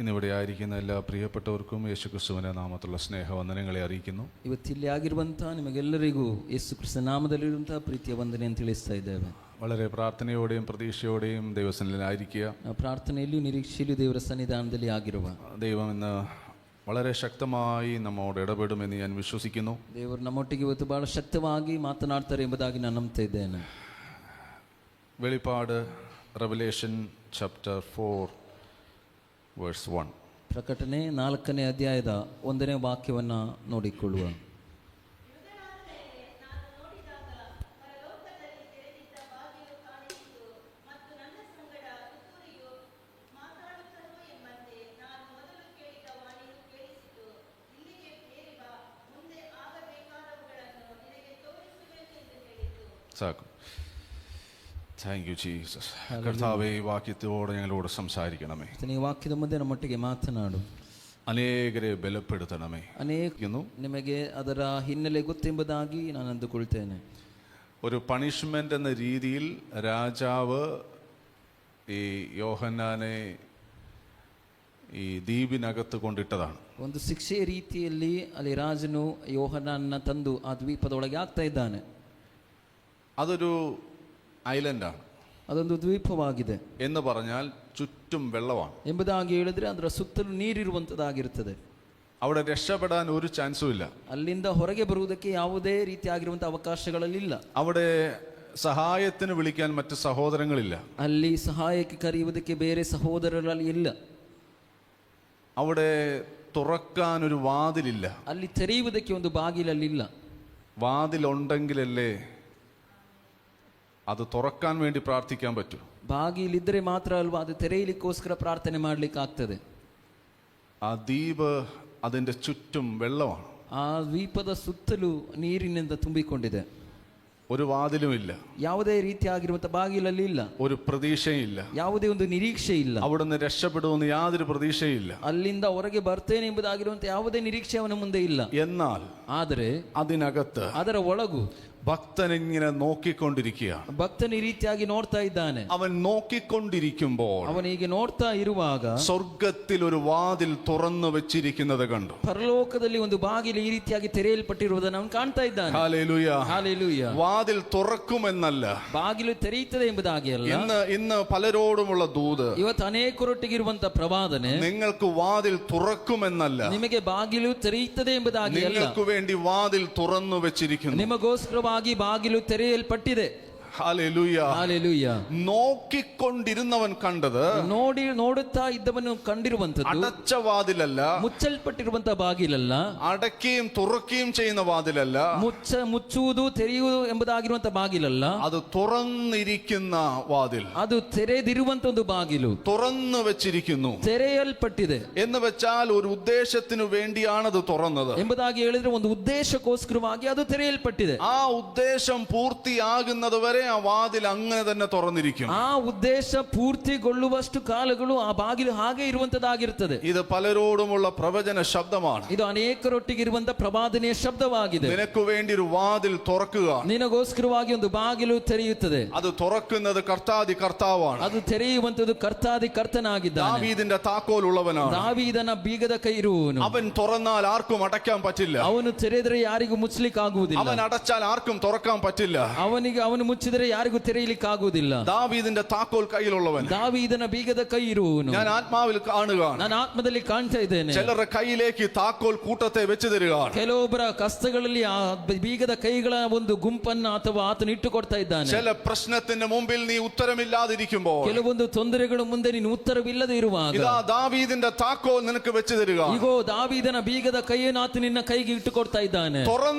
ഇന്നിവിടെ ആയിരിക്കുന്ന എല്ലാ പ്രിയപ്പെട്ടവർക്കും യേശുക്രിസ്തുവിന്റെ നാമത്തിലുള്ള സ്നേഹവന്ദനങ്ങളെ അറിയിക്കുന്നു. ಇವತ್ತಿಲ್ಲಿ ಆಗಿರುವಂತಹ ನಿಮಗೆಲ್ಲರಿಗೂ ಯೇಸು ಕ್ರಿಸ್ತ ನಾಮದಲ್ಲಿರುವಂತಹ ಪ್ರೀತಿಯ ವಂದನೆಯನ್ನು ತಿಳಿಸ್ತಾ ಇದ್ದೇವೆ. വളരെ പ്രാർത്ഥനയോടെയും പ്രതീക്ഷയോടെയും ദൈവസന്നിധിയിലായിരിക്കുക. ಪ್ರಾರ್ಥನೆಯಲ್ಲಿಯೂ ನಿರೀಕ್ಷೆಯಲ್ಲಿಯೂ ದೇವರ ಸನ್ನಿಧಾನದಲ್ಲಿ ಆಗಿರುವ ദൈവം ഇന്ന് വളരെ ശക്തമായി നമ്മോട് ഇടപെടുമെന്ന് ഞാൻ വിശ്വസിക്കുന്നു. ದೇವರು ನಮ್ಮೊಟ್ಟಿಗೆ ಇವತ್ತು ಬಹಳ ಶಕ್ತವಾಗಿ ಮಾತನಾಡ್ತಾರೆ ಎಂಬುದಾಗಿ ನಾನು ನಂಬ್ತಾ ಇದ್ದೇನೆ. വെളിപ്പാട് റെവലേഷൻ ചാപ്റ്റർ 4 verse 1. ಪ್ರಕಟಣೆ 4ನೇ ಅಧ್ಯಾಯದ 1ನೇ ವಾಕ್ಯವನ್ನು ನೋಡಿಕೊಳ್ಳುವ. സാക്കും. Thank you Jesus. കർത്താവേ, ഈ വാക്യത്തോടെ ഞങ്ങളോട് സംസാരിക്കണമേ. ಈ ವಾಕ್ಯದ ಮುಂದೆ ನಮ್ಮೊಟ್ಟಿಗೆ ಮಾತನಾಡು. ಅನೇಕരെ ಬಲപ്പെടുത്തണമേ. ನಿಮಗೆ ಅದರ ಹಿನ್ನೆಲೆ ಗೊತ್ತೆಂಬುದಾಗಿ ನಾನು ಅಂದುಕೊಳ್ತೇನೆ. ഒരു പണിഷ്മെന്റ് എന്ന രീതിയിൽ രാജാവ് ഈ യോഹന്നാനെ ഈ ദ്വീപിനകത്ത് കൊണ്ടിട്ടതാണ്. ಒಂದು ಶಿಕ್ಷೆಯ ರೀತಿಯಲ್ಲಿ ಅಲ್ಲಿ ರಾಜನು ಯೋಹನನ್ನ ತಂದು ಆ ದ್ವೀಪದೊಳಗೆ ಹಾಕ್ತಾ ಇದ್ದಾನೆ. അതൊരു ഐലൻഡാണ്. ಅದೊಂದು ದ್ವೀಪವಾಗಿದೆ എന്ന് പറഞ്ഞാൽ ചുറ്റും വെള്ളമാണ് ಎಂಬುದಾಗಿ ಹೇಳಿದ್ರೆ ಅದರ ಸುತ್ತಲೂ ನೀರಿರುವಂತದ್ದಾಗಿರುತ್ತದೆ. അവിടെ രക്ഷപ്പെടാൻ ഒരു ചാൻസും ഇല്ല. ಅಲ್ಲಿಂದ ಹೊರಗೆ ಬರುವುದಕ್ಕೆ ಯಾವುದೇ ರೀತಿಯಾಗಿರುವಂತಹ ಅವಕಾಶಗಳಿಲ್ಲ. അവിടെ സഹായത്തിന് വിളിക്കാൻ മറ്റു സഹോദരങ്ങളില്ല. ಅಲ್ಲಿ ಸಹಾಯಕ್ಕೆ ಕರೆಯುವುದಕ್ಕೆ ಬೇರೆ ಸಹೋದರರಲ್ಲಿ ಇಲ್ಲ. അവിടെ തുറക്കാൻ ഒരു വാതിലില്ല. ಅಲ್ಲಿ ತೆರೆಯುವುದಕ್ಕೆ ಒಂದು ಬಾಗಿಲಲ್ಲಿಲ್ಲ. വാതിലുണ്ടെങ്കിലല്ലേ അത് തുറക്കാൻ വേണ്ടി പ്രാർത്ഥിക്കാൻ പറ്റൂ. ಬಾಗಿಲಿದ್ರೆ ಮಾತ್ರ ಅಲ್ವಾ ಅದು ತೆರೆಯಲಿಕ್ಕೋಸ್ಕರ ಪ್ರಾರ್ಥನೆ ಮಾಡ್ಲಿಕ್ಕೆ ಆಗ್ತದೆ. ആ ദ്വീപ് അതിന്റെ ചുറ്റും വെള്ളമാണ്. ಆ ದ್ವೀಪದ ಸುತ್ತಲೂ ನೀರಿನಿಂದ ತುಂಬಿಕೊಂಡಿದೆ. ഒരു വാതിലുമില്ല. ಯಾವುದೇ ರೀತಿಯಾಗಿರುವಂತಹ ಬಾಗಿಲಲ್ಲಿ ಇಲ್ಲ. ഒരു പ്രതീക്ഷയില്ല. ಯಾವುದೇ ಒಂದು ನಿರೀಕ್ಷೆ ಇಲ್ಲ. അവിടുന്ന് രക്ഷപ്പെടുമെന്ന് യാതൊരു പ്രതീക്ഷയില്ല. ಅಲ್ಲಿಂದ ಹೊರಗೆ ಬರ್ತೇನೆ ಎಂಬುದಾಗಿರುವಂತ ಯಾವುದೇ ನಿರೀಕ್ಷೆ ಅವನ ಮುಂದೆ ಇಲ್ಲ. എന്നാൽ ಆದರೆ അതിനകത്ത് ಅದರ ಒಳಗು ഭക്തനിങ്ങനെ നോക്കിക്കൊണ്ടിരിക്കുകയാണ്. ಭಕ್ತನ ಈ ರೀತಿಯಾಗಿ ನೋಡ್ತಾ ಇದ್ದಾನೆ. അവൻ നോക്കിക്കൊണ്ടിരിക്കുമ്പോൾ ಅವನಿಗೆ ನೋಡ್ತಾ ಇರುವಾಗ സ്വർഗത്തിൽ ഒരു വാതിൽ തുറന്നു വെച്ചിരിക്കുന്നത് കണ്ടു. ಪರಲೋಕದಲ್ಲಿ ಒಂದು ಬಾಗಿಲು ಈ ರೀತಿಯಾಗಿ ತೆರೆಯಲ್ಪಟ್ಟಿರುವುದನ್ನು ಅವನು ಕಾಣ್ತಾ ಇದ್ದಾನೆ. Hallelujah, hallelujah. വാതിൽ തുറക്കുമെന്നല്ല, ಬಾಗಿಲು ತೆರೆಯುತ್ತದೆ ಎಂಬುದಾಗಿ ಅಲ್ಲ. ഇന്ന് പലരോടുമുള്ള ദൂത്, ಇವತ್ತು ಅನೇಕರೊಟ್ಟಿಗಿರುವಂತ ಪ್ರವಾದನೆ, നിങ്ങൾക്ക് വാതിൽ തുറക്കുമെന്നല്ല, ನಿಮಗೆ ಬಾಗಿಲು ತೆರೆಯುತ್ತದೆ ಎಂಬುದಾಗಿ ಅಲ್ಲ. നിങ്ങൾക്ക് വേണ്ടി വാതിൽ തുറന്നു വെച്ചിരിക്കുന്നു. ನಿಮಗೋಸ್ಕರವಾಗಿ ಬಾಗಿಲು ತೆರೆಯಲ್ಪಟ್ಟಿದೆ. Hallelujah, hallelujah. നോക്കിക്കൊണ്ടിരുന്നവൻ കണ്ടത്, ನೋಡುತ್ತಾ ಇದ್ದವನು ಕಂಡಿರುವಂತದ್ದು അടച്ച വാതിലല്ല, ಮುಚ್ಚಲ್ಪಟ್ಟಿರುವಂತಹ ಬಾಗಿಲಲ್ಲ, അടയ്ക്കുകയും തുറക്കുകയും ചെയ്യുന്ന വാതിലല്ല, ಮುಚ್ಚುವುದು ತೆರೆಯುವುದು ಎಂಬುದಾಗಿರುವಂತಹ ಬಾಗಿಲಲ್ಲ, അത് തുറന്നിരിക്കുന്ന വാതിൽ, ಅದು ತೆರೆದಿರುವಂತ ಒಂದು ಬಾಗಿಲು, തുറന്നു വെച്ചിരിക്കുന്നു. ತೆರೆಯಲ್ಪಟ್ಟಿದೆ എന്ന് വെച്ചാൽ ഒരു ഉദ്ദേശത്തിനു വേണ്ടിയാണ് അത് തുറന്നത് ಎಂಬುದಾಗಿ ಹೇಳಿದ್ರೆ ಒಂದು ಉದ್ದೇಶಕ್ಕೋಸ್ಕರವಾಗಿ ಅದು ತೆರೆಯಲ್ಪಟ್ಟಿದೆ. ആ ഉദ്ദേശം പൂർത്തിയാകുന്നത് വരെ ആ വാതിൽ അങ്ങനെ തന്നെ തുറന്നിരിക്കും. ಆ ಉದ್ದೇಶ ಪೂರ್ತಿಗೊಳ್ಳುವಷ್ಟು ಕಾಲಗಳು ಆ ಬಾಗಿಲು ಹಾಗೆ ಇರುವಂತದ್ದಾಗಿರುತ್ತದೆ. ഇത് പലരോടുമുള്ള പ്രവചന ശബ്ദമാണ്. ಇದು ಅನೇಕರೊಟ್ಟಿಗಿರುವಂತ ಪ್ರವಾದನೆಯ ಶಬ್ದವಾಗಿದೆ. നിനക്ക് വേണ്ടി ഒരു വാതിൽ തുറക്കുക. ನಿನಗೋಸ್ಕರವಾಗಿ ಒಂದು ಬಾಗಿಲು ತೆರೆಯುತ್ತದೆ. അത് തുറക്കുന്നത് കർത്താതി കർത്താവാണ്. ಅದು ತೆರೆಯುವಂತದ್ದು ಕರ್ತಾದಿ ಕರ್ತನಾಗಿದ್ದಾನೆ. ദാവീദിന്റെ താക്കോൽ ഉള്ളവനാണ്. ದಾವೀದನ ಬೀಗದ ಕೈ ಇರುವವನು. അവൻ തുറന്നാൽ ആർക്കും അടയ്ക്കാൻ പറ്റില്ല. ಅವನು ತೆರೆದರೆ ಯಾರಿಗೂ ಮುಚ್ಚಲಿಕ್ಕೆ ಆಗುವುದಿಲ್ಲ. അവൻ അടച്ചാൽ ആർക്കും തുറക്കാൻ പറ്റില്ല. ಅವನು ಮುಚ್ಚಿದರೆ ಯಾರಿಗೂ ತೆರೆಯಲಿಕ್ಕೆ ಆಗುವುದಿಲ್ಲ. ദാവീദിന്റെ താക്കോൽ കയ്യിലുള്ളവൻ. ದಾವೀದನ ಬೀಗದ ಕೈ ಇರುವವನು. ഞാൻ ആത്മാവിൽ കാണുകയാണ്. ನಾನು ಆತ್ಮದಲ್ಲಿ ಕಾಣ್ತಾ ಇದ್ದೇನೆ. ചിലരുടെ കയ്യിലേക്ക് താക്കോൽ കൂട്ടത്തെ വെച്ച് തരികയാണ്. ಕೆಲವೊಬ್ಬರ ಕಸ್ತಗಳಲ್ಲಿ ಆ ಬೀಗದ ಕೈಗಳ ಒಂದು ಗುಂಪನ್ನ ಅಥವಾ ಆತನು ಇಟ್ಟುಕೊಡ್ತಾ ಇದ್ದಾನೆ. ചില പ്രശ്നത്തിന്റെ മുമ്പിൽ നീ ഉത്തരമില്ലാതിരിക്കുമ്പോൾ, ಕೆಲವೊಂದು ತೊಂದರೆಗಳ ಮುಂದೆ ನೀನು ಉತ್ತರವಿಲ್ಲದೆ ಇರುವಾಗ, ഇതാ ദാവീദിന്റെ താക്കോൽ നിനക്ക് വെച്ച് തരിക. ಈಗೋ ದಾವೀದನ ಬೀಗದ ಕೈಯನ್ನು ಆತ ನಿನ್ನ ಕೈಗೆ ಇಟ್ಟುಕೊಡ್ತಾ ಇದ್ದಾನೆ.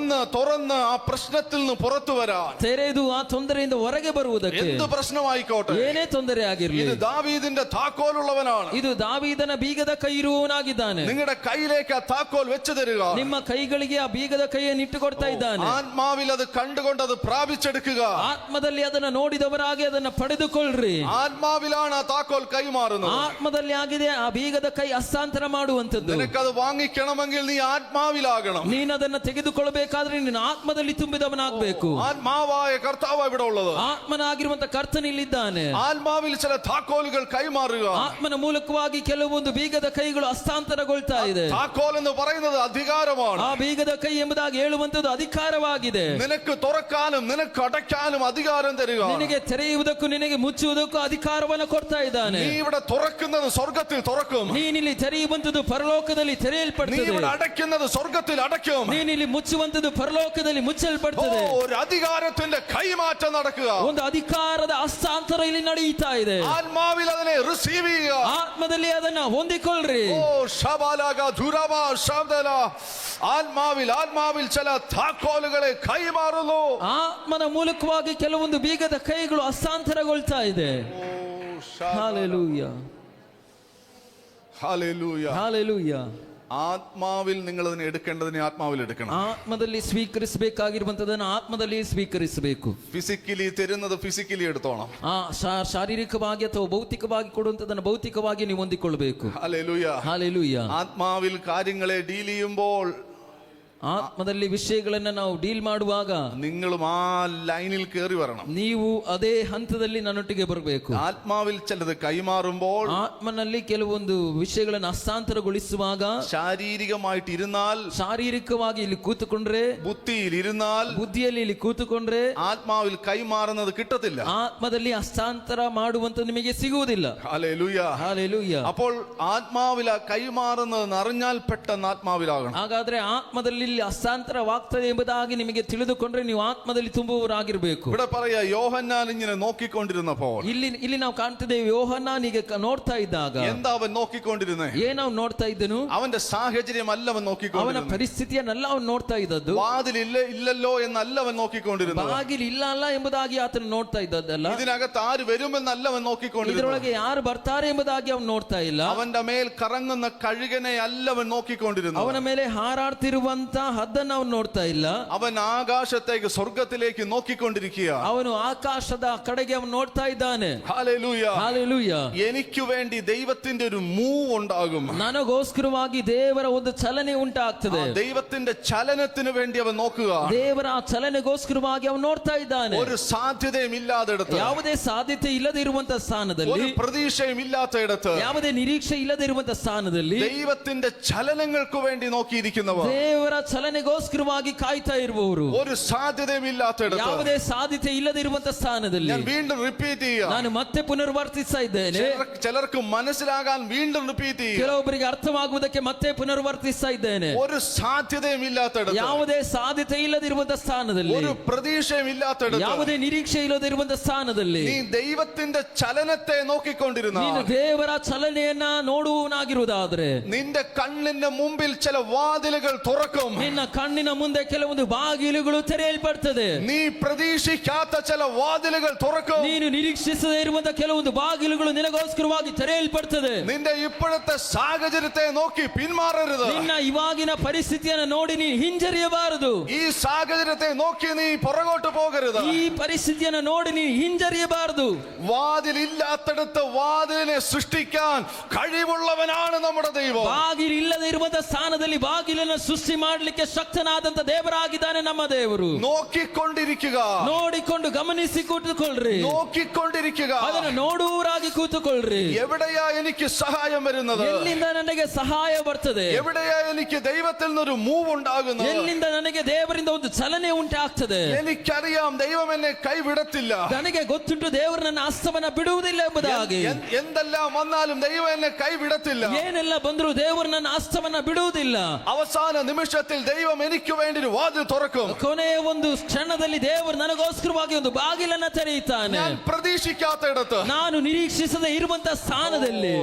തുറന്ന് ആ പ്രശ്നത്തിൽ നിന്ന് പുറത്തു വരാൻ, ತೆರೆದು ಆ ತೊಂದರೆಯಿಂದ ಹೊರಗೆ ಬರುವುದಕ್ಕೆ, എന്ത് പ്രശ്നമായിക്കോട്ടെ, ಏನೇ ತೊಂದರೆ ಆಗಿರಲಿ, ഇത് ദാവീദിന്റെ താക്കോലുള്ളവനാണ്. ಇದು ದಾವೀದನ ಬೀಗದ ಕೈ ಇರುವವನಾಗಿದ್ದಾನೆ. നിങ്ങളുടെ കയ്യിലേക്ക് ആ താക്കോൽ വെച്ച് തരിക. ನಿಮ್ಮ ಕೈಗಳಿಗೆ ಆ ಬೀಗದ ಕೈಯನ್ನು ಇಟ್ಟುಕೊಡ್ತಾ ಇದ್ದಾನೆ. ആത്മാവിൽ അത് കണ്ടുകൊണ്ട് അത് പ്രാപിച്ചെടുക്കുക. ಆತ್ಮದಲ್ಲಿ ಅದನ್ನ ನೋಡಿದವರಾಗಿ ಅದನ್ನ ಪಡೆದುಕೊಳ್ಳ್ರಿ. ആത്മാവിലാണ് ആ താക്കോൽ കൈമാറുന്നത്. ಆತ್ಮದಲ್ಲಿ ಆಗಿದೆ ಆ ಬೀಗದ ಕೈ ಹಸ್ತಾಂತರ ಮಾಡುವಂತದ್ದು. നിനക്കത് വാങ്ങിക്കണമെങ്കിൽ നീ ആത്മാവിലാകണം. ನೀನು ಅದನ್ನ ತೆಗೆದುಕೊಳ್ಳಬೇಕಾದ್ರೆ ನೀನು ಆತ್ಮದಲ್ಲಿ ತುಂಬಿದವನಾಗಬೇಕು. ആത്മാവായ കർത്താവ് ഇവിടെ ഉള്ളത്. ಆತ್ಮನಾಗಿರುವಂತ ಕರ್ತನ ಇಲ್ಲಿದ್ದಾನೆ. ആത്മാവിൽ ചില താക്കോലുകൾ കൈമാറുക. ಆತ್ಮನ ಮೂಲಕವಾಗಿ ಕೆಲವೊಂದು ಬೀಗದ ಕೈಗಳು ಹಸ್ತಾಂತರಗೊಳ್ತಾ ಇದೆ. താക്കോൽ എന്ന് പറയുന്നത് അധികാരമാണ്. ಆ ಬೀಗದ ಕೈ ಎಂಬುದಾಗಿ ಹೇಳುವಂತದ್ದು ಅಧಿಕಾರವಾಗಿದೆ. നിനക്ക് തുറക്കാനും നിനക്ക് അടയ്ക്കാനും അധികാരം തരിക. ನಿನಗೆ ತೆರೆಯುವುದಕ್ಕೂ ನಿನಗೆ ಮುಚ್ಚುವುದಕ್ಕೂ ಅಧಿಕಾರವನ್ನು ಕೊಡ್ತಾ ಇದ್ದಾನೆ. നീ ഇവിടെ തുറക്കുന്നത് സ്വർഗ്ഗത്തിൽ തുറക്കും. ನೀನಿಲ್ಲಿ ತೆರೆಯುವಂತದ್ದು ಪರಲೋಕದಲ್ಲಿ നീ ತೆರೆಯಲ್ಪಡ್ತದೆ. ഇവിടെ അടയ്ക്കുന്നത് സ്വർഗ്ഗത്തിൽ അടയ്ക്കും. ನೀನಿಲ್ಲಿ ಮುಚ್ಚುವಂತದ್ದು ಪರಲೋಕದಲ್ಲಿ ಮುಚ್ಚಲ್ಪಡ್ತದೆ. ഒരു അധികാരത്തിന്റെ കൈമാറ്റം നടക്കുക. ಒಂದು ಅಧಿಕಾರದ ಹಸ್ತಾಂತರ ಇಲ್ಲಿ ನಡೆಯುತ್ತಾ ಇದೆ. ആത്മാവിൽ അതിനെ റിസീവ് ചെയ്യുക. ಆತ್ಮದಲ್ಲಿ ಅದನ್ನ ಹೊಂದಿಕೊಳ್ಳ್ರಿ. ഓ ശബാലക ധുരമ ശബ്ദല. ആത്മാവിൽ ചില താക്കോലുകളെ കൈമാറുന്നു. ಆತ್ಮನ ಮೂಲಕವಾಗಿ ಕೆಲವೊಂದು ಬೀಗದ ಕೈಗಳು ಹಸ್ತಾಂತರಗೊಳ್ತಾ ಇದೆ. Hallelujah, hallelujah, hallelujah. ആത്മാവിൽ നിങ്ങൾ അതിനെ എടുക്കേണ്ടതിനെ ആത്മാവിൽ എടുക്കണം. ಆತ್ಮದಲ್ಲಿ ಸ್ವೀಕರಿಸಬೇಕಾಗಿರುವಂತದನ್ನು ಆತ್ಮದಲ್ಲಿ ಸ್ವೀಕರಿಸಬೇಕು. ഫിസിക്കലി തരുന്നത് ഫിസിക്കലി എടുത്തോണം. ಶಾರೀರಿಕವಾಗಿ ಅಥವಾ ಭೌತಿಕವಾಗಿ ಕೊಡುವಂತದನ್ನು ಭೌತಿಕವಾಗಿ ನೀವು ಹೊಂದಿಕೊಳ್ಳಬೇಕು. Hallelujah, hallelujah. ആത്മാവിൽ കാര്യങ്ങളെ ഡീൽ ചെയ്യുമ്പോൾ, ಆತ್ಮದಲ್ಲಿ ವಿಷಯಗಳನ್ನ ನಾವು ಡೀಲ್ ಮಾಡುವಾಗ നിങ്ങളും ആ ലൈനിൽ കയറി വരണം. ನೀವು ಅದೇ ಹಂತದಲ್ಲಿ ನನ್ನೊಟ್ಟಿಗೆ ಬರಬೇಕು. ആത്മാവിൽ ചിലത് കൈമാറുമ്പോൾ, ಆತ್ಮನಲ್ಲಿ ಕೆಲವೊಂದು ವಿಷಯಗಳನ್ನು ಹಸ್ತಾಂತರಗೊಳಿಸುವಾಗ, ശാരീരികമായിട്ട് ഇരുന്നാൽ, ಶಾರೀರಿಕವಾಗಿ ಇಲ್ಲಿ ಕೂತುಕೊಂಡ್ರೆ, ബുദ്ധിയിൽ ഇരുന്നാൽ, ಬುದ್ಧಿಯಲ್ಲಿ ಇಲ್ಲಿ ಕೂತುಕೊಂಡ್ರೆ ആത്മാവിൽ കൈമാറുന്നത് കിട്ടത്തില്ല. ಆತ್ಮದಲ್ಲಿ ಹಸ್ತಾಂತರ ಮಾಡುವಂತ ನಿಮಗೆ ಸಿಗುವುದಿಲ್ಲ. Hallelujah, hallelujah. അപ്പോൾ ആത്മാവിൽ കൈമാറുന്നത് അറിഞ്ഞാൽ പെട്ടെന്ന് ആത്മാവിലാകണം. ಹಾಗಾದ್ರೆ ಆತ್ಮದಲ್ಲಿ ಇಲ್ಲಿ ಹಸ್ತಾಂತರವಾಗ್ತದೆ ಎಂಬುದಾಗಿ ನಿಮಗೆ ತಿಳಿದುಕೊಂಡ್ರೆ ನೀವು ಆತ್ಮದಲ್ಲಿ ತುಂಬುವವರಾಗಿರ್ಬೇಕು. ഇവിടെ പറയാ, യോഹന്നാൻ ഇങ്ങനെ നോക്കിക്കൊണ്ടിരുന്നപ്പോൾ, ಇಲ್ಲಿ ನಾವು ಕಾಣ್ತಿದ್ದೇವೆ, ಯೋಹನ್ನಾನಿಗೆ ನೋಡ್ತಾ ಇದ್ದಾಗ എന്താ അവൻ നോക്കിക്കൊണ്ടിരുന്നേ? ಏನವ್ ನೋಡ್ತಾ ಇದ್ದನು? അവന്റെ സാഹചര്യം അല്ല അവൻ ಅವನ നോക്കിക്കൊണ്ടിരുന്നത്. ಪರಿಸ್ಥಿತಿಯನ್ನೆಲ್ಲ ಅವನು ನೋಡ್ತಾ ಇದ್ದದ್ದು. ഇല്ലല്ലോ എന്നല്ല അവൻ നോക്കിക്കൊണ്ടിരുന്നത്. ಬಾಗಿಲು ಇಲ್ಲ ಅಲ್ಲ ಎಂಬುದಾಗಿ ಆತನು ನೋಡ್ತಾ ಇದ್ದದ್ದಲ್ಲ. ഇതിനകത്ത് ആര് വരുമെന്നല്ല അവൻ നോക്കിക്കൊണ്ടിരുന്നത്. ಇದರೊಳಗೆ ಯಾರು ಬರ್ತಾರೆ ಎಂಬುದಾಗಿ ಅವನು ನೋಡ್ತಾ ಇಲ್ಲ. അവന്റെ മേൽ കറങ്ങുന്ന കഴുകനെ അല്ല അവൻ നോക്കിക്കൊണ്ടിരുന്നത്. ಅವನ ಮೇಲೆ ಹಾರಾಡ್ತಿರುವಂತ ಹದ್ದನ್ನು ಅವನು ನೋಡ್ತಾ ಇಲ್ಲ. അവൻ ആകാശത്തേക്ക് സ്വർഗത്തിലേക്ക് നോക്കിക്കൊണ്ടിരിക്കുക. ಅವನು ಆಕಾಶದ ಕಡೆಗೆ ಅವನು ನೋಡ್ತಾ ಇದ್ದಾನೆ. Hallelujah, hallelujah. എനിക്ക് വേണ്ടി ദൈവത്തിന്റെ ഒരു മൂവ് ഉണ്ടാകും. ನನಗೋಸ್ಕರವಾಗಿ ದೇವರ ಒಂದು ಚಲನೆ ಉಂಟಾಗ್ತದೆ. ദൈവത്തിന്റെ ചലനത്തിന് വേണ്ടി അവൻ നോക്കുക. ದೇವರ ಆ ಚಲನೆಗೋಸ್ಕರವಾಗಿ ಅವನು ನೋಡ್ತಾ ಇದ್ದಾನೆ. ഒരു സാധ്യതയും ഇല്ലാത്തിടത്ത്, ಯಾವುದೇ ಸಾಧ್ಯತೆ ಇಲ್ಲದೆ ಇರುವಂತ ಸ್ಥಾನದಲ್ಲಿ, ഒരു പ്രതീക്ഷയും ഇല്ലാത്തയിടത്ത്, ಯಾವುದೇ ನಿರೀಕ್ಷೆ ಇಲ್ಲದೆ ಇರುವಂತ ಸ್ಥಾನದಲ್ಲಿ ദൈവത്തിന്റെ ചലനങ്ങൾക്ക് വേണ്ടി നോക്കിയിരിക്കുന്നവർ, ದೇವರ ಚಲನೆಗೋಸ್ಕರವಾಗಿ ಕಾಯ್ತಾ ಇರುವವರು, ഒരു സാധ്യതയും ഇല്ലാത്തയിടത്ത്, ಯಾವುದೇ ಸಾಧ್ಯತೆ ಇಲ್ಲದೆ ಇರುವಂತ ಸ್ಥಾನದಲ್ಲಿ, ഞാൻ വീണ്ടും റിപ്പീറ്റ് ചെയ്യുക, ನಾನು ಮತ್ತೆ ಪುನರ್ವರ್ತಿಸ್ತಾ ಇದ್ದೇನೆ. ചിലർക്ക് മനസ്സിലാകാൻ വീണ്ടും റിപ്പീറ്റ് ചെയ്യുക, ಕೆಲವೊಬ್ಬರಿಗೆ ಅರ್ಥವಾಗುವುದಕ್ಕೆ ಮತ್ತೆ ಪುನರ್ವರ್ತಿಸ್ತಾ ಇದ್ದೇನೆ. ഒരു സാധ്യതയും ഇല്ലാത്തയിടത്ത്, ಯಾವುದೇ ಸಾಧ್ಯತೆ ಇಲ್ಲದಿರುವಂತ ಸ್ಥಾನದಲ್ಲಿ, ഒരു പ്രതീക്ഷയും ഇല്ലാത്തയിടത്ത്, ಯಾವುದೇ ನಿರೀಕ್ಷೆ ಇಲ್ಲದಿರುವಂತ ಸ್ಥಾನದಲ್ಲಿ നീ ദൈവത്തിന്റെ ചലനത്തെ നോക്കിക്കൊണ്ടിരുന്ന, ನೀನು ದೇವರ ಚಲನೆಯನ್ನ ನೋಡುವನಾಗಿರುವುದಾದ್ರೆ, നിന്റെ കണ്ണിന്റെ മുമ്പിൽ ചില വാതിലുകൾ തുറക്കും. ನಿನ್ನ ಕಣ್ಣಿನ ಮುಂದೆ ಕೆಲವೊಂದು ಬಾಗಿಲುಗಳು ತೆರೆಯಲ್ಪಡ್ತದೆ. നീ പ്രതീക്ഷിക്കാത്ത ചില വാതിലുകൾ തുറക്കും. ನೀನು ನಿರೀಕ್ಷಿಸದೇ ಇರುವಂತ ಕೆಲವೊಂದು ಬಾಗಿಲುಗಳು ನಿನಗೋಸ್ಕರವಾಗಿ ತೆರೆಯಲ್ಪಡ್ತದೆ. നിന്റെ ഇപ്പോഴത്തെ സാഹചര്യത്തെ നോക്കി പിന്മാറരുത്. ನಿನ್ನ ಇವಾಗಿನ ಪರಿಸ್ಥಿತಿಯನ್ನು ನೋಡಿ ನೀನು ಹಿಂಜರಿಯಬಾರದು. ഈ സാഹചര്യത്തെ നോക്കി നീ പുറകോട്ട് പോകരുത്. ಈ ಪರಿಸ್ಥಿತಿಯನ್ನು ನೋಡಿ ನೀನು ಹಿಂಜರಿಯಬಾರದು. വാതിലില്ലാത്തടത്ത് വാതിലിനെ സൃഷ്ടിക്കാൻ കഴിവുള്ളവനാണ് നമ്മുടെ ദൈവം. ಬಾಗಿಲು ಇಲ್ಲದೆ ಇರುವಂತ ಸ್ಥಾನದಲ್ಲಿ ಬಾಗಿಲನ್ನು ಸೃಷ್ಟಿ ಮಾಡಲಿಕ್ಕೆ ಶಕ್ತನಾದಂತ ದೇವರಾಗಿದ್ದಾನೆ ನಮ್ಮ ದೇವರು. നോക്കിക്കൊണ്ടിരിക്കുക, ನೋಡಿಕೊಂಡು ಗಮನಿಸಿ ಕೂತುಕೊಳ್ಳ್ರಿ. നോക്കിക്കൊണ്ടിരിക്കുക. ಅದನ್ನು ನೋಡುವವರಾಗಿ ಕೂತುಕೊಳ್ಳ್ರಿ. എവിടെയാ എനിക്ക് സഹായം വരുന്നത്? ಎಲ್ಲಿಂದ ನನಗೆ ಸಹಾಯ ಬರ್ತದೆ? എവിടെയാ എനിക്ക് ദൈവത്തിൽ നിന്നൊരു മൂവ് ഉണ്ടാകുന്നത്? ಎಲ್ಲಿಂದ ನನಗೆ ದೇವರಿಂದ ಒಂದು ಚಲನೆ ಉಂಟಾಗ್ತದೆ? എനിക്കറിയാം ദൈവം എന്നെ കൈവിടത്തില്ല. ನನಗೆ ಗೊತ್ತುಂಟು ದೇವರು ನನ್ನ ಹಸ್ತವನ್ನ ಬಿಡುವುದಿಲ್ಲ ಎಂಬುದಾಗಿ. എന്തെല്ലാം വന്നാലും ദൈവം എന്നെ കൈവിടത്തില്ല. ಏನೆಲ್ಲ ಬಂದರೂ ದೇವರು ನನ್ನ ಹಸ್ತವನ್ನ ಬಿಡುವುದಿಲ್ಲ. അവസാന നിമിഷത്തിൽ ദൈവം എനിക്ക് വേണ്ടി ഒരു വാതിൽ തുറക്കും. ಕೊನೆಯ ಒಂದು ಕ್ಷಣದಲ್ಲಿ ದೇವರು ನನಗೋಸ್ಕರವಾಗಿ ಒಂದು ಬಾಗಿಲನ್ನ ತೆರೆಯುತ್ತಾನೆ. ഞാൻ പ്രതീക്ഷിക്കാത്തയിടത്ത്, ನಾನು ನಿರೀಕ್ಷಿಸದೆ ಇರುವಂತ ಸ್ಥಾನದಲ್ಲಿ.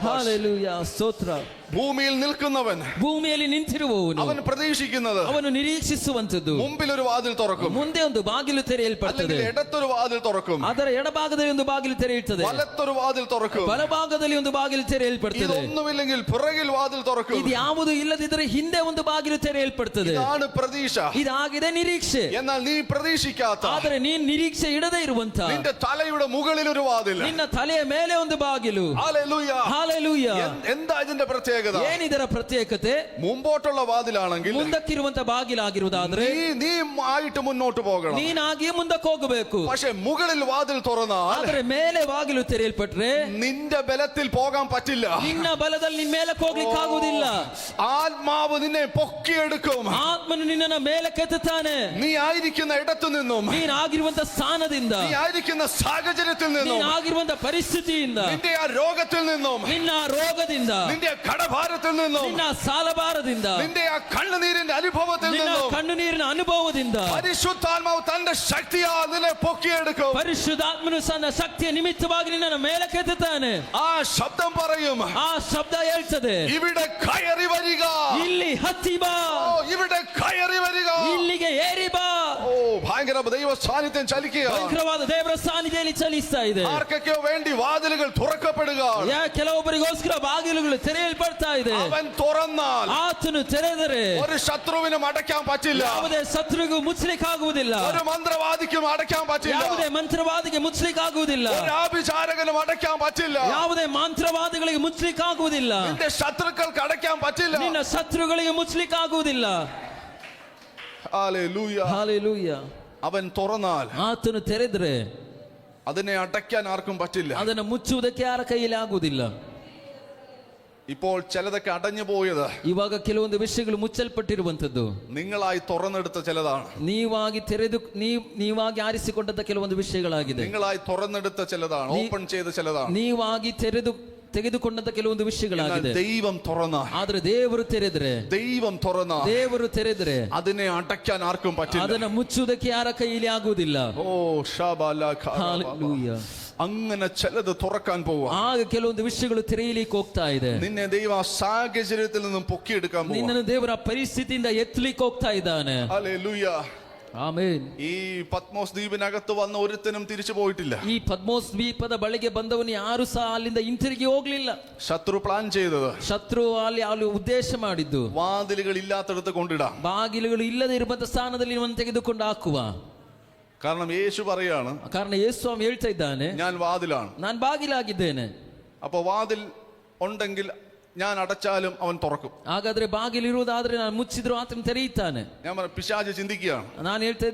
ഹല്ലേലൂയ, ಸ್ತೋತ್ರ. ഭൂമിയിൽ നിൽക്കുന്നവൻ, ಭೂಮಿಯಲ್ಲಿ ನಿಂತಿರುವವನು, അവൻ പ്രതീക്ഷിക്കുന്നത് ಅವನು ನಿರೀಕ್ಷಿಸುವಂತದ್ದು മുമ്പിൽ ഒരു വാതിൽ തുറക്കും, ಮುಂದೆ ಒಂದು ಬಾಗಿಲು ತೆರೆಯಲ್ಪಡ್ತದೆ. അല്ലെങ്കിൽ ഇടത്തൊരു വാതിൽ തുറക്കും, ಅದರ ಎಡಭಾಗದಲ್ಲಿ ಒಂದು ಬಾಗಿಲು ತೆರೆಯುತ್ತದೆ, വലത്തൊരു വാതിൽ തുറക്കും. ಬಲಭಾಗದಲ್ಲಿ ಒಂದು ಬಾಗಿಲು ತೆರೆಯಲ್ಪಡ್ತದೆ. ഇതൊന്നുമില്ലെങ്കിൽ പുറകിൽ വാതിൽ തുറക്കും. ಇದು ಯಾವುದು ಇಲ್ಲದಿದ್ದರೆ ಹಿಂದೆ ಒಂದು ಬಾಗಿಲು ತೆರೆಯಲ್ಪಡ್ತದೆ. ഇതാണ് പ്രതീക്ഷ. ಇದಾಗಿದೆ ನಿರೀಕ್ಷೆ. എന്നാൽ നീ പ്രതീക്ഷിക്കാത്ത, ಆದರೆ ನೀನ್ ನಿರೀಕ್ಷೆ ಇಡದೇ ಇರುವಂತ, നിന്റെ തലയുടെ മുകളിൽ ഒരു വാതിൽ, ನಿನ್ನ ತಲೆಯ ಮೇಲೆ ಒಂದು ಬಾಗಿಲು. ഹല്ലേലൂയ. ಹಾಲೆಲೂಯ. എന്താ ഇതിന്റെ പ്രത്യേകത? പ്രത്യേകത? ಏನಿದರ ಪ್ರತ್ಯೇಕತೆ? മുമ്പോട്ടുള്ള വാതിലാണെങ്കിൽ ಮುಂದಕ್ಕಿರುವಂತ ಬಾಗಿಲಾಗಿರುವುದಾದ್ರೆ നീ ആയിട്ട് മുന്നോട്ട് പോകണം. ನೀನಾಗಿ ಮುಂದಕ್ಕೆ ಹೋಗಬೇಕು. പക്ഷെ മുകളിൽ വാതിൽ തുറന്നാൽ ಆದ್ರೆ ಮೇಲೆ ಬಾಗಿಲು ತೆರೆಯಲ್ಪಟ್ರೆ നിന്റെ ബലത്തിൽ പോകാൻ പറ്റില്ല. ನಿನ್ನ ಬಲದಲ್ಲಿ ನಿನ್ನ ಮೇಲಕ್ಕೆ ಹೋಗ್ಲಿಕ್ಕೆ ಆಗುವುದಿಲ್ಲ. ആത്മാവ് നിന്നെ പൊക്കിയെടുക്കും. ಆತ್ಮನು ನಿನ್ನನ್ನು ಮೇಲಕ್ಕೆ ಎತ್ತುತ್ತಾನೆ. നീ ആയിരിക്കുന്ന ഇടത്തു നിന്നും, ನೀನಾಗಿರುವಂತ ಸ್ಥಾನದಿಂದ, നീ ആയിരിക്കുന്ന സാഹചര്യത്തിൽ നിന്നും, ನೀನಾಗಿರುವಂತ ಪರಿಸ್ಥಿತಿಯಿಂದ, നിന്റെ ആ രോഗത്തിൽ നിന്നും, ನಿನ್ನ ರೋಗದಿಂದ, നിന്റെ കടഭാരത്തിൽ നിന്നും, ನಿನ್ನ ಸಾಲಭಾರದಿಂದ, നിന്റെ ആ കണ്ണുനീരിന്റെ അനുഭവത്തിൽ ನಿನ್ನ നിന്നും ಕಣ್ಣುನೀರಿನ ಅನುಭವದಿಂದ പരിശുദ്ധാത്മാവ് തന്റെ ശക്തിയാൽ നിന്നെ പൊക്കിയെടുക്കും. ಪರಿಶುದ್ಧಾತ್ಮನು ತನ್ನ ಶಕ್ತಿಯ ನಿಮಿತ್ತವಾಗಿ ನಿನ್ನನ್ನು ಮೇಲಕ್ಕೆ ಎತ್ತುತ್ತಾನೆ. ആ ശബ്ദം പറയും, ಆ ಶಬ್ದ ಹೇಳ್ತದೆ, ഇവിടെ കയറി വരിക, ಇಲ್ಲಿ ಹತ್ತಿ ಬಾ, ഇവിടെ കയറി വരിക. ಇಲ್ಲಿಗೆ ಏರಿ ಬಾ. ഓ, ഭയങ്കര ദൈവ സാന്നിധ്യം ചലിക്കുക. ಭಯಂಕರವಾದ ದೇವರ ಸಾನ್ನಿಧ್ಯದಲ್ಲಿ ಚಲಿಸ್ತಾ ಇದೆ. ആർക്കൊക്കെയോ വേണ്ടി വാതിലുകൾ തുറക്കപ്പെടുക. ಕೆಲವೊಬ್ಬರಿಗೋಸ್ಕರ ಬಾಗಿಲುಗಳು ತೆರೆಯಲ್ಪಡ್ತಾ ಇದೆ. അവൻ തുറന്നാൽ ಆತನು ತೆರೆದರೆ ഒരു ശത്രുവിനും അടയ്ക്കാൻ പറ്റില്ല. ಯಾವುದೇ ಶತ್ರುಗೂ ಮುಚ್ಚಲಿಕ್ಕಾಗುವುದಿಲ್ಲ. ഒരു മന്ത്രവാദിക്കും അടയ്ക്കാൻ പറ്റില്ല. ಯಾವುದೇ ಮಂತ್ರವಾದಿಗೆ ಮುಚ್ಚಲಿಕ್ಕಾಗುವುದಿಲ್ಲ. ഒരു ആഭിചാരകനും അടയ്ക്കാൻ പറ്റില്ല. ಯಾವುದೇ ಮಂತ್ರವಾದಿಗಳಿಗೆ ಮುಚ್ಚಲಿಕ್ಕಾಗುವುದಿಲ್ಲ. നിന്റെ ശത്രുക്കൾക്ക് അടയ്ക്കാൻ പറ്റില്ല. ನಿನ್ನ ಶತ್ರುಗಳಿಗೆ ಮುಚ್ಚಲಿಕ್ಕಾಗುವುದಿಲ್ಲ. ഹല്ലേലൂയ. ಹಾಲೆಲೂಯ. അവൻ തുറന്നാൽ ಆತನು ತೆರೆದ್ರೆ അതിനെ അടയ്ക്കാൻ ആർക്കും പറ്റില്ല. ಅದನ್ನು ಮುಚ್ಚುವುದಕ್ಕೆ ಯಾರ ಕೈಯಲ್ಲಿ ಆಗುವುದಿಲ್ಲ. ഇപ്പോൾ ചിലതൊക്കെ അടഞ്ഞു പോയത് ಇವಾಗ ಕೆಲವೊಂದು ವಿಷಯಗಳು ಮುಚ್ಚಲ್ಪಟ್ಟಿರುವಂತದ್ದು നിങ്ങളായി തുറന്നെടുത്ത ചിലതാണ്. ನೀವಾಗಿ ಆರಿಸಿಕೊಂಡಂತ ಕೆಲವೊಂದು ವಿಷಯಗಳಾಗಿದೆ. നിങ്ങളായി തുറന്നെടുത്ത ചിലതാണ്. ഓപ്പൺ ചെയ്ത ചിലതാണ്. ನೀವಾಗಿ ತೆಗೆದುಕೊಂಡಂತ ಕೆಲವೊಂದು ವಿಷಯಗಳಾಗಿದೆ. ദൈവം തുറന്ന, ಆದ್ರೆ ದೇವರು ತೆರೆದ್ರೆ അതിനെ അടയ്ക്കാൻ ആർക്കും പറ്റില്ല. ಅದನ್ನ ಮುಚ್ಚುವುದಕ್ಕೆ ಯಾರ ಕೈಯಲ್ಲಿ ಆಗುವುದಿಲ್ಲ. ഓ ഷാബാല. ಹಾಲೆಲೂಯ. അങ്ങനെ ചിലത് തുറക്കാൻ പോവാ. ಆಗ ಕೆಲವೊಂದು ವಿಷಯಗಳು ತೆರೆಯಲಿಕ್ಕೆ ಹೋಗ್ತಾ ಇದೆ. നിന്നെ ദൈവ സാഹചര്യത്തിൽ നിന്നും പൊക്കിയെടുക്കാൻ പോവാ. ನಿನ್ನನ್ನು ದೇವರ ಪರಿಸ್ಥಿತಿಯಿಂದ ಎತ್ತಲಿಕ್ಕೆ ಹೋಗ್ತಾ ಇದ್ದಾನೆ. ഹല്ലേലൂയ. ಆಮೆನ್. ഈ പത്മോസ് ദ്വീപിനകത്ത് വന്ന ഒരുത്തനും തിരിച്ചു പോയിട്ടില്ല. ಈ ಪದ್ಮೋಸ್ ದ್ವೀಪದ ಬಳಿಗೆ ಬಂದವನು ಯಾರು ಸಹ ಅಲ್ಲಿಂದ ಹಿಂತಿರುಗಿ ಹೋಗ್ಲಿಲ್ಲ. ശത്രു പ്ലാൻ ചെയ്തത്, ಶತ್ರು ಅಲ್ಲಿ ಉದ್ದೇಶ ಮಾಡಿದ್ದು, വാതിലുകൾ ഇല്ലാത്തടത്ത് കൊണ്ടിടാം. ಬಾಗಿಲುಗಳು ಇಲ್ಲದೆ ಇರುವಂತ ಸ್ಥಾನದಲ್ಲಿ ಇವನು ತೆಗೆದುಕೊಂಡು ಹಾಕುವ. കാരണം യേശു പറയാണ്, ಕಾರಣ ಯೇಸು ಸ್ವಾಮಿ ಹೇಳ್ತಾ ಇದ್ದಾನೆ, ഞാൻ വാതിലാണ്. ನಾನು ಬಾಗಿಲಾಗಿದ್ದೇನೆ. അപ്പൊ വാതിൽ ഉണ്ടെങ്കിൽ ഞാൻ അടച്ചാലും അവൻ തുറക്കും. ಹಾಗಾದ್ರೆ ಬಾಗಿಲಿರುವುದಾದ್ರೆ ನಾನು ಮುಚ್ಚಿದ್ರು ಆತನು ತೆರೆಯುತ್ತಾನೆ. ഞാൻ പിശാച് ചിന്തിക്കുകയാണ്,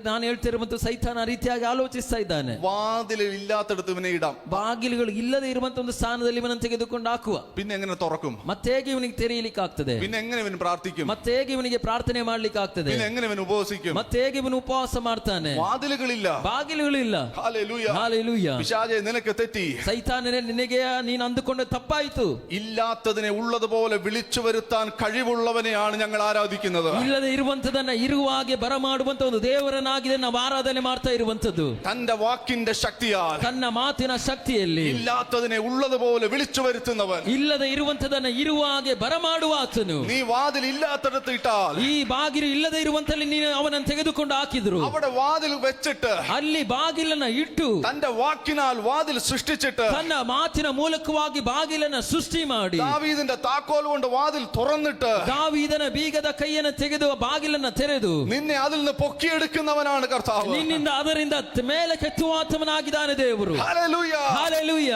ನಾನು ಹೇಳ್ತಿರುವಂತ ಸೈತಾನ ರೀತಿಯಾಗಿ ಆಲೋಚಿಸ್ತಾ ಇದ್ದಾನೆ. വാതിൽ ഇല്ലാത്തടത്ത് ഇവനെ ഇടാം, ಬಾಗಿಲುಗಳು ಇಲ್ಲದೆ ಇರುವಂತ ಒಂದು ಸ್ಥಾನದಲ್ಲಿ ಇವನನ್ನು ತೆಗೆದುಕೊಂಡು ಹಾಕುವ. പിന്നെ എങ്ങനെ തുറക്കും? ಮತ್ತೆ ಹೇಗೆ ಇವನಿಗೆ ತೆರೆಯಲಿಕ್ಕೆ ಆಗ್ತದೆ? പിന്നെ എങ്ങനെ ഇവൻ പ്രാർത്ഥിക്കും? ಮತ್ತೆ ಹೇಗೆ ಇವನಿಗೆ ಪ್ರಾರ್ಥನೆ ಮಾಡ್ಲಿಕ್ಕೆ ಆಗ್ತದೆ? പിന്നെ എങ്ങനെ ഇവൻ ഉപവസിക്കും? ಮತ್ತೆ ಹೇಗೆ ಇವನು ಉಪವಾಸ ಮಾಡ್ತಾನೆ? വാതിലുകളില്ല, ಬಾಗಿಲುಗಳಿಲ್ಲ. ഹല്ലേലൂയ. ಹಾಲೆಲೂಯ. പിശാചേ, നിനക്ക് തെറ്റി. ಸೈತಾನನೇ, ನಿನಗೆ ನೀನು ಅಂದುಕೊಂಡ ತಪ್ಪಾಯಿತು. ഇല്ലാത്തതിനെ ഉള്ളതുപോലെ വിളിച്ചു വരുത്താൻ കഴിവുള്ളവനെയാണ് ഞങ്ങൾ ആരാധിക്കുന്നത്. ಇಲ್ಲದೆ ಇರುವಂತದನ್ನ ಇರುವ ಹಾಗೆ ಬರಮಾಡುವಂತ ಒಂದು ದೇವರನ್ನಾಗಿದೆ ನಾವು ಆರಾಧನೆ ಮಾಡ್ತಾ ಇರುವಂತದ್ದು. തന്റെ വാക്കിന്റെ ശക്തിയാൽ, ತನ್ನ ಮಾತಿನ ಶಕ್ತಿಯಲ್ಲಿ ഇല്ലാത്തതിനെ ഉള്ളതുപോലെ വിളിച്ചു വരുത്തുന്നവൻ. ಇಲ್ಲದೆ ಇರುವಂತದನ್ನ ಇರುವ ಹಾಗೆ ಬರಮಾಡುವ ಆತನು. നീ വാതിൽ ഇല്ലാത്തടത്ത് ഇട്ടാൽ, ಈ ಬಾಗಿಲು ಇಲ್ಲದೆ ಇರುವಂತಲ್ಲಿ ನೀನು ಅವನನ್ನು ತೆಗೆದುಕೊಂಡು ಹಾಕಿದ್ರು, അവിടെ വാതിൽ വെച്ചിട്ട് ಅಲ್ಲಿ ಬಾಗಿಲನ್ನ ಇಟ್ಟು തന്റെ വാക്കിനാൽ വാതിൽ സൃഷ്ടിച്ചിട്ട് ತನ್ನ ಮಾತಿನ ಮೂಲಕವಾಗಿ ಬಾಗಿಲನ್ನ ಸೃಷ್ಟಿ ಮಾಡಿ ദാവീദിന്റെ താക്കോൽ കൊണ്ട് വാതിൽ തുറന്നിട്ട് ದಾವೀದನ ಬೀಗದ ಕೈಯನ್ನು ತೆಗೆದು ಬಾಗಿಲನ್ನ ತೆರೆದು നിന്നെ അതിൽ നിന്ന് പൊക്കിയെടുക്കുന്നവനാണ് കർത്താവ്. ನಿನ್ನಿಂದ ಅದರಿಂದ ಮೇಲೆ ಕೆತ್ತುವಾತವನಾಗಿದ್ದಾನೆ ದೇವರು. ഹല്ലേലൂയ. ಹಾಲೆಲೂಯ.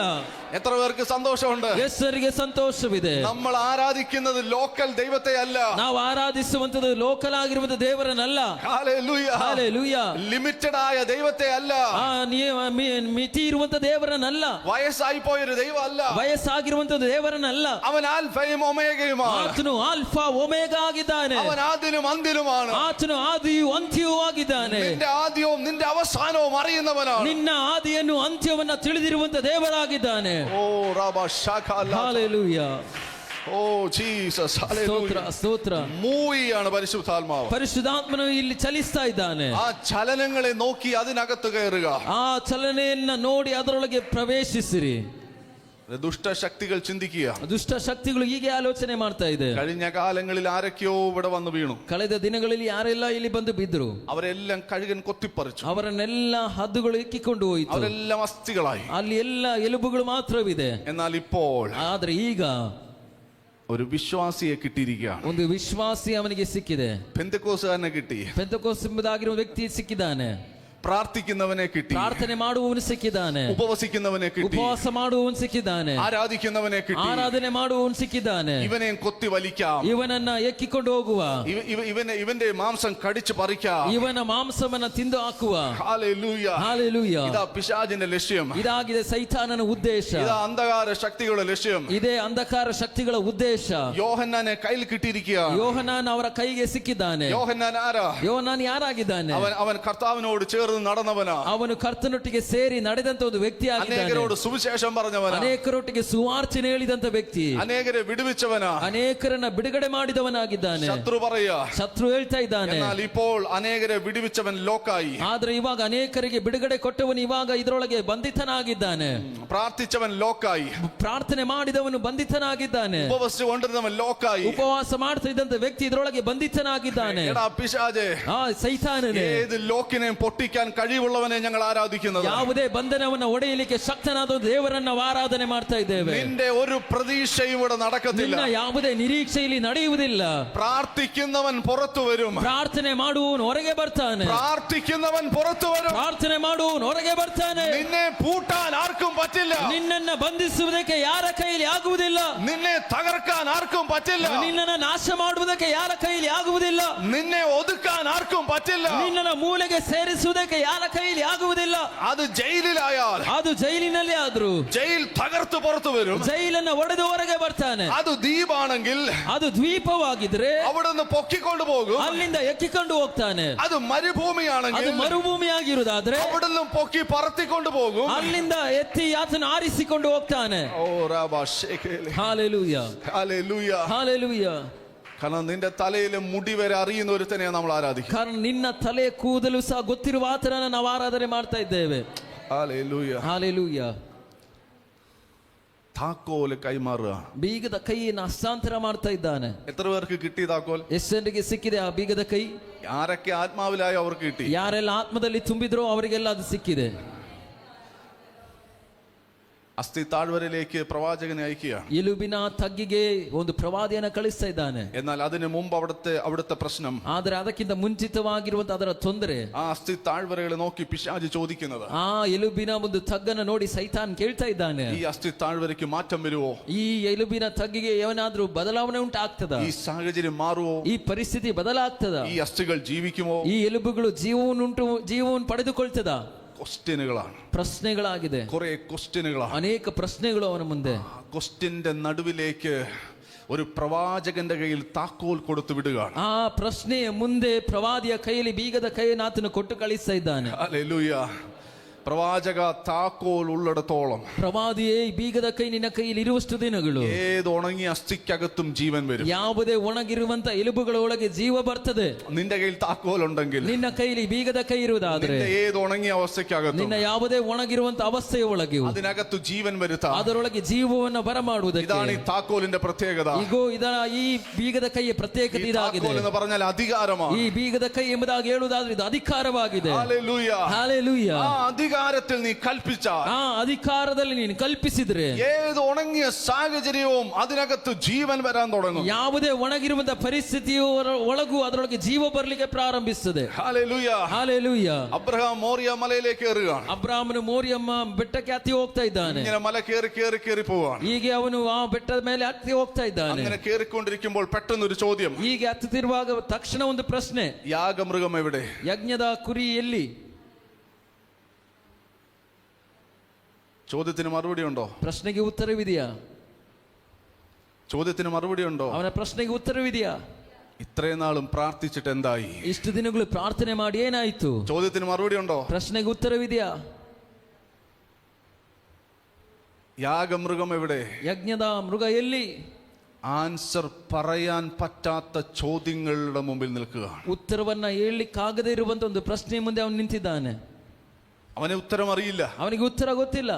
എത്ര പേർക്ക് സന്തോഷമുണ്ട്? ಹೆಸರಿಗೆ ಸಂತೋಷವಿದೆ. നമ്മൾ ആരാധിക്കുന്നത് ലോക്കൽ ദൈവത്തെ അല്ല, ನಾವು ಆರಾಧಿಸುವಂತದ್ದು ಲೋಕಲ್ ಆಗಿರುವಂತ ದೇವರನ್ನಲ್ಲ. ഹല്ലേലൂയ. ಹಾಲೆಲೂಯ. ലിമിറ്റഡ് ആയ ദൈവത്തെ അല്ല, ಮಿತಿ ಇರುವಂತ ದೇವರನ್ನಲ್ಲ. വയസ്സായി പോയൊരു ദൈവം അല്ല. ವಯಸ್ಸಾಗಿರುವಂತ ದೇವರನ್ನಲ್ಲ. അവൻ ആൽഫയും ഒമേഗയുമാണ്. ಆತನು ಆಲ್ಫಾ ಒಮೇಗಾ ಆಗಿದ್ದಾನೆ. അവൻ ആദ്യനും അന്ത്യനുമാണ്. ಆತನು ಆದಿಯೂ ಅಂತ್ಯವೂ ಆಗಿದ್ದಾನೆ. നിന്റെ ആദ്യവും നിന്റെ അവസാനവും അറിയുന്നവനാണ്. ನಿನ್ನ ಆದಿಯನ್ನು ಅಂತ್ಯವನ್ನ ತಿಳಿದಿರುವಂತ ದೇವರಾಗಿದ್ದಾನೆ. ഓ റബ ശഖല. ಹಾಲೆಲೂಯ. Oh Jesus. ಸ್ತೋತ್ರ ಸ್ತೋತ್ರ. മൂവിയാണ് പരിശുദ്ധാത്മാവ്. ಪರಿಶುದ್ಧಾತ್ಮನು ಇಲ್ಲಿ ಚಲಿಸ್ತಾ ಇದ್ದಾನೆ. ആ ചലനങ്ങളെ നോക്കി അതിനകത്ത് കയറുക. ಆ ಚಲನೆಯನ್ನ ನೋಡಿ ಅದರೊಳಗೆ ಪ್ರವೇಶಿಸಿರಿ. ദുഷ്ടശക്തികൾ ചിന്തിക്കുക. ದುಷ್ಟ ಶಕ್ತಿಗಳು ಹೀಗೆ ಆಲೋಚನೆ ಮಾಡ್ತಾ ಇದೆ. കഴിഞ്ഞ കാലങ്ങളിൽ ആരൊക്കെയോ ഇവിടെ വന്നു വീണു. ಕಳೆದ ದಿನಗಳಲ್ಲಿ ಯಾರೆಲ್ಲ ಇಲ್ಲಿ ಬಂದು ಬಿದ್ರು, അവരെല്ലാം കഴുകൻ കൊത്തിപ്പറിച്ചു. ಅವರನ್ನೆಲ್ಲ ಹದ್ದುಗಳು ಇಕ್ಕಿಕೊಂಡು ಹೋಯಿತು. അവരെല്ലാം അസ്ഥികളായി. ಅಲ್ಲಿ ಎಲ್ಲ ಎಲುಬುಗಳು ಮಾತ್ರವಿದೆ. എന്നാൽ ഇപ്പോൾ ಆದ್ರೆ ಈಗ ഒരു വിശ്വാസിയെ കിട്ടിയിരിക്കുകയാണ്. ಒಂದು ವಿಶ್ವಾಸಿ ಅವನಿಗೆ ಸಿಕ್ಕಿದೆ. പെന്തക്കോസ്തുകാരനെ കിട്ടി. ಪೆಂತೆಕೋಸ್ತ್ ಎಂಬುದಾಗಿರುವ ವ್ಯಕ್ತಿ ಸಿಕ್ಕಿದ್ದಾನೆ. പ്രാർത്ഥിക്കുന്നവനെ കിട്ടി, ಪ್ರಾರ್ಥನೆ ಮಾಡುವವನು ಸಿಕ್ಕಿದ್ದಾನೆ, ഉപവസിക്കുന്നവനെ കിട്ടി, ಉಪವಾಸ ಮಾಡುವವನು ಸಿಕ್ಕಿದ್ದಾನೆ, ആരാധിക്കുന്നവനെ കിട്ടി, ಆರಾಧನೆ ಮಾಡುವವನು ಸಿಕ್ಕಿದ್ದಾನೆ. ഇവനെ കൊത്തി വലിക്കാം, ಇವನನ್ನ ಎಕ್ಕಿಕೊಂಡು ಹೋಗುವ, ഇവന്റെ മാംസം കടിച്ചു പറിക്കാം, ಇವನ ಮಾಂಸವನ್ನ ತಿಂದು ಹಾಕುವ. ഹല്ലേലൂയ. ಹಾಲೆಲೂಯ. ഇതാ പിശാചിന്റെ ലക്ഷ്യം, ಇದಾಗಿದೆ ಸೈತಾನನ ಉದ್ದೇಶ, ഇതാ അന്ധകാര ശക്തികളുടെ ലക്ഷ്യം. ಇದೇ ಅಂಧಕಾರ ಶಕ್ತಿಗಳ ಉದ್ದೇಶ. യോഹന്നാനെ കയ്യിൽ കിട്ടിയിരിക്കുകയാണ്. ಯೋಹನಾನ್ ಅವರ ಕೈಗೆ ಸಿಕ್ಕಿದ್ದಾನೆ. യോഹന്നാൻ ആരാ? ಯೋಹನಾನ್ ಯಾರಾಗಿದ್ದಾನೆ? അവൻ കർത്താവിനോട് ചേർന്ന് നടന്നവനാ, ಅವನು ಕರ್ತನೊಟ್ಟಿಗೆ ಸೇರಿ ನಡೆದಂತ ಒಂದು ವ್ಯಕ್ತಿ ಆಗಿದ್ದಾನೆ. അനേകരോട് സുവിശേഷം പറഞ്ഞവനാ, ಅನೇಕರೊಟ್ಟಿಗೆ ಸುವಾರ್ಚನೆ ಹೇಳಿದಂತ ವ್ಯಕ್ತಿ, അനേകരെ വിടുവിച്ചവനാ, ಅನೇಕರನ್ನ ಬಿಡುಗಡೆ ಮಾಡಿದವನಾಗಿದ್ದಾನೆ. ശത്രു പറയാ, ಶತ್ರು ಹೇಳ್ತಾ ಇದ್ದಾನೆ, എന്നാൽ ഇപ്പോൾ അനേകരെ വിടുവിച്ചവൻ ലോക്കായി. ಆದ್ರೆ ಇವಾಗ ಅನೇಕರಿಗೆ ಬಿಡುಗಡೆ ಕೊಟ್ಟವನು ಇವಾಗ ಇದರೊಳಗೆ ಬಂಧಿತನಾಗಿದ್ದಾನೆ. പ്രാർത്ഥിച്ചവൻ ലോക്കായി, ಪ್ರಾರ್ಥನೆ ಮಾಡಿದವನು ಬಂಧಿತನಾಗಿದ್ದಾನೆ. ഉപവസിച്ചു കൊണ്ടിരുന്നവൻ ലോക്കായി. ಉಪವಾಸ ಮಾಡ್ತಾ ಇದ್ದಂತ ವ್ಯಕ್ತಿ ಇದರೊಳಗೆ ಬಂಧಿತನಾಗಿದ್ದಾನೆ. എടാ പിശാചേ, ಸೈತಾನನೇ, ഏത് ലോക്കിനെയും പൊട്ടിക്കാൻ കഴിവുള്ളവനെ ഞങ്ങൾ ആരാധിക്കുന്നത്. ಯಾವುದೇ ಬಂಧನವನ್ನ ಒಡೆಯಲಿಕ್ಕೆ ಶಕ್ತನಾದ ದೇವರನ್ನ ನಾವು ಆರಾಧನೆ ಮಾಡ್ತಾ ಇದ್ದೇವೆ. നിന്റെ ഒരു പ്രതീക്ഷയും ഇവിടെ നടക്കത്തില്ല. ನಿನ್ನ ಯಾವುದೇ ನಿರೀಕ್ಷೆಯಲ್ಲಿ ನಡೆಯುವುದಿಲ್ಲ. പ്രാർത്ഥിക്കുന്നവൻ പുറത്തു വരും, ಪ್ರಾರ್ಥನೆ ಮಾಡುವವನು ಹೊರಗೆ ಬರ್ತಾನೆ. പ്രാർത്ഥിക്കുന്നവൻ പുറത്തു വരും. ಪ್ರಾರ್ಥನೆ ಮಾಡುವವನು ಹೊರಗೆ ಬರ್ತಾನೆ. നിന്നെ പൂട്ടാൻ ആർക്കും പറ്റില്ല, ನಿನ್ನನ್ನ ಬಂಧಿಸುವುದಕ್ಕೆ ಯಾರ ಕೈಯಲ್ಲಿ ಆಗುವುದಿಲ್ಲ. നിന്നെ തകർക്കാൻ ആർക്കും പറ്റില്ല, ನಿನ್ನನ್ನ ನಾಶ ಮಾಡುವುದಕ್ಕೆ ಯಾರ ಕೈಯಲ್ಲಿ ಆಗುವುದಿಲ್ಲ. നിന്നെ ഒതുക്കാൻ ആർക്കും പറ്റില്ല. ನಿನ್ನನ್ನ ಮೂಲೆಗೆ ಸೇರಿಸುವುದಕ್ಕೆ ಯಾರ ಕೈಯಲ್ಲಿ ಆಗುವುದಿಲ್ಲ. അത് ജയിലിലായാൽ, ಅದು ಜೈಲಿನಲ್ಲಿ ಆದ್ರೂ ജയിൽ തകർത്ത് പുറത്തു വരും. ಜೈಲನ್ನ ಒಡೆದು ಹೊರಗೆ ಬರ್ತಾನೆ. അത് ദ്വീപാണെങ്കിൽ ಅದು ದ್ವೀಪವಾಗಿದ್ರೆ അവിടുന്ന് പൊക്കിക്കൊണ്ടു പോകും. ಅಲ್ಲಿಂದ ಎಕ್ಕಿಕೊಂಡು ಹೋಗ್ತಾನೆ. അത് ಅದು മരുഭൂമിയാണെങ്കിൽ ಮರುಭೂಮಿಯಾಗಿರುವುದಾದ್ರೆ അവിടുന്ന് പൊക്കി പറത്തിക്കൊണ്ടു പോകും. ಅಲ್ಲಿಂದ ಎತ್ತಿ ಆತನ ಆರಿಸಿಕೊಂಡು ಹೋಗ್ತಾನೆ. ഓ രാബാ ശേഖേലേ. Hallelujah, hallelujah. ಹಾಲೆಲೂಯ. കാരണം നിന്റെ തലയിലെ മുടി വരെ അറിയുന്ന ഒരുത്തനെ നമ്മൾ ആരാധിക്കും. ಕಾರಣ ನಿನ್ನ ತಲೆ ಕೂದಲು ಸಹ ಗೊತ್ತಿರುವ ಆತನನ್ನ ನಾವು ಆರಾಧನೆ ಮಾಡ್ತಾ ಇದ್ದೇವೆ. ഹല്ലേലൂയ. ಹಾಲೆಲೂಯ. താക്കോല് കൈമാറുക. ಬೀಗದ ಕೈಯನ್ನು ಹಸ್ತಾಂತರ ಮಾಡ್ತಾ ಇದ್ದಾನೆ. എത്ര പേർക്ക് കിട്ടി താക്കോൽ? ಎಷ್ಟು ಜನರಿಗೆ ಸಿಕ್ಕಿದೆ ಆ ಬೀಗದ ಕೈ? ആരൊക്കെ ആത്മാവിലായോ അവർക്ക് കിട്ടി. ಯಾರೆಲ್ಲ ಆತ್ಮದಲ್ಲಿ ತುಂಬಿದ್ರೋ ಅವರಿಗೆಲ್ಲ ಅದು ಸಿಕ್ಕಿದೆ. അസ്ഥി താഴ്വരയിലേക്ക് പ്രവാചകനെ അയക്കുക. ಎಲುಬಿನ ತಗ್ಗಿಗೆ ಒಂದು ಪ್ರವಾದಿಯನ್ನು ಕಳಿಸ್ತಾ ಇದ್ದಾನೆ. എന്നാൽ അതിനു മുമ്പ് അവിടുത്തെ പ്രശ്നം, ಆದರೆ ಅದಕ್ಕಿಂತ ಮುಂಚಿತವಾಗಿರುವಂತ ಅದರ ತೊಂದರೆ, ആ അസ്ഥി താഴ്വരകളെ നോക്കി പിശാച് ചോദിക്കുന്നത്, ಆ ಎಲುಬಿನ ಒಂದು ತಗ್ಗನ್ನು ನೋಡಿ ಸೈತಾನ್ ಕೇಳ್ತಾ ಇದ್ದಾನೆ, ഈ അസ്ഥി താഴ്വരയ്ക്ക് മാറ്റം വരുവോ? ಈ ಎಲುಬಿನ ತಗ್ಗಿಗೆ ಏನಾದ್ರೂ ಬದಲಾವಣೆ ಉಂಟಾಗ್ತದ? ഈ സാഹചര്യം മാറുവോ? ಈ ಪರಿಸ್ಥಿತಿ ಬದಲಾಗ್ತದ? ഈ അസ്ഥികൾ ജീവിക്കുമോ? ಈ ಎಲುಬುಗಳು ಜೀವವನ್ನು ಪಡೆದುಕೊಳ್ತದ? ക്വസ്റ്റ്യനുകളാണ്, ಪ್ರಶ್ನೆಗಳಾಗಿದೆ. കുറെ ക്വസ്റ്റ്യനുകളാണ്, ಅನೇಕ ಪ್ರಶ್ನೆಗಳು ಅವನ ಮುಂದೆ. ക്വസ്റ്റ്യന്റെ നടുവിലേക്ക് ഒരു പ്രവാചകന്റെ കയ്യിൽ താക്കോൽ കൊടുത്തു വിടുകയാണ്. ಆ ಪ್ರಶ್ನೆಯ ಮುಂದೆ ಪ್ರವಾದಿಯ ಕೈಯಲ್ಲಿ ಬೀಗದ ಕೈಯನ್ನು ಆತನು ಕೊಟ್ಟು ಕಳಿಸ್ತಾ ಇದ್ದಾನೆ. ഹല്ലേലൂയ. പ്രവാചക, താക്കോൽ ഉള്ളിടത്തോളം, ಪ್ರವಾದಿಯೇ, ಬೀಗದ ಕೈ ನಿನ್ನ ಕೈಯಲ್ಲಿ ಇರುವಷ್ಟು ದಿನಗಳು ഏത് ഉണങ്ങിയ അസ്ഥിക്കകത്തും ജീവൻ വരും. ಯಾವುದೇ ಒಣಗಿರುವಂತ ಎಲುಬುಗಳ ಒಳಗೆ ಜೀವ ಬರ್ತದೆ. നിന്റെ കയ്യിൽ താക്കോൽ ഉണ്ടെങ്കിൽ, ನಿನ್ನ ಕೈಯಲ್ಲಿ ಬೀಗದ ಕೈ ಇರುವುದಾದ್ರೆ, നിന്റെ ഏത് ഉണങ്ങിയ അവസ്ഥയ്ക്കകത്തും ನಿನ್ನ ಯಾವುದೇ ಒಣಗಿರುವಂತ ಅವಸ್ಥೆಯ ಒಳಗೆ അതിനകത്ത് ജീവൻ വരുത്താം. ಅದರೊಳಗೆ ಜೀವವನ್ನು ಬರಮಾಡುವುದಕ್ಕೆ ഇതാണ് ഈ താക്കോലിന്റെ പ്രത്യേകത. ಈಗೋ ಇದರ ಈ ಬೀಗದ ಕೈಯ ಪ್ರತ್ಯೇಕತೆ ഈ ಇದಾಗಿದೆ. താക്കോൽ എന്ന് പറഞ്ഞാൽ അധികാരമാണ്. ಈ ಬೀಗದ ಕೈ ಎಂಬುದಾಗಿ ಹೇಳುವುದಾದ್ರೆ ಇದು ಅಧಿಕಾರವಾಗಿದೆ. ഹല്ലേലൂയ. ಹಾಲೆಲೂಯ. ആ അധികാരത്തിൽ നീ കൽപ്പിച്ചാൽ, ಆ ಅಧಿಕಾರದಲ್ಲಿ ನೀನು ಕಲ್ಪಿಸಿದ್ರೆ, ഏത് ഉണങ്ങിയ സാഹചര്യവും അതിനകത്ത് ജീവൻ വരാൻ തുടങ്ങും. ಯಾವುದೇ ಒಣಗಿರುವಂತ ಪರಿಸ್ಥಿತಿಯು ಒಳಗೂ ಅದರೊಳಗೆ ಜೀವ ಬರಲಿಕ್ಕೆ ಪ್ರಾರಂಭಿಸುತ್ತದೆ. ഹല്ലേലൂയ. ಹಾಲೆಲೂಯ. അബ്രഹാം മോറിയ മലയിലേക്ക് കയറുകയാണ്. ಅಬ್ರಾಮನು ಮೋರಿಯಮ್ಮ ಬೆಟ್ಟಕ್ಕೆ ಹತ್ತಿ ಹೋಗ್ತಾ ಇದ್ದಾನೆ. ഇങ്ങനെ മല കയറി പോവാണ്. ಹೀಗೆ ಅವನು ಆ ಬೆಟ್ಟದ ಮೇಲೆ ಹತ್ತಿ ಹೋಗ್ತಾ ಇದ್ದಾನೆ. അങ്ങനെ കയറിക്കൊണ്ടിരിക്കുമ്പോൾ പെട്ടെന്നൊരു ചോദ്യം. ಹೀಗೆ ಹತ್ತುತ್ತಿರುವಾಗ ತಕ್ಷಣ ಒಂದು ಪ್ರಶ್ನೆ, യാഗമൃഗം എവിടെ? ಯಜ್ಞದ ಕುರಿ ಎಲ್ಲಿ? ചോദ്യത്തിന് മറുപടി ഉണ്ടോ? ಪ್ರಶ್ನೆಗೆ ಉತ್ತರವಿದೆಯಾ? ചോദ്യത്തിന് മറുപടി ഉണ്ടോ? ಅವನ ಪ್ರಶ್ನೆಗೆ ಉತ್ತರವಿದೆಯಾ? ഇത്രയും നാളും പ്രാർത്ഥിച്ചിട്ട് എന്തായി? ಇಷ್ಟು ದಿನಗಳು ಪ್ರಾರ್ಥನೆ ಮಾಡಿ ಏನಾಯ್ತು? ചോദ്യത്തിന് മറുപടി ഉണ്ടോ? ಪ್ರಶ್ನೆಗೆ ಉತ್ತರವಿದೆಯಾ? യാഗമൃഗം എവിടെ? ಯಜ್ಞದ ಮೃಗ ಎಲ್ಲಿ? ആൻസർ പറയാൻ പറ്റാത്ത ചോദ്യങ്ങളുടെ മുമ്പിൽ നിൽക്കുക. ಉತ್ತರವನ್ನ ಹೇಳಲಿಕ್ಕಾಗದೇ ಇರುವಂತ ಒಂದು ಪ್ರಶ್ನೆ ಮುಂದೆ ಅವನು ನಿಂತಿದ್ದಾನೆ. അവന് ഉത്തരം അറിയില്ല. ಅವನಿಗೆ ಉತ್ತರ ಗೊತ್ತಿಲ್ಲ.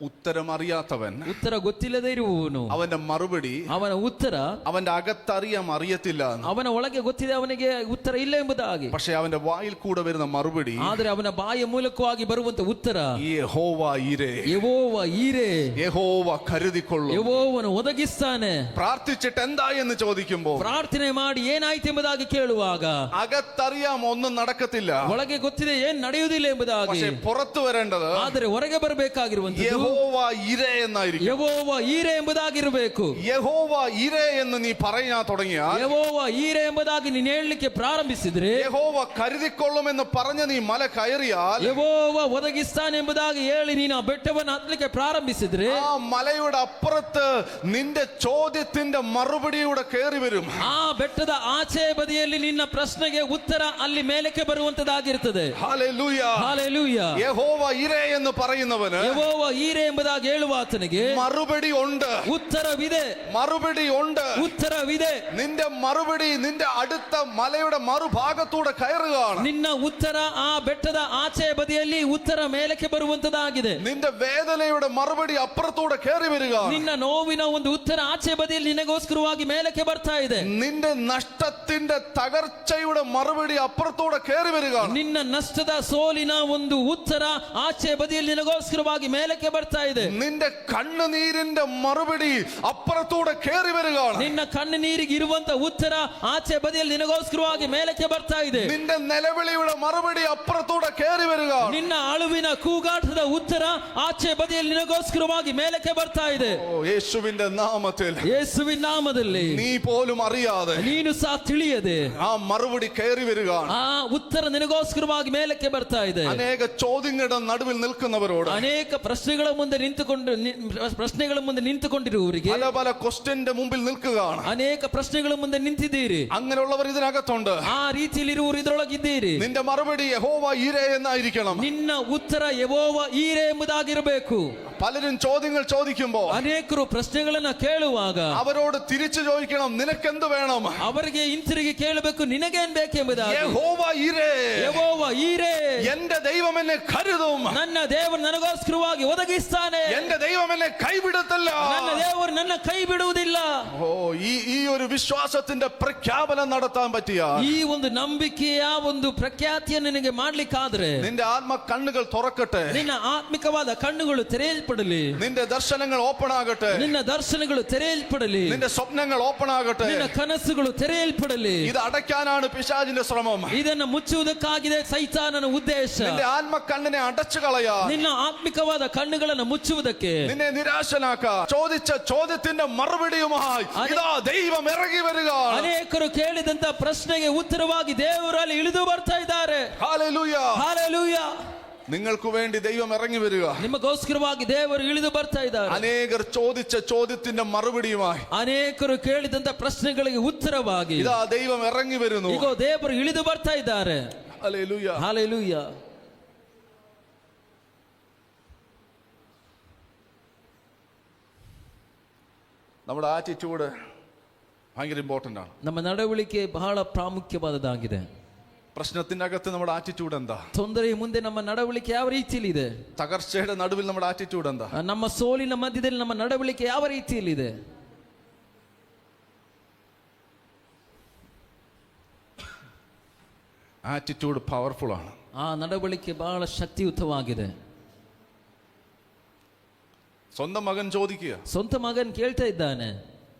ഉത്തരം അറിയാത്തവൻ ಉತ್ತರ ಗೊತ್ತಿಲ್ಲದೆ ಇರುವವನು അവന്റെ മറുപടി ಅವನ ಉತ್ತರ അവന്റെ അകത്തറിയാം അറിയത്തില്ല, ಅವನ ಒಳಗೆ ಗೊತ್ತಿದೆ ಅವನಿಗೆ ಉತ್ತರ ಇಲ್ಲ ಎಂಬುದಾಗಿ. പക്ഷെ അവന്റെ വായിൽ കൂടെ വരുന്ന മറുപടി ಆದರೆ ಅವನ ಬಾಯಿಯ ಮೂಲಕವಾಗಿ ಬರುವಂತ ಉತ್ತರ യഹോവ ഇരേ, ಯೆಹೋವ ಈರೆ, യഹോവ കരുതിക്കൊള്ളും. ಯೆಹೋವನು ಒದಗಿಸ್ತಾನೆ. പ്രാർത്ഥിച്ചിട്ട് എന്താ എന്ന് ചോദിക്കുമ്പോൾ ಪ್ರಾರ್ಥನೆ ಮಾಡಿ ಏನಾಯ್ತು ಎಂಬುದಾಗಿ ಕೇಳುವಾಗ അകത്തറിയാം ഒന്നും നടക്കത്തില്ല, ಒಳಗೆ ಗೊತ್ತಿದೆ ಏನ್ ನಡೆಯುವುದಿಲ್ಲ ಎಂಬುದಾಗಿ. പക്ഷെ പുറത്തു വരേണ്ടത് ಆದರೆ ಹೊರಗೆ ಬರಬೇಕಾಗಿರುವಂತದ್ದು യഹോവ ഇരേ എന്നായിരിക്കും. ಯೆಹೋವ ಈರೆ ಎಂಬುದಾಗಿರಬೇಕು. യഹോവ ഇരേ എന്ന് നീ പറയാൻ തുടങ്ങിയാൽ, ಯೆಹೋವ ಈರೆ ಎಂಬುದಾಗಿ ನೀನು ಹೇಳಲಿಕ್ಕೆ ಪ್ರಾರಂಭಿಸಿದ್ರೆ, യഹോവ കരുതിക്കൊള്ളുമെന്ന് പറഞ്ഞ് നീ മല കയറിയാൽ, ಯೆಹೋವ ಒದಗಿಸ್ತಾನೆ ಎಂಬುದಾಗಿ ಹೇಳಿ ನೀನು ಆ ಬೆಟ್ಟವನ್ನು ಹತ್ತಲಿಕ್ಕೆ ಪ್ರಾರಂಭಿಸಿದ್ರೆ, ആ മലയുടെ അപ്പുറത്ത് നിന്റെ ചോദ്യത്തിന്റെ മറുപടിയൂടെ കയറി വരും. ಆ ಬೆಟ್ಟದ ಆಚೆ ಬದಿಯಲ್ಲಿ ನಿನ್ನ ಪ್ರಶ್ನೆಗೆ ಉತ್ತರ ಅಲ್ಲಿ ಮೇಲಕ್ಕೆ ಬರುವಂತದ್ದಾಗಿರ್ತದೆ. ഹല്ലേലൂയ. ಹಾಲೆಲೂಯ. യഹോവ ഇരേ എന്ന് പറയുന്നവന് ಯೆಹೋವ ಈರೆ ಎಂಬುದಾಗಿ ಹೇಳುವ ಆತನಿಗೆ മറുപടി ഉണ്ട്, ಉತ್ತರವಿದೆ, മറുപടി ഉണ്ട്. ಉತ್ತರವಿದೆ. നിന്റെ മറുപടി നിന്റെ അടുത്ത മലയുടെ മറുഭാഗത്തൂടെ കയറുകയാണ്. ನಿನ್ನ ಉತ್ತರ ಆ ಬೆಟ್ಟದ ಆಚೆ ಬದಿಯಲ್ಲಿ ಉತ್ತರ ಮೇಲಕ್ಕೆ ಬರುವಂತದ್ದಾಗಿದೆ. നിന്റെ വേദനയുടെ മറുപടി അപ്പുറത്തൂടെ കയറി വരിക. ನಿನ್ನ ನೋವಿನ ಒಂದು ಉತ್ತರ ಆಚೆ ಬದಿಯಲ್ಲಿ ನಿನಗೋಸ್ಕರವಾಗಿ ಮೇಲಕ್ಕೆ ಬರ್ತಾ ಇದೆ. നിന്റെ നഷ്ടത്തിന്റെ തകർച്ചയുടെ മറുപടി അപ്പുറത്തൂടെ കയറി വരിക. ನಿನ್ನ ನಷ್ಟದ ಸೋಲಿನ ಒಂದು ಉತ್ತರ ಆಚೆ ಬದಿಯಲ್ಲಿ ನಿನಗೋಸ್ಕರವಾಗಿ ಮೇಲಕ್ಕೆ ಬರ್ತಾ ಇದೆ. നിന്റെ കണ്ണുനീരിന്റെ മറുപടി അപ്പുറത്തൂടെ കയറി വരിക. ನಿನ್ನ ಕಣ್ಣು ನೀರಿಗೆ ಇರುವಂತ ಉತ್ತರ ಆಚೆ ಬದಿಯಲ್ಲಿ ನಿನಗೋಸ್ಕರವಾಗಿ ಮೇಲಕ್ಕೆ ಬರ್ತಾ ಇದೆ. നിന്റെ നിലവിളിയുടെ മറുപടി അപ്പുറത്തൂടെ കയറി വരിക. ನಿನ್ನ ಅಳುವಿನ ಕೂಗಾಟದ ಉತ್ತರ ಆಚೆ ಬದಿಯಲ್ಲಿ ನಿನಗೋಸ್ಕರವಾಗಿ ಮೇಲಕ್ಕೆ ಬರ್ತಾ ಇದೆ. യേശുവിന്റെ നാമത്തിൽ, ಯೇಸುವಿನ ನಾಮದಲ್ಲಿ നീ പോലും അറിയാതെ ನೀನು ಸಹ ತಿಳಿಯದೆ ആ മറുപടി കയറി വരിക. ಆ ಉತ್ತರ ನಿನಗೋಸ್ಕರವಾಗಿ ಮೇಲಕ್ಕೆ ಬರ್ತಾ ಇದೆ. അനേക ചോദ്യങ്ങളുടെ നടുവിൽ നിൽക്കുന്നവരോട്, ಅನೇಕ ಪ್ರಶ್ನೆಗಳ ಮುಂದೆ ನಿಂತುಕೊಂಡಿರುವವರಿಗೆ, പല പല ക്വസ്റ്റ്യന്റെ മുമ്പിൽ നിൽക്കുകയാണ്. ಅನೇಕ ಪ್ರಶ್ನೆಗಳ ಮುಂದೆ ನಿಂತಿದ್ದೀರಿ. അങ്ങനെയുള്ളവർ ഇതിനകത്തുണ്ട്. ಆ ರೀತಿಯಲ್ಲಿರುವವರು ಇದರೊಳಗಿದ್ದೀರಿ. നിന്റെ മറുപടി യഹോവ ഈരേ എന്നായിരിക്കണം. ನಿನ್ನ ಉತ್ತರ ಯೆಹೋವ ಈರೆ ಎಂಬುದಾಗಿರಬೇಕು. പലരും ചോദ്യങ്ങൾ ചോദിക്കുമ്പോൾ ಅನೇಕರು ಪ್ರಶ್ನೆಗಳನ್ನ ಕೇಳುವಾಗ അവരോട് തിരിച്ചു ചോദിക്കണം, നിനക്കെന്ത് വേണം? ಅವರಿಗೆ ಹಿಂತಿರುಗಿ ಕೇಳಬೇಕು, ನಿನಗೇನ್ ಬೇಕೆಂಬುದಾಗಿ. യഹോവ ഈരേ, ಯೆಹೋವ ಈರೆ, എന്റെ ദൈവം എന്നെ കരുതും, ನನ್ನ ದೇವರು ನನಗೋಸ್ಕರವಾಗಿ ಒದಗಿಸ್ತಾನೆ, എന്റെ ദൈവം എന്നെ കൈവിടത്തില്ല. ನನ್ನ ದೇವರು ನನ್ನ ಕೈ ಬಿಡುವುದಿಲ್ಲ. ഓ, ഈ ഒരു വിശ്വാസത്തിന്റെ പ്രഖ്യാപനം നടത്താൻ പറ്റിയ, ಈ ಒಂದು ನಂಬಿಕೆಯ ಒಂದು ಪ್ರಖ್ಯಾತಿಯನ್ನು ನಿನಗೆ ಮಾಡ್ಲಿಕ್ಕಾದ್ರೆ നിന്റെ ആത്മ കണ്ണുകൾ തുറക്കട്ടെ, ನಿನ್ನ ಆತ್ಮಿಕವಾದ ಕಣ್ಣುಗಳು ತೆರೆಯಲ್ಪಡಲಿ, നിന്റെ ദർശനങ്ങൾ ഓപ്പൺ ആകട്ടെ, ನಿನ್ನ ದರ್ಶನಗಳು ತೆರೆಯಲ್ಪಡಲಿ, നിന്റെ സ്വപ്നങ്ങൾ ഓപ്പൺ ആകട്ടെ. ನಿನ್ನ ಕನಸುಗಳು ತೆರೆಯಲ್ಪಡಲಿ. ഇത് അടയ്ക്കാനാണ് പിശാചിന്റെ ശ്രമം. ಇದನ್ನ ಮುಚ್ಚುವುದಕ್ಕಾಗಿದೆ ಸೈತಾನನ ಉದ್ದೇಶ. നിന്റെ ആത്മ കണ്ണിനെ അടച്ചു കളയാ, ನಿನ್ನ ಆತ್ಮಿಕವಾದ ಕಣ್ಣುಗಳನ್ನು ಮುಚ್ಚುವುದಕ್ಕೆ, നിന്നെ നിരാശനാക്ക. ചോദിച്ച ചോദ്യത്തിന്റെ മറുപടിയുമായി ഇതാ ദൈവം ഇറങ്ങി വരിക. ಅನೇಕರು ಕೇಳಿದಂತ ಪ್ರಶ್ನೆಗೆ ಉತ್ತರವಾಗಿ ದೇವರಲ್ಲಿ ಇಳಿದು ಬರ್ತಾ ಇದ್ದಾರೆ. ഹല്ലേലൂയ. ಹಾಲೆಲೂಯ. നിങ്ങൾക്ക് വേണ്ടി ദൈവം ഇറങ്ങി വരിക. ನಿಮಗೋಸ್ಕರವಾಗಿ ದೇವರು ಇಳಿದು ಬರ್ತಾ ಇದ್ದಾರೆ. അനേകർ ചോദിച്ച ചോദ്യത്തിന്റെ മറുപടിയുമായി ಅನೇಕರು ಕೇಳಿದಂತ ಪ್ರಶ್ನೆಗಳಿಗೆ ಉತ್ತರವಾಗಿ ഇതാ ദൈവം ഇറങ്ങി വരുന്നു. ಈಗ ದೇವರು ಇಳಿದು ಬರ್ತಾ ಇದ್ದಾರೆ. ഹല്ലേലൂയ. ಹಾಲೆಲೂಯ. നമ്മുടെ ആറ്റിറ്റ്യൂഡ് ഭയങ്കര ഇമ്പോർട്ടന്റ് ആണ്. ನಮ್ಮ ನಡವಳಿಕೆ ಬಹಳ ಪ್ರಾಮುಖ್ಯವಾದದ್ದಾಗಿದೆ. പ്രശ്നത്തിന്റെ അകത്ത് നമ്മുടെ ആറ്റിറ്റ്യൂഡ് എന്താ? ತೊಂದರೆಯ ಮುಂದೆ ನಮ್ಮ ನಡವಳಿಕೆ ಯಾವ ರೀತಿಯಲ್ಲಿದೆ? തകർച്ചയുടെ നടുവിൽ നമ്മുടെ ആറ്റിറ്റ്യൂഡ് എന്താ? ನಮ್ಮ ಸೋಲಿನ ಮಧ್ಯದಲ್ಲಿ ನಮ್ಮ ನಡವಳಿಕೆ ಯಾವ ರೀತಿಯಲ್ಲಿದೆ? ആറ്റിറ്റ്യൂഡ് പവർഫുൾ ആണ്. ಆ ನಡವಳಿಕೆ ಬಹಳ ಶಕ್ತಿಯುತವಾಗಿದೆ. സ്വന്തം മകൻ ചോദിക്കുക, ಸ್ವಂತ ಮಗನ್ ಕೇಳ್ತಾ ಇದ್ದಾನೆ,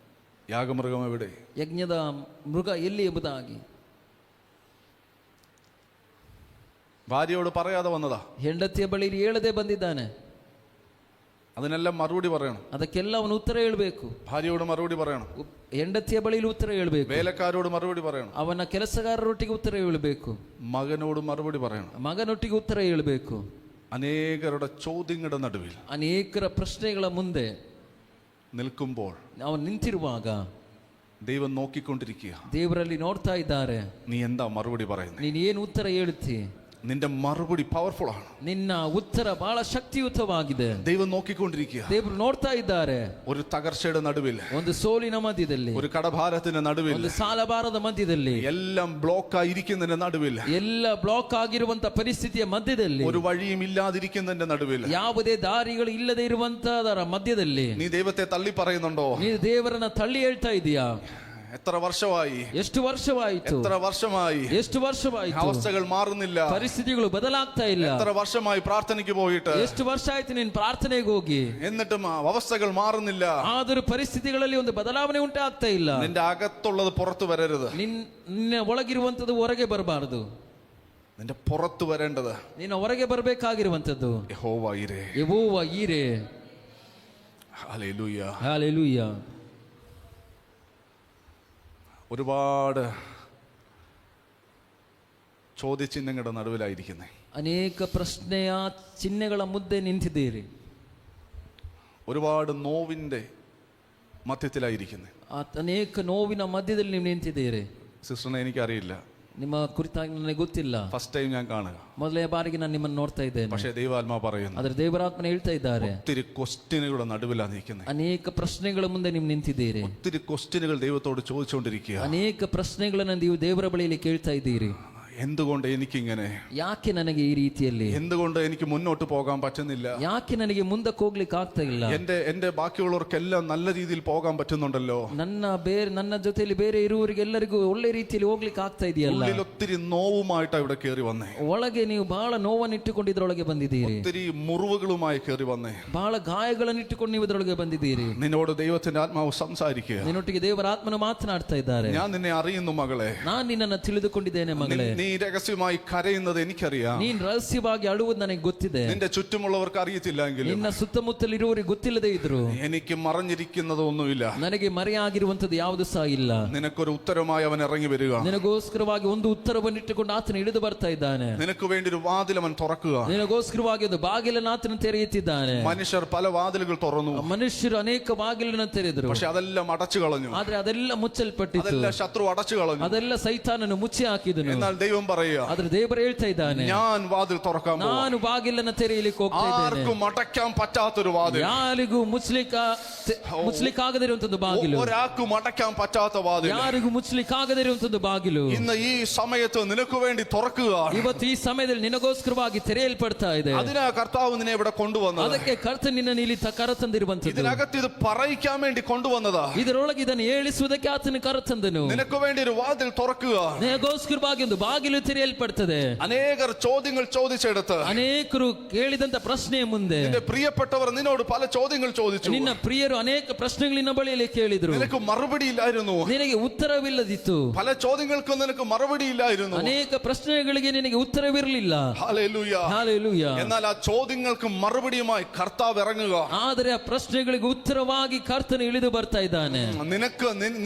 യാഗമൃഗം എവിടെ? ಯಜ್ಞದ ಮೃಗ ಎಲ್ಲಿ ಎಂಬುದಾಗಿ. ഭാര്യയോട് പറയാതെ വന്നതാ. ಹೆಂಡತಿಯ ಬಳಿ ಹೇಳದೆ ಬಂದಿದ್ದಾನೆ. അതിനെല്ലാം മറുപടി പറയണം. ಅದಕ್ಕೆಲ್ಲ ಅವನು ಉತ್ತರ ಹೇಳಬೇಕು. ഭാര്യയോട് മറുപടി പറയണം. ಹೆಂಡತಿಯ ಬಳಿಯಲ್ಲಿ ಉತ್ತರ ಹೇಳಬೇಕು. വേലക്കാരോട് മറുപടി പറയണം. ಅವನ ಕೆಲಸಗಾರರೊಟ್ಟಿಗೆ ಉತ್ತರ ಹೇಳಬೇಕು. മകനോട് മറുപടി പറയണം. ಮಗನೊಟ್ಟಿಗೆ ಉತ್ತರ ಹೇಳಬೇಕು. അനേകരുടെ ചോദ്യങ്ങളുടെ നടുവിൽ ಅನೇಕರ ಪ್ರಶ್ನೆಗಳ ಮುಂದೆ നിൽക്കുമ്പോൾ ಅವನು ನಿಂತಿರುವಾಗ ദൈവം നോക്കിക്കൊണ്ടിരിക്കുക. ದೇವರಲ್ಲಿ ನೋಡ್ತಾ ಇದ್ದಾರೆ, നീ എന്താ മറുപടി പറയുന്നത്? ನೀನ್ ಏನು ಉತ್ತರ ಹೇಳ್ತಿ? നിന്റെ മറുപടി പവർഫുൾ ആണ്. ನಿನ್ನ ಉತ್ತರ ಬಹಳ ಶಕ್ತಿಯುತವಾಗಿದೆ. ദൈവം നോക്കിക്കൊണ്ടിരിക്കുക. ದೇವರು ನೋಡ್ತಾ ಇದ್ದಾರೆ. ഒരു തകർച്ചയുടെ നടുവിൽ, ಒಂದು ಸೋಲಿನ ಮಧ್ಯದಲ್ಲಿ, ഒരു കടഭാരത്തിന്റെ നടുവിൽ, ಒಂದು ಸಾಲಭಾರದ ಮಧ್ಯದಲ್ಲಿ, എല്ലാം ബ്ലോക്ക് ആയിരിക്കുന്നതിന്റെ നടുവിൽ, ಎಲ್ಲ ಬ್ಲಾಕ್ ಆಗಿರುವಂತ ಪರಿಸ್ಥಿತಿಯ ಮಧ್ಯದಲ್ಲಿ, ഒരു വഴിയും ഇല്ലാതിരിക്കുന്നതിന്റെ നടുവിൽ, ಯಾವುದೇ ದಾರಿಗಳು ಇಲ್ಲದೆ ಇರುವಂತದರ ಮಧ್ಯದಲ್ಲಿ നീ ദൈവത്തെ തള്ളി പറയുന്നുണ്ടോ? ನೀನು ದೇವರನ್ನ ತಳ್ಳಿ ಹೇಳ್ತಾ ಇದೀಯಾ? എത്ര വർഷമായി, ಎಷ್ಟು ವರ್ಷವಾಯಿತು, എത്ര വർഷമായി ಎಷ್ಟು ವರ್ಷವಾಯಿತು, അവസ്ഥകൾ മാറുന്നില്ല, ಪರಿಸ್ಥಿತಿಗಳು ಬದಲಾಗ್ತಾ ಇಲ್ಲ, എത്ര വർഷമായി പ്രാർത്ഥനയ്ക്ക് പോയിട്ട്, ಎಷ್ಟು ವರ್ಷ ಆಯ್ತು ನೀನು ಪ್ರಾರ್ಥನೆಗೆ ಹೋಗಿ, എന്നിട്ടും അവസ്ഥകൾ മാറുന്നില്ല. ಆದರೂ ಪರಿಸ್ಥಿತಿಗಳಲ್ಲಿ ಒಂದು ಬದಲಾವಣೆ ಉಂಟಾಗ್ತಾ ಇಲ್ಲ. നിന്റെ അകത്തുള്ളത് പുറത്തു വരരുത്. ನಿನ್ನ ಒಳಗಿರುವಂತದ್ದು ಹೊರಗೆ ಬರಬಾರದು. നിന്റെ പുറത്തു വരേണ്ടത് ನಿನ್ನ ಹೊರಗೆ ಬರಬೇಕಾಗಿರುವಂತದ್ದು യഹോവ ഈരേ. ಯೆಹೋವ ಈರೆ. ഹല്ലേലൂയ. ഹല്ലേലൂയ. ഒരുപാട് ചോദ്യചിഹ്നങ്ങളുടെ നടുവിലായിരിക്കുന്നേ. ಅನೇಕ ಪ್ರಶ್ನೆಯ ಚಿಹ್ನೆಗಳ ಮುದ್ದೆ ನಿಂತಿದ್ದೀರಿ. ഒരുപാട് നോവിന്റെ മധ്യത്തിലായിരിക്കുന്നേ. ಅನೇಕ ನೋವಿನ ಮಧ್ಯದಲ್ಲಿ ನೀವು ನಿಂತಿದ್ದೀರಿ. സിസ്റ്ററിനെ എനിക്കറിയില്ല, ನಿಮ್ಮ ಕುರಿತಾಗಿ ನನಗೆ ಗೊತ್ತಿಲ್ಲ. ഫസ്റ്റ് ടൈം ഞാൻ കാണുക. ಮೊದಲನೇ ಬಾರಿಗೆ ನಾನು ನಿಮ್ಮನ್ನು ನೋಡ್ತಾ ಇದ್ದೇನೆ. പക്ഷേ ദൈവാത്മാ പറയുന്നു, ಆದ್ರೆ ದೇವರಾತ್ಮನ ಹೇಳ್ತಾ ಇದ್ದಾರೆ, ഒത്തിരി ക്വസ്റ്റ്യനുകളുടെ നടുവിലാണ് നിൽക്കുന്നത്. ಅನೇಕ ಪ್ರಶ್ನೆಗಳ ಮುಂದೆ ನೀವು ನಿಂತಿದ್ದೀರಿ. ഒത്തിരി ക്വസ്റ്റ്യനുകൾ ദൈവത്തോട് ചോദിച്ചുകൊണ്ടിരിക്കുക. ಅನೇಕ ಪ್ರಶ್ನೆಗಳನ್ನು ನೀವು ದೇವರ ಬಳಿಯಲ್ಲಿ ಕೇಳ್ತಾ ಇದ್ದೀರಿ. എന്തുകൊണ്ട് എനിക്കിങ്ങനെ, ಯಾಕೆ ನನಗೆ ಈ ರೀತಿಯಲ್ಲಿ, എന്തുകൊണ്ട് എനിക്ക് മുന്നോട്ട് പോകാൻ പറ്റുന്നില്ല, ಯಾಕೆ ನನಗೆ ಮುಂದಕ್ಕೆ ಹೋಗ್ಲಿಕ್ಕೆ ಆಗ್ತಾ ಇಲ್ಲ, എന്റെ ബാക്കിയുള്ളവർക്കെല്ലാം നല്ല രീതിയിൽ പോകാൻ പറ്റുന്നുണ്ടല്ലോ, ನನ್ನ ಜೊತೆಯಲ್ಲಿ ಬೇರೆ ಇರುವವರಿಗೆಲ್ಲರಿಗೂ ಒಳ್ಳೆ ರೀತಿಯಲ್ಲಿ ಹೋಗ್ಲಿಕ್ಕೆ ಆಗ್ತಾ ಇದೆಯಲ್ಲ. ഉള്ളിൽ ഒത്തിരി നോവുമായിട്ടാണ് ഇവിടെ കയറി വന്നേ. ಒಳಗೆ ನೀವು ಬಹಳ ನೋವನ್ನು ಇಟ್ಟುಕೊಂಡಿದ್ರೊಳಗೆ ಬಂದಿದ್ದೀರಿ. ഒത്തിരി മുറിവുകളുമായി കയറി വന്നേ. ಬಹಳ ಗಾಯಗಳನ್ನು ಇಟ್ಟುಕೊಂಡು ನೀವು ಇದರೊಳಗೆ ಬಂದಿದ್ದೀರಿ. നിന്നോട് ദൈവത്തിന്റെ ആത്മാവ് സംസാരിക്കുക. ನಿನ್ನೊಟ್ಟಿಗೆ ದೇವರ ಆತ್ಮನು ಮಾತನಾಡ್ತಾ ಇದ್ದಾರೆ. ഞാൻ നിന്നെ അറിയുന്നു മകളെ, ನಾನು ನಿನ್ನನ್ನು ತಿಳಿದುಕೊಂಡಿದ್ದೇನೆ ಮಗಳೇ. നീ രഹസ്യമായി കരയുന്നത് എനിക്കറിയാം. ನೀನ್ ರಹಸ್ಯವಾಗಿ ಅಳುವುದು ನನಗೆ ಗೊತ್ತಿದೆ. നിന്റെ ചുറ്റുമുള്ളവർക്ക് അറിയത്തില്ലെങ്കിലും, ನಿನ್ನ ಸುತ್ತಮುತ್ತಲಿರುವವರಿಗೆ ಗೊತ್ತಿಲ್ಲದೆ ಇದ್ರು, എനിക്ക് മറഞ്ഞിരിക്കുന്നതൊന്നുമില്ല. ನನಗೆ ಮರೆಯಾಗಿರುವಂತದ್ದು ಯಾವುದು ಸಹ ಇಲ್ಲ. നിനക്കൊരു ഉത്തരമായി അവൻ ഇറങ്ങി വരിക. ನಿನಗೋಸ್ಕರವಾಗಿ ಒಂದು ಉತ್ತರವನ್ನು ಇಟ್ಟುಕೊಂಡು ಆತನ ಇಳಿದು ಬರ್ತಾ ಇದ್ದಾನೆ. നിനക്ക് വേണ്ടി ഒരു വാതിൽ അവൻ തുറക്കുക. ನಿನಗೋಸ್ಕರವಾಗಿ ಒಂದು ಬಾಗಿಲನ್ನು ಆತನ ತೆರೆಯುತ್ತಿದ್ದಾನೆ. മനുഷ്യർ പല വാതിലുകൾ തുറന്നു, ಮನುಷ್ಯರು ಅನೇಕ ಬಾಗಿಲನ್ನು ತೆರೆದರು. പക്ഷെ അതെല്ലാം അടച്ചു കളഞ്ഞു. ಆದ್ರೆ ಅದೆಲ್ಲ ಮುಚ್ಚಲ್ಪಟ್ಟಿತ್ತು. അതെല്ലാം ശത്രു അടച്ചു കളഞ്ഞു. ಅದೆಲ್ಲ ಸೈತಾನನು ಮುಚ್ಚಿ ಹಾಕಿದನು. എന്നാൽ ദൈവം പറയുക, ಆದ್ರೆ ದೇವರು ಹೇಳ್ತಾ ಇದ್ದಾನೆ, ഞാൻ വാതിൽ തുറക്കാൻ പോകുന്നു. ನಾನು ಬಾಗಿಲನ್ನು ತೆರೆಯಲಿಕ್ಕೆ ಹೋಗ್ತಾ ಇದ್ದೇನೆ. ആർക്കും അടയ്ക്കാൻ പറ്റാത്തൊരു വാതിൽ, ಯಾರಿಗೂ ಮುಚ್ಚಲಿಕ್ಕಾಗದಿರುವಂತದ್ದು ಬಾಗಿಲು, ഒരാൾക്കും അടയ്ക്കാൻ പറ്റാത്ത വാതിൽ, ಯಾರಿಗೂ ಮುಚ್ಚಲಿಕ್ಕಾಗದಿರುವಂತದ್ದು ಬಾಗಿಲು ഇന്ന് ഈ സമയത്ത് നിനക്ക് വേണ്ടി തുറക്കുക. ಇವತ್ತು ಈ ಸಮಯದಲ್ಲಿ ನಿನಗೋಸ್ಕರವಾಗಿ ತೆರೆಯಲ್ಪಡ್ತಾ ಇದೆ. അതിനാ കർത്താവ് നിന്നെ ഇവിടെ കൊണ്ടുവന്നത്. ಅದಕ್ಕೆ ಕರ್ತನು ನಿನ್ನನ್ನು ಇಲ್ಲಿ ಕರೆತಂದಿರುವಂತದ್ದು. ഇതിനകത്ത് ഇത് പറയിക്കാൻ വേണ്ടി കൊണ്ടുവന്നതാ. ಇದರೊಳಗೆ ಇದನ್ನು ಹೇಳಿಸುವುದಕ್ಕೆ ಆತನು ಕರೆತಂದನು. നിനക്ക് വേണ്ടി ഒരു വാതിൽ തുറക്കുക. ನಿನಗೋಸ್ಕರವಾಗಿ ಒಂದು ಬಾಗಿಲು ತೆರೆಯಲ್ಪಡ್ತದೆ. അനേകർ ചോദ്യങ്ങൾ ചോദിച്ചെടുത്ത്, ಅನೇಕರು ಕೇಳಿದಂತ ಪ್ರಶ್ನೆಯ ಮುಂದೆ നിന്റെ പ്രിയപ്പെട്ടവർ നിന്നോട് പല ചോദ്യങ്ങൾ ചോദിച്ചു. ನಿನ್ನ ಪ್ರಿಯರು ಅನೇಕ ಪ್ರಶ್ನೆಗಳು ನಿನ್ನ ಬಳಿಯಲ್ಲಿ ಕೇಳಿದ್ರು. നിനക്ക് മറുപടി ഇല്ലായിരുന്നു. ನಿನಗೆ ಉತ್ತರವಿಲ್ಲದಿತ್ತು. പല ചോദ്യങ്ങൾക്കും നിനക്ക് മറുപടി ഇല്ലായിരുന്നു. ಅನೇಕ ಪ್ರಶ್ನೆಗಳಿಗೆ ನಿನಗೆ ಉತ್ತರವಿರಲಿಲ್ಲ. ഹല്ലേലൂയ. ಹಲ್ಲೆಲೂಯ. എന്നാൽ ആ ചോദ്യങ്ങൾക്ക് മറുപടിയുമായി കർത്താവ് ഇറങ്ങുക. ಆದರೆ ಆ ಪ್ರಶ್ನೆಗಳಿಗೆ ಉತ್ತರವಾಗಿ ಕರ್ತನು ಇಳಿದು ಬರ್ತಾ ಇದ್ದಾನೆ.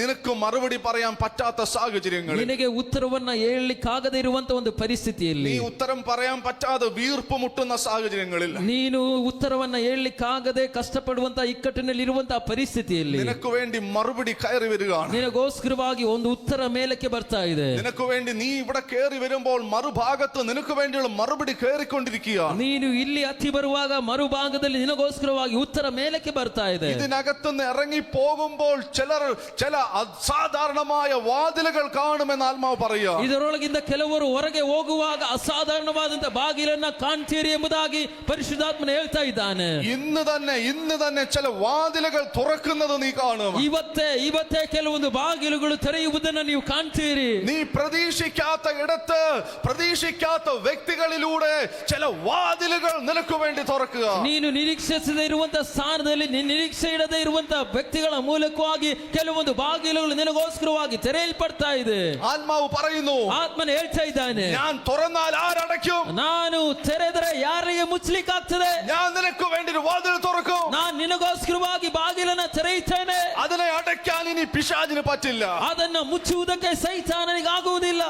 നിനക്ക് മറുപടി പറയാൻ പറ്റാത്ത സാഹചര്യങ്ങൾ, ನಿನಗೆ ಉತ್ತರವನ್ನ ಹೇಳಲಿಕ್ಕಾಗದೇ ಇರುವಂತ ಒಂದು ಪರಿಸ್ಥಿತಿಯಲ್ಲಿ, നീ ഉത്തരം പറയാൻ പറ്റാതെ വീർപ്പ് മുട്ടുന്ന സാഹചര്യങ്ങളിൽ, ನೀನು ಉತ್ತರವನ್ನ ಹೇಳಲಿಕ್ಕಾಗದೆ ಕಷ್ಟಪಡುವಂತ ಇಕ್ಕಟ್ಟಿನಲ್ಲಿ ಇರುವಂತಹ ಪರಿಸ್ಥಿತಿಯಲ್ಲಿ നിനക്ക് വേണ്ടി മറുപടി കയറി വരികയാണ്. ನಿನಗೋಸ್ಕರವಾಗಿ ಒಂದು ಉತ್ತರ ಮೇಲಕ್ಕೆ ಬರ್ತಾ ಇದೆ. നിനക്ക് വേണ്ടി നീ ഇവിടെ കയറി വരുമ്പോൾ മറുഭാഗത്ത് നിനക്ക് വേണ്ടിയുള്ള മറുപടി കയറിക്കൊണ്ടിരിക്കുക. ನೀನು ಇಲ್ಲಿ ಹತ್ತಿ ಬರುವಾಗ ಮರುಭಾಗದಲ್ಲಿ ನಿನಗೋಸ್ಕರವಾಗಿ ಉತ್ತರ ಮೇಲಕ್ಕೆ ಬರ್ತಾ ಇದೆ. ഇതിനകത്തുനിന്ന് ഇറങ്ങി പോകുമ്പോൾ ചില അസാധാരണമായ വാതിലുകൾ കാണുമെന്ന് ആത്മാവ് പറയുക. ಇದರೊಳಗಿಂದ ಕೆಲವರು ಹೊರಗೆ ಹೋಗುವಾಗ ಅಸಾಧಾರಣವಾದಂತ ಬಾಗಿಲನ್ನ ಕಾಣ್ತೀರಿ ಎಂಬುದಾಗಿ ಪರಿಶುದ್ಧಾತ್ಮನು ಹೇಳ್ತಾ ಇದ್ದಾನೆ. ഇന്ന് തന്നെ ചില വാതിലുകൾ തുറക്കുന്നത് നീ കാണും. ಇವತ್ತೇ ಕೆಲವೊಂದು ಬಾಗಿಲುಗಳು ತೆರೆಯುವುದನ್ನು ನೀವು ಕಾಣ್ತೀರಿ. നീ പ്രതീക്ഷിക്കാത്ത ഇടത്ത് പ്രതീക്ഷിക്കാത്ത വ്യക്തികളിലൂടെ ചില വാതിലുകൾ നിനക്ക് വേണ്ടി തുറക്കുക. ನೀನು ನಿರೀಕ್ಷಿಸದೇ ಇರುವಂತಹ ಸ್ಥಾನದಲ್ಲಿ ನಿರೀಕ್ಷೆ ಇಡದೇ ಇರುವಂತಹ ವ್ಯಕ್ತಿಗಳ ಮೂಲಕವಾಗಿ ಕೆಲವೊಂದು ಬಾಗಿಲುಗಳು ನಿನಗೋಸ್ಕರವಾಗಿ ತೆರೆಯಲ್ಪಡ್ತಾ ಇದೆ. ആത്മാവ് പറയുന്നു, ಆತ್ಮನು ಹೇಳ್ತಾ ಇದ್ದಾನೆ, ഞാൻ തുറന്നാൽ ആരടയ്ക്കും? ನಾನು ತೆರೆದರೆ ಯಾರಿಗೆ ಮುಚ್ಚಲಿಕ್ಕಾಗ್ತದೆ? ഞാൻ നിനക്ക് വേണ്ടി ഒരു വാതിൽ തുറക്കും. ನಾನು ನಿನಗೋಸ್ಕರವಾಗಿ ಬಾಗಿಲನ್ನ ತೆರೆಯುತ್ತೇನೆ. അതിനെ അടയ്ക്കാൻ ഇനി പിശാചിന് പറ്റില്ല. ಅದನ್ನ ಮುಚ್ಚುವುದಕ್ಕೆ ಸೈತಾನನಿಗೆ ಆಗುವುದಿಲ್ಲ.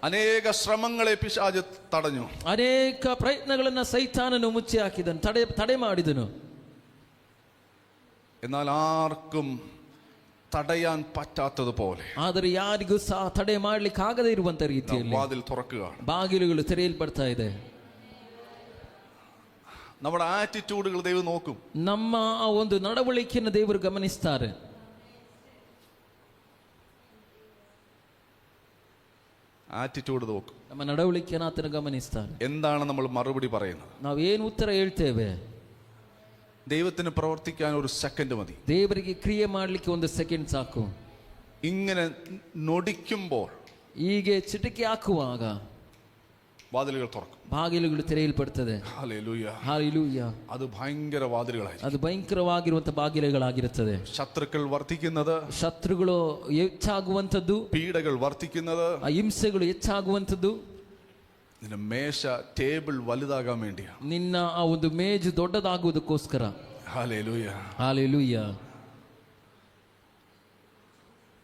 അനേക ശ്രമങ്ങളെ പിശാച് തടഞ്ഞു. ಅನೇಕ ಪ್ರಯತ್ನಗಳನ್ನ ಸೈತಾನನು ಮುಚ್ಚಿ ಹಾಕಿದನು, ತಡೆ ಮಾಡಿದನು. എന്നാൽ ആർക്കും തടയാൻ പറ്റാത്തതുപോലെ ಆದರೆ ಯಾರಿಗೂ ಸಹ ತಡೆ ಮಾಡ್ಲಿಕ್ಕೆ ಆಗದೇ ಇರುವಂತ ರೀತಿಯಲ್ಲಿ വാതിൽ തുറക്കുകയാണ്. ಬಾಗಿಲುಗಳು ತೆರೆಯಲ್ಪಡ್ತಾ ಇದೆ. നമ്മുടെ ആറ്റിറ്റ്യൂഡുകൾ ദൈവം നോക്കും. ನಮ್ಮ ಆ ಒಂದು ನಡವಳಿಕೆಯನ್ನು ದೇವರು ಗಮನಿಸ್ತಾರೆ. ആറ്റിറ്റ്യൂഡ് നോക്കും. ನಮ್ಮ ನಡವಳಿಕೆಯನ್ನು ಆತನ ಗಮನಿಸ್ತಾನೆ. എന്താണ് നമ്മൾ മറുപടി പറയുന്നത്? ನಾವೇನು ಉತ್ತರ ಹೇಳ್ತೇವೆ? ദൈവത്തിന് പ്രവർത്തിക്കാൻ ഒരു സെക്കൻഡ് മതി. ದೇವರಿಗೆ ಕ್ರಿಯೆ ಮಾಡ್ಲಿಕ್ಕೆ ಒಂದು ಸೆಕೆಂಡ್ ಸಾಕು. ഇങ്ങനെ നൊടിക്കുമ്പോൾ ಹೀಗೆ ಚಿಟಿಕೆ ಹಾಕುವಾಗ വാതിലുകൾ തുറക്കും. ಬಾಗಿಲುಗಳು ತೆರೆಯಲ್ಪಡ್ತದೆ. ഹല്ലേലൂയ. ಹಾಲೆಲೂಯ. അത് ഭയങ്കര വാതിലുകളായിരിക്കും. ಅದು ಭಯಂಕರವಾಗಿರುವಂತ ಬಾಗಿಲುಗಳಾಗಿರುತ್ತದೆ. ശത്രുക്കൾ വർദ്ധിക്കുന്നത്, ಶತ್ರುಗಳು ಹೆಚ್ಚಾಗುವಂಥದ್ದು, പീഡകൾ വർദ്ധിക്കുന്നത്, ಹಿಂಸೆಗಳು ಹೆಚ್ಚಾಗುವಂಥದ್ದು നിന്റെ മേശ ടേബിൾ വലുതാകാൻ വേണ്ടിയാണ്. ನಿನ್ನ ಆ ಒಂದು ಮೇಜು ದೊಡ್ಡದಾಗುವುದಕ್ಕೋಸ್ಕರ. ഹല്ലേലൂയ. ಹಾಲೆಲೂಯ.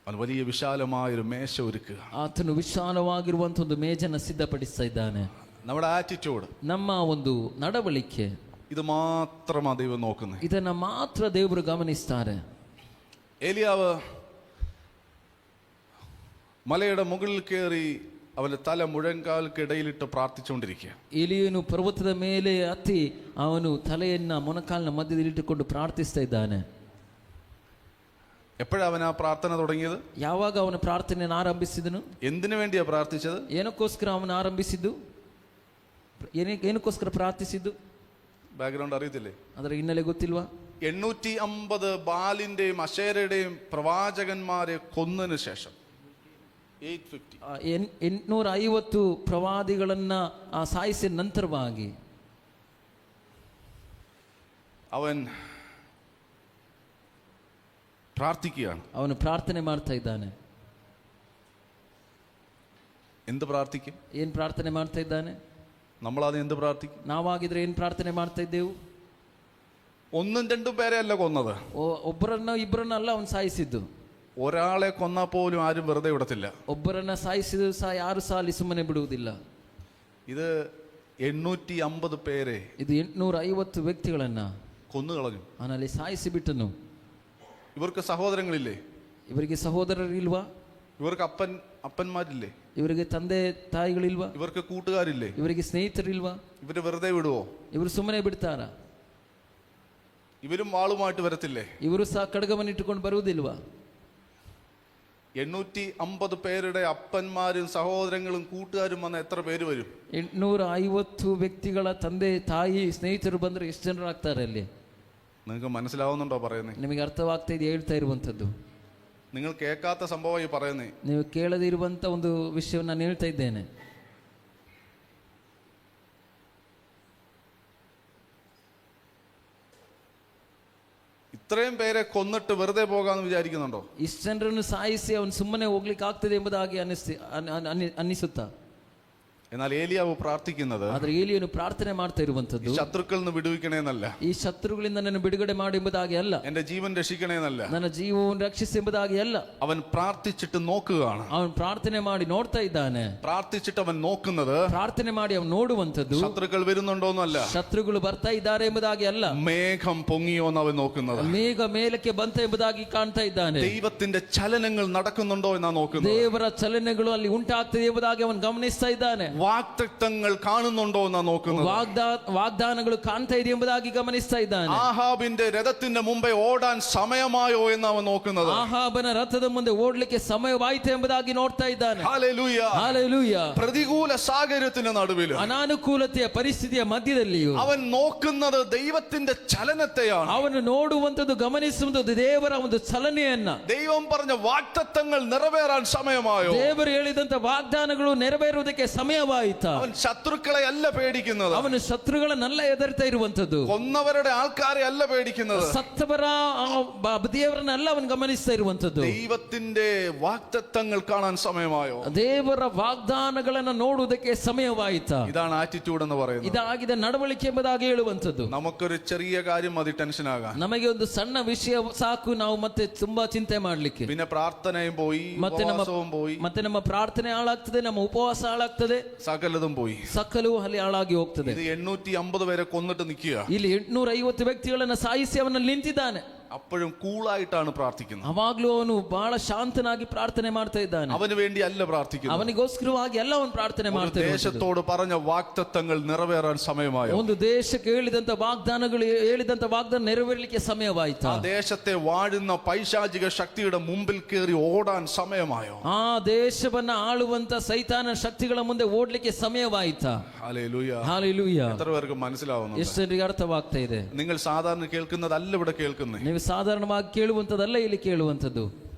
അവൻ വലിയ വിശാലമായൊരു മേശ ഒരുക്കുക. ಆತನು ವಿಶಾಲವಾಗಿರುವಂತ ಒಂದು ಮೇಜನ್ನು ಸಿದ್ಧಪಡಿಸ್ತಾ ಇದ್ದಾನೆ. നമ്മുടെ ആറ്റിറ്റ്യൂഡ്, ನಮ್ಮ ಒಂದು ನಡವಳಿಕೆ, ഇത് മാത്രമാണ് ദൈവം നോക്കുന്നത്. ಇದನ್ನ ಮಾತ್ರ ದೇವರು ಗಮನಿಸ್ತಾರೆ. ഏലിയാവ് മലയുടെ മുകളിൽ കയറി അവന്റെ തല മുഴങ്കാൽക്കിടയിലിട്ട് പ്രാർത്ഥിച്ചുകൊണ്ടിരിക്കുക. ಎಲಿಯನು ಪರ್ವತದ ಮೇಲೆ ಹತ್ತಿ ಅವನು ತಲೆಯನ್ನ ಮೊಣಕಾಲಿನ ಮಧ್ಯದಲ್ಲಿಟ್ಟುಕೊಂಡು ಪ್ರಾರ್ಥಿಸ್ತಾ ಇದ್ದಾನೆ. എപ്പോഴാണ് അവൻ ആ പ്രാർത്ഥന തുടങ്ങിയത്? ಯಾವಾಗ ಅವನ ಪ್ರಾರ್ಥನೆಯನ್ನು ಆರಂಭಿಸಿದನು? എന്തിനു വേണ്ടിയാ പ്രാർത്ഥിച്ചത്? ಏನಕ್ಕೋಸ್ಕರ ಅವನು ಆರಂಭಿಸಿದ್ದು? ಏನಕ್ಕೋಸ್ಕರ ಪ್ರಾರ್ಥಿಸಿದ್ದು? ബാക്ക്ഗ്രൗണ്ട് അറിയത്തില്ലേ? ಅದರ ಹಿನ್ನೆಲೆ ಗೊತ್ತಿಲ್ವಾ? 850 ബാലിന്റെയും അശേരയുടെയും പ്രവാചകന്മാരെ കൊന്നതിന് ശേഷം 850 ಪ್ರವಾದಿಗಳನ್ನ ಸಾಯಿಸಿದ ನಂತರವಾಗಿ അവൻ പ്രാർത്ഥിക്കുകയാണ്. ಅವನು ಪ್ರಾರ್ಥನೆ ಮಾಡ್ತಾ ಇದ್ದಾನೆ. എന്ത് പ്രാർത്ഥിക്കും? ಏನ್ ಪ್ರಾರ್ಥನೆ ಮಾಡ್ತಾ ಇದ್ದಾನೆ? നമ്മളത് എന്ത് പ്രാർത്ഥിക്കും? ನಾವಾಗಿದ್ರೆ ಏನ್ ಪ್ರಾರ್ಥನೆ ಮಾಡ್ತಾ ಇದ್ದೆವು? ഒന്നും രണ്ടും പേരെ അല്ല കൊന്നത്. ಒಬ್ಬರನ್ನ ಇಬ್ಬರನ್ನ ಅಲ್ಲ ಅವನು ಸಾಯಿಸಿದ್ದು. ഒരാളെ കൊന്നാൽ പോലും ആരും വെറുതെ വിടത്തില്ല. ಒಬ್ಬರನ್ನ ಸಾಯಿಸಿದ್ರು ಸಹ ಯಾರು ಸಹ ಅಲ್ಲಿ ಸುಮ್ಮನೆ ಬಿಡುವುದಿಲ್ಲ. ഇത് 850 പേരെ ಇದು 850 ವ್ಯಕ್ತಿಗಳನ್ನ കൊന്നു കളഞ്ഞു. ಅವನಲ್ಲಿ ಸಾಯಿಸಿ ಬಿಟ್ಟನು. ഇവർക്ക് സഹോദരങ്ങളില്ലേ? ಇವರಿಗೆ ಸಹೋದರರಿಲ್ವಾ? ഇവർക്ക് അപ്പന്മാരില്ലേ? ಇವರಿಗೆ ತಂದೆ ತಾಯಿಗಳಿಲ್ವಾ? ഇവർക്ക് കൂട്ടുകാരില്ലേ? ಇವರಿಗೆ ಸ್ನೇಹಿತರಿಲ್ವಾ? ഇവര് വെറുതെ വിടുവോ? ಇವರು ಸುಮ್ಮನೆ ಬಿಡ್ತಾರ? ഇവരും വാളുമായിട്ട് വരത്തില്ലേ? ಇವರು ಸಹ ಖಡ್ಗವನ್ನು ಇಟ್ಟುಕೊಂಡು ಬರುವುದಿಲ್ವಾ? 850 പേരുടെ അപ്പന്മാരും സഹോദരങ്ങളും കൂട്ടുകാരും വന്ന എത്ര പേര് വരും? 850 ವ್ಯಕ್ತಿಗಳ ತಂದೆ ತಾಯಿ ಸ್ನೇಹಿತರು ಬಂದ್ರೆ ಎಷ್ಟು ಜನರು ಆಗ್ತಾರೆ ಅಲ್ಲಿ? നിങ്ങൾക്ക് മനസ്സിലാവുന്നുണ്ടോ പറയുന്നേ? ನಿಮಗೆ ಅರ್ಥವಾಗ್ತಾ ಇದೆ ಹೇಳ್ತಾ ಇರುವಂತದ್ದು? നിങ്ങൾ കേൾക്കാത്ത സംഭവം ഈ പറയുന്നേ. ನೀವು ಕೇಳದೇ ಇರುವಂತ ಒಂದು ವಿಷಯವನ್ನು ನಾನು ಹೇಳ್ತಾ ಇದ್ದೇನೆ. ഇത്രയും പേരെ കൊന്നിട്ട് വെറുതെ പോകാന്ന് വിചാരിക്കുന്നുണ്ടോ? ಇಷ್ಟು ಜನರನ್ನು ಸಾಯಿಸಿ ಅವನು ಸುಮ್ಮನೆ ಹೋಗ್ಲಿಕ್ಕೆ ಆಗ್ತದೆ ಎಂಬುದಾಗಿ ಅನ್ನಿಸುತ್ತಾ? എന്നാൽ ഏലിയാവ് പ്രാർത്ഥിക്കുന്നത് ಆದ್ರೆ ಏಲಿಯನು ಪ್ರಾರ್ಥನೆ ಮಾಡ್ತಾ ಇರುವಂತದ್ದು ശത്രുക്കളിൽ നിന്ന് വിടുവിക്കണേന്നല്ല, ಈ ಶತ್ರುಗಳಿಂದ ನನ್ನ ಬಿಡುಗಡೆ ಮಾಡಿ ಎಂಬುದಾಗಿ ಅಲ್ಲ, എന്റെ ജീവൻ രക്ഷിക്കണേന്നല്ല, ನನ್ನ ಜೀವವನ್ನು ರಕ್ಷಿಸಿ ಎಂಬುದಾಗಿ ಅಲ್ಲ. അവൻ പ്രാർത്ഥിച്ചിട്ട് നോക്കുകയാണ്. ಅವನು ಪ್ರಾರ್ಥನೆ ಮಾಡಿ ನೋಡ್ತಾ ಇದ್ದಾನೆ. പ്രാർത്ഥിച്ചിട്ട് അവൻ നോക്കുന്നത് ಪ್ರಾರ್ಥನೆ ಮಾಡಿ ಅವನು ನೋಡುವಂತದ್ದು ശത്രുക്കൾ വരുന്നുണ്ടോന്നല്ല, ಶತ್ರುಗಳು ಬರ್ತಾ ಇದ್ದಾರೆ ಎಂಬುದಾಗಿ ಅಲ್ಲ, മേഘം പൊങ്ങിയോന്ന് അവൻ നോക്കുന്നത്, ಮೇಘ ಮೇಲಕ್ಕೆ ಬಂತ ಎಂಬುದಾಗಿ ಕಾಣ್ತಾ ಇದ್ದಾನೆ. ദൈവത്തിന്റെ ചലനങ്ങൾ നടക്കുന്നുണ്ടോ എന്നാ നോക്കുന്നത്, ದೇವರ ಚಲನೆಗಳು ಅಲ್ಲಿ ಉಂಟಾಗ್ತದೆ ಎಂಬುದಾಗಿ ಅವನು ಗಮನಿಸ್ತಾ ಇದ್ದಾನೆ. വാഗ്ദത്തങ്ങൾ കാണുന്നുണ്ടോ എന്നാ നോക്കുന്നത്, ವಾಗ್ದಾನಗಳು ಕಾಣ್ತಾ ಇದೆ ಎಂಬುದಾಗಿ ಗಮನಿಸ್ತಾ ಇದ್ದಾನೆ. ആഹാബിന്റെ രഥത്തിന്റെ മുമ്പേ ഓടാൻ സമയമായോ എന്ന് അവൻ നോക്കുന്നത്, ಆಹಾಬನ ರಥದ ಮುಂದೆ ಓಡ್ಲಿಕ್ಕೆ ಸಮಯವಾಯಿತು ಎಂಬುದಾಗಿ ನೋಡ್ತಾ ಇದ್ದಾನೆ. ഹല്ലേലൂയ. ಹಾಲೆಲೂಯ. പ്രതികൂല സാഹചര്യത്തിന് നടുവിൽ, ಅನಾನುಕೂಲತೆಯ ಪರಿಸ್ಥಿತಿಯ ಮಧ್ಯದಲ್ಲಿಯೂ അവൻ നോക്കുന്നത് ദൈവത്തിന്റെ ചലനത്തെയാണ്. ಅವನು ನೋಡುವಂತದ್ದು ಗಮನಿಸುವಂತದ್ದು ದೇವರ ಒಂದು ಚಲನೆಯನ್ನ. ദൈവം പറഞ്ഞ വാഗ്ദത്തങ്ങൾ നിറവേറാൻ സമയമായോ? ದೇವರು ಹೇಳಿದಂತ ವಾಗ್ದಾನಗಳು ನೆರವೇರುವುದಕ್ಕೆ ಸಮಯವಾಯಿತಾ? അവൻ ശത്രുക്കളെ അല്ല പേടിക്കുന്നത്, ಅವನು ಶತ್ರುಗಳನ್ನೆಲ್ಲ ಎದುರ್ತಾ ಇರುವಂತದ್ದು, കൊന്നവരുടെ ആൾക്കാരെ അല്ല പേടിക്കുന്നത്, ಸತ್ತವರ ದೇವರನ್ನೆಲ್ಲ ಅವನು ಗಮನಿಸ್ತಾ ಇರುವಂತದ್ದು. ദൈവത്തിന്റെ വാഗ്ദത്തങ്ങൾ കാണാൻ സമയമായോ? ದೇವರ ವಾಗ್ದಾನಗಳನ್ನ ನೋಡುವುದಕ್ಕೆ ಸಮಯವಾಯಿತಾ? ഇതാണ് ആറ്റിറ്റ്യൂഡ് എന്ന് പറയുന്നത്. ಇದಾಗಿದೆ ನಡವಳಿಕೆ ಎಂಬುದಾಗಿ ಹೇಳುವಂತದ್ದು. നമുക്കൊരു ചെറിയ കാര്യം മതി ടെൻഷൻ ആകാൻ. ನಮಗೆ ಒಂದು ಸಣ್ಣ ವಿಷಯ ಸಾಕು ನಾವು ಮತ್ತೆ ತುಂಬಾ ಚಿಂತೆ ಮಾಡ್ಲಿಕ್ಕೆ. പിന്നെ പ്രാർത്ഥനയും പോയി, ഉപവാസവും പോയി, ಮತ್ತೆ ನಮ್ಮ ಪ್ರಾರ್ಥನೆ ಹಾಳಾಗ್ತದೆ, ನಮ್ಮ ಉಪವಾಸ ಹಾಳಾಗ್ತದೆ, സകലതും പോയി. ಸಕಲವು ಅಲ್ಲಿ ಹಾಳಾಗಿ ಹೋಗ್ತದೆ. ഇത് 850 പേരെ കൊന്നിട്ട് നിൽക്കുക. ಇಲ್ಲಿ 850 ವ್ಯಕ್ತಿಗಳನ್ನ ಸಾಯಿಸಿ ಅವನಲ್ಲಿ ನಿಂತಿದ್ದಾನೆ. അപ്പോഴും കൂളായിട്ടാണ് പ്രാർത്ഥിക്കുന്നത്. ಅವಾಗ್ಲೂ ಅವನು ಬಹಳ ಶಾಂತನಾಗಿ ಪ್ರಾರ್ಥನೆ ಮಾಡ್ತಾ ಇದ್ದಾನೆ. അവന് വേണ്ടി അല്ല പ്രാർത്ഥിക്കുന്നത്. ಅವನಿಗೋಸ್ಕರವಾಗಿ ಎಲ್ಲ ಅವನು ಪ್ರಾರ್ಥನೆ ಮಾಡ್ತಾ ಇದ್ದಾನೆ. ദേശത്തോട് പറഞ്ഞ വാഗ്ദത്തങ്ങൾ നിറവേറാൻ സമയമായോ? ಒಂದು ದೇಶಕ್ಕೆ ಹೇಳಿದಂತ ವಾಗ್ದಾನಗಳು ಹೇಳಿದಂತ ವಾಗ್ದಾನ ನೆರವೇರಲಿಕ್ಕೆ ಸಮಯವಾಯಿತು. ആ ദേശത്തെ വാഴുന്ന പൈശാചിക ശക്തിയുടെ മുമ്പിൽ കയറി ഓടാൻ സമയമായോ? ಆ ದೇಶವನ್ನ ಆಳುವಂತ ಸೈತಾನ ಶಕ್ತಿಗಳ ಮುಂದೆ ಓಡ್ಲಿಕ್ಕೆ ಸಮಯವಾಯಿತಾ? ഹല്ലേലൂയ. ಹಾಲೆಲೂಯಾ. എത്ര പേർക്ക് മനസ്സിലാവുന്നു? ಎಷ್ಟು ಜನರಿಗೆ ಅರ್ಥವಾಗ್ತಾ ಇದೆ? നിങ്ങൾ സാധാരണ കേൾക്കുന്നതല്ല ഇവിടെ കേൾക്കുന്നത്. ನೀವು ಸಾಧಾರಣವಾಗಿ ಕೇಳುವಂತದಲ್ಲ ಇಲ್ಲಿ ಕೇಳುವಂತದ್ದು.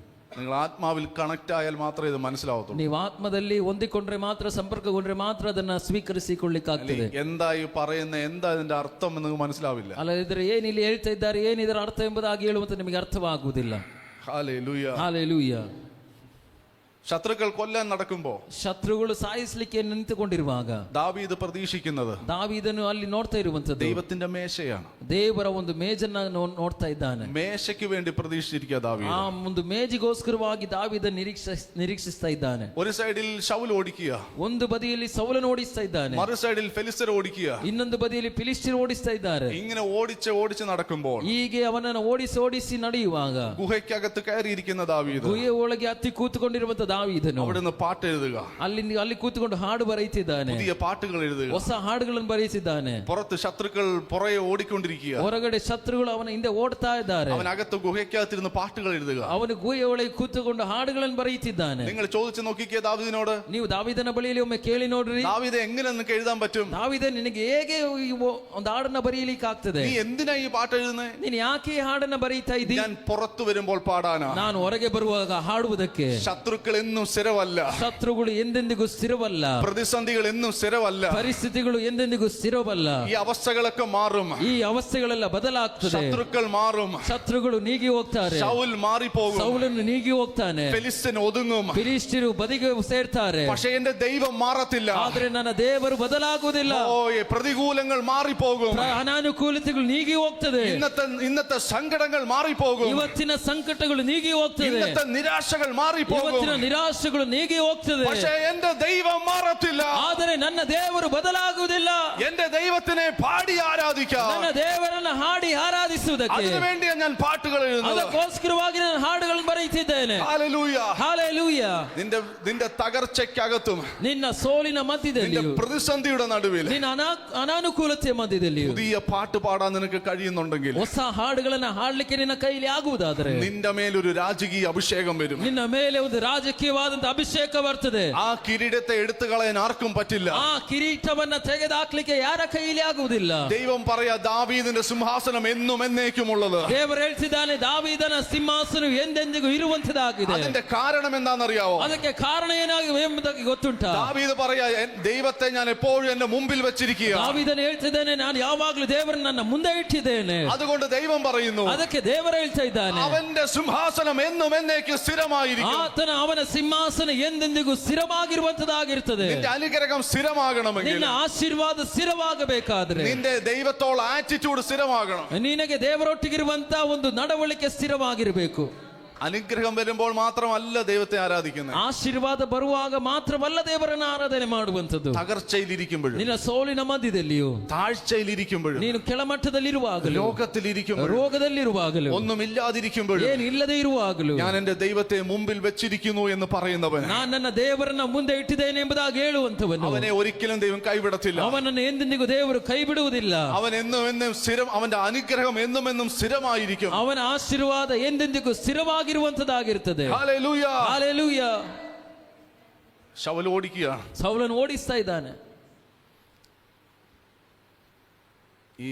നിങ്ങൾ ആത്മാവിൽ കണക്ട് ആയാൽ മാത്രമേ ഇത് മനസ്സിലാവത്തുള്ളൂ. ನೀವು ಆತ್ಮದಲ್ಲಿ ಹೊಂದಿಕೊಂಡ್ರೆ ಮಾತ್ರ, ಸಂಪರ್ಕಗೊಂಡ್ರೆ ಮಾತ್ರ ಅದನ್ನ ಸ್ವೀಕರಿಸಿಕೊಳ್ಳಿಕ್ಕಾಗ್ತದೆ. എന്താ ഈ പറയുന്ന, എന്താ ഇതിന്റെ ಅರ್ಥ എന്ന് മനസ്സിലാവില്ല. ಅಲ್ಲದಿದ್ರೆ ಏನಿಲ್ಲಿ ಹೇಳ್ತಾ ಇದ್ದಾರೆ, ಏನಿದರ ಅರ್ಥ ಎಂಬುದಾಗಿ ಹೇಳುವಂತ ನಿಮಗೆ ಅರ್ಥವಾಗುವುದಿಲ್ಲ. ഹല്ലേലൂയ. ಹಾಲೆಲೂಯಾ. ശത്രുക്കൾ കൊല്ലാൻ നടക്കുമ്പോ, ಶತ್ರುಗಳು ಸಾಯಿಸಲಿಕ್ಕೆ ನಿಂತುಕೊಂಡಿರುವಾಗ ദാവീദ് പ്രതീക്ഷിക്കുന്നത് ದಾವೀದನು ಅಲ್ಲಿ ನೋಡ್ತಾ ಇರುವಂತದ್ದು ദൈവത്തിന്റെ ಮೇಷೆയാണ്. ದೇವರ ಒಂದು ಮೇಜನ್ನ ನೋಡ್ತಾ ಇದ್ದಾನೆ. മേശയ്ക്ക് വേണ്ടി പ്രതീക്ഷിച്ചിരിക്കുക ദാവീദ്. ಆ ಒಂದು ಮೇಜಿಗೋಸ್ಕರವಾಗಿ ದಾವೀದ ನಿರೀಕ್ಷಿಸ್ತಾ ಇದ್ದಾನೆ. ഒരു സൈഡിൽ ശൗൽ ഓടിക്കുക, ಒಂದು ಬದಿಯಲ್ಲಿ ಸೌಲನ ಓಡಿಸ್ತಾ ಇದ್ದಾನೆ, മറു സൈഡിൽ ഫെലിസ്തർ ഓടിക്കുക. ಇನ್ನೊಂದು ಬದಿಯಲ್ಲಿ ಫಿಲಿಸ್ಟಿಯರು ಓಡಿಸ್ತಾ ಇದ್ದಾರೆ. ഇങ്ങനെ ഓടിച്ച് നടക്കുമ്പോൾ ಹೀಗೆ ಅವನನ್ನು ಓಡಿಸಿ ನಡೆಯುವಾಗ ഗുഹയ്ക്കകത്ത് കയറിയിരിക്കുന്ന ദാവീദ് ಗುಹೆಯ ಒಳಗೆ ಹತ್ತಿ ಕೂತ್ಕೊಂಡಿರುವಂತ ದಾವೀದನು അവിടുന്ന് പാട്ട് എഴുതുക, ಅಲ್ಲಿ ಕೂತ್ಕೊಂಡು ಹಾಡು ಬರೆಯುತ್ತಿದ್ದಾನೆ, പുതിയ പാട്ടുകൾ എഴുതുക. ಹೊಸ ಹಾಡುಗಳನ್ನು ಬರೆಯುತ್ತಿದ್ದಾನೆ. പുറത്ത് ശത്രുക്കൾ പുറകെ ഓടിക്കൊണ്ടിരിക്കുക, ಹೊರಗಡೆ ಶತ್ರುಗಳು ಅವನ ಹಿಂದೆ ಓಡ್ತಾ ಇದ್ದಾರೆ. അവനകത്ത് ഗുഹയ്ക്കകത്തിരുന്ന് പാട്ടുകൾ എഴുതുക. ಅವನು ಗುಹೆಯ ಒಳಗೆ ಕೂತುಕೊಂಡು ಹಾಡುಗಳನ್ನು ಬರೆಯುತ್ತಿದ್ದಾನೆ. നിങ്ങൾ ചോദിച്ചു നോക്കിക്കേ ദാവീദിനോട്, ನೀವು ದಾವೀದನ ಬಳಿಯಲ್ಲಿ ಒಮ್ಮೆ ಕೇಳಿ ನೋಡ್ರಿ, ദാവീദ് എങ്ങനെ നിനക്ക് എഴുതാൻ പറ്റും? ದಾವೀದ ನಿನಗೆ ಹೇಗೆ ಒಂದು ಹಾಡನ್ನ ಬರೆಯಲಿಕ್ಕೆ ಆಗ್ತದೆ? നീ എന്തിനാ ഈ പാട്ട് എഴുതുന്നേ? ನೀನು ಯಾಕೆ ಈ ಹಾಡನ್ನ ಬರೀತಾ ಇದ್ದೀ? ഞാൻ പുറത്തു വരുമ്പോൾ പാടാനാ. ನಾನು ಹೊರಗೆ ಬರುವಾಗ ಹಾಡುವುದಕ್ಕೆ. ശത്രുക്കൾ എന്നും സ്ഥിരവല്ല, ಶತ್ರುಗಳು ಎಂದೆಂದಿಗೂ ಸ್ಥಿರವಲ್ಲ, പ്രതിസന്ധികൾ എന്നും സ്ഥിരവല്ല, ಪರಿಸ್ಥಿತಿಗಳು ಎಂದೆಂದಿಗೂ ಸ್ಥಿರವಲ್ಲ. ഈ അവസ്ഥകളൊക്കെ മാറും, ಈ ಅವಸ್ಥೆಗಳೆಲ್ಲ ಬದಲಾಗ್ತದೆ, ശത്രുക്കൾ മാറും, ಶತ್ರುಗಳು ನೀಗಿ ಹೋಗ್ತಾರೆ, ശൗൽ മാറിപ്പോകും, ಸೌಲನು ನೀಗಿ ಹೋಗ್ತಾನೆ, ഫെലിസ്ത്യൻ ഒതുങ്ങും. ಫಿಲಿಸ್ಟಿಯರು ಬದಿಗೆ ಸೇರ್ತಾರೆ. പക്ഷേ എന്റെ ദൈവം മാറത്തില്ല. ಆದ್ರೆ ನನ್ನ ದೇವರು ಬದಲಾಗುವುದಿಲ್ಲ. പ്രതികൂലങ്ങൾ മാറിപ്പോകും, ಅನಾನುಕೂಲತೆಗಳು ನೀಗಿ ಹೋಗ್ತದೆ, ഇന്നത്തെ സങ്കടങ്ങൾ മാറിപ്പോകും, ಇವತ್ತಿನ ಸಂಕಟಗಳು ನೀಗಿ ಹೋಗ್ತದೆ, ഇന്നത്തെ നിരാശകൾ മാറിപ്പോകും. ಇವತ್ತಿನ ನಿರಾಶೆಗಳು ನೀಗಿ ಹೋಗ್ತದೆ. പക്ഷേ എന്റെ ദൈവം മാറത്തില്ല. ಆದರೆ ನನ್ನ ದೇವರು ಬದಲಾಗುವುದಿಲ್ಲ. എന്റെ ദൈവത്തിനെ പാടി ആരാധിക്കാം, ನನ್ನ ದೇವರನ್ನ ಹಾಡಿ ಆರಾಧಿಸುವುದಕ್ಕೆ അതിനുവേണ്ടിയാണ് ഞാൻ പാട്ടുകൾ എഴുതുന്നത്. ಅದಕ್ಕೋಸ್ಕರವಾಗಿ ನಾನು ಹಾಡುಗಳನ್ನು ಬರೆಯುತ್ತಿದ್ದೇನೆ. ഹല്ലേലൂയ. ಹಾಲೆಲೂಯ. നിന്റെ തകർച്ചയ്ക്കകത്തും, ನಿನ್ನ ಸೋಲಿನ ಮಧ್ಯದಲ್ಲಿ, നിന്റെ പ്രതിസന്ധിയുടെ നടുവിൽ ನಿನ್ನ ಅನಾನುಕೂಲತೆಯ ಮಧ್ಯದಲ್ಲಿ പുതിയ പാട്ട് പാടാൻ നിനക്ക് കഴിയുന്നുണ്ടെങ്കിൽ, ಹೊಸ ಹಾಡುಗಳನ್ನ ಹಾಡ್ಲಿಕ್ಕೆ ನಿನ್ನ ಕೈಲಿ ಆಗುವುದಾದರೆ, നിന്റെ മേലൊരു രാജകീയ അഭിഷേകം വരും. ನಿನ್ನ ಮೇಲೆ ಒಂದು ರಾಜಕೀಯವಾದಂತ ಅಭಿಷೇಕ ಬರ್ತದೆ. ആ കിരീടത്തെ എടുത്തു കളയാൻ ആർക്കും പറ്റില്ല. ಆ ಕಿರೀಟವನ್ನ ತೆಗೆದುಹಾಕ್ಲಿಕ್ಕೆ ಯಾರ ಕೈಲಿ ಆಗುವುದಿಲ್ಲ. ദൈവം പറയാ, ദാവീദിന്റെ സിംഹാസനം എന്നും എന്നേക്കുമുള്ളത്. ದೇವರು ಹೇಳ್ತಿದ್ದಾನೆ, ದಾವೀದನ ಸಿಂಹಾಸನ ಎಂದೆಂದಿಗೂ ಇರುವಂತದಾಗಿದೆ. അതിന്റെ കാരണം എന്താണെന്നറിയാവോ? ಅದಕ್ಕೆ ಕಾರಣ ಏನಾಗಿದೆ ಎಂಬುದಾಗಿ ಗೊತ್ತುಂಟಾ? ദാവീദ് പറയാ, ദൈവത്തെ ഞാൻ എപ്പോഴും എന്റെ മുമ്പിൽ വെച്ചിരിക്കുക. ದಾವೀದನು ಹೇಳ್ತಿದ್ದಾನೆ, ನಾನು ಯಾವಾಗಲೂ ದೇವರನ್ನ ನನ್ನ ಮುಂದೆ ಇಟ್ಟಿದ್ದೇನೆ. അതുകൊണ്ട് ദൈവം പറയുന്നു, ಅದಕ್ಕೆ ದೇವರು ಹೇಳ್ತಾ ಇದ್ದಾನೆ, അവന്റെ സിംഹാസനം എന്നും എന്നേക്കും സ്ഥിരമായിരിക്കും. ಅವನ ಸಿಂಹಾಸನ ಎಂದೆಂದಿಗೂ ಸ್ಥಿರವಾಗಿರುವಂತದಾಗಿರ್ತದೆ. നിന്റെ അനുഗ്രഹം സ്ഥിരമാകണമെങ്കിൽ, ನಿನ್ನ ಆಶೀರ್ವಾದ ಸ್ಥಿರವಾಗಬೇಕಾದ್ರೆ, നിന്റെ ദൈവത്തോളം ആറ്റിറ്റ്യൂഡ് സ്ഥിരമാകണം. ನಿನಗೆ ದೇವರೊಟ್ಟಿಗಿರುವಂತ ಒಂದು ನಡವಳಿಕೆ ಸ್ಥಿರವಾಗಿರಬೇಕು. അനുഗ്രഹം വരുമ്പോൾ മാത്രമല്ല ദൈവത്തെ ആരാധിക്കുന്നത്. ಆಶೀರ್ವಾದ ಬರುವಾಗ ಮಾತ್ರವಲ್ಲ ದೇವರನ್ನ ಆರಾಧನೆ ಮಾಡುವಂತದ್ದು. തകർച്ചയിലിരിക്കുമ്പോഴും, ನಿನ್ನ ಸೋಲಿನ ಮಧ್ಯದಲ್ಲಿಯೂ, താഴ്ചയിലിരിക്കുമ്പോഴും, ನೀನು ಕೆಳಮಟ್ಟದಲ್ಲಿರುವಾಗಲೂ, രോഗത്തിലിരിക്കുമ്പോഴും, ರೋಗದಲ್ಲಿರುವಾಗಲೂ, ഒന്നുമില്ലാതിരിക്കുമ്പോഴും, ಏನು ಇಲ್ಲದೆ ಇರುವಾಗಲೂ, ഞാൻ എന്റെ ദൈവത്തെ മുമ്പിൽ വെച്ചിരിക്കുന്നു എന്ന് പറയുന്നവൻ, ನಾನು ನನ್ನ ದೇವರನ್ನ ಮುಂದೆ ಇಟ್ಟಿದ್ದೇನೆ ಎಂಬುದಾಗಿ ಹೇಳುವಂತವನು, അവനെ ഒരിക്കലും ദൈവം കൈവിടത്തില്ല. ಅವನನ್ನು ಎಂದೆಂದಿಗೂ ದೇವರು ಕೈ ಬಿಡುವುದಿಲ್ಲ. അവൻ എന്നും എന്നും സ്ഥിരം, അവന്റെ അനുഗ്രഹം എന്നും എന്നും സ്ഥിരമായിരിക്കും. ಅವನ ಆಶೀರ್ವಾದ ಎಂದೆಂದಿಗೂ ಸ್ಥಿರವಾಗಿರುವಂತದಾಗಿರ್ತದೆ. ഹല്ലേലൂയ. ಹಾಲೆಲೂಯ. ശൗൽ ഓടിക്കുകയാണ്, ಸೌಲನು ಓಡಿಸ್ತಾ ಇದ್ದಾನೆ. ഈ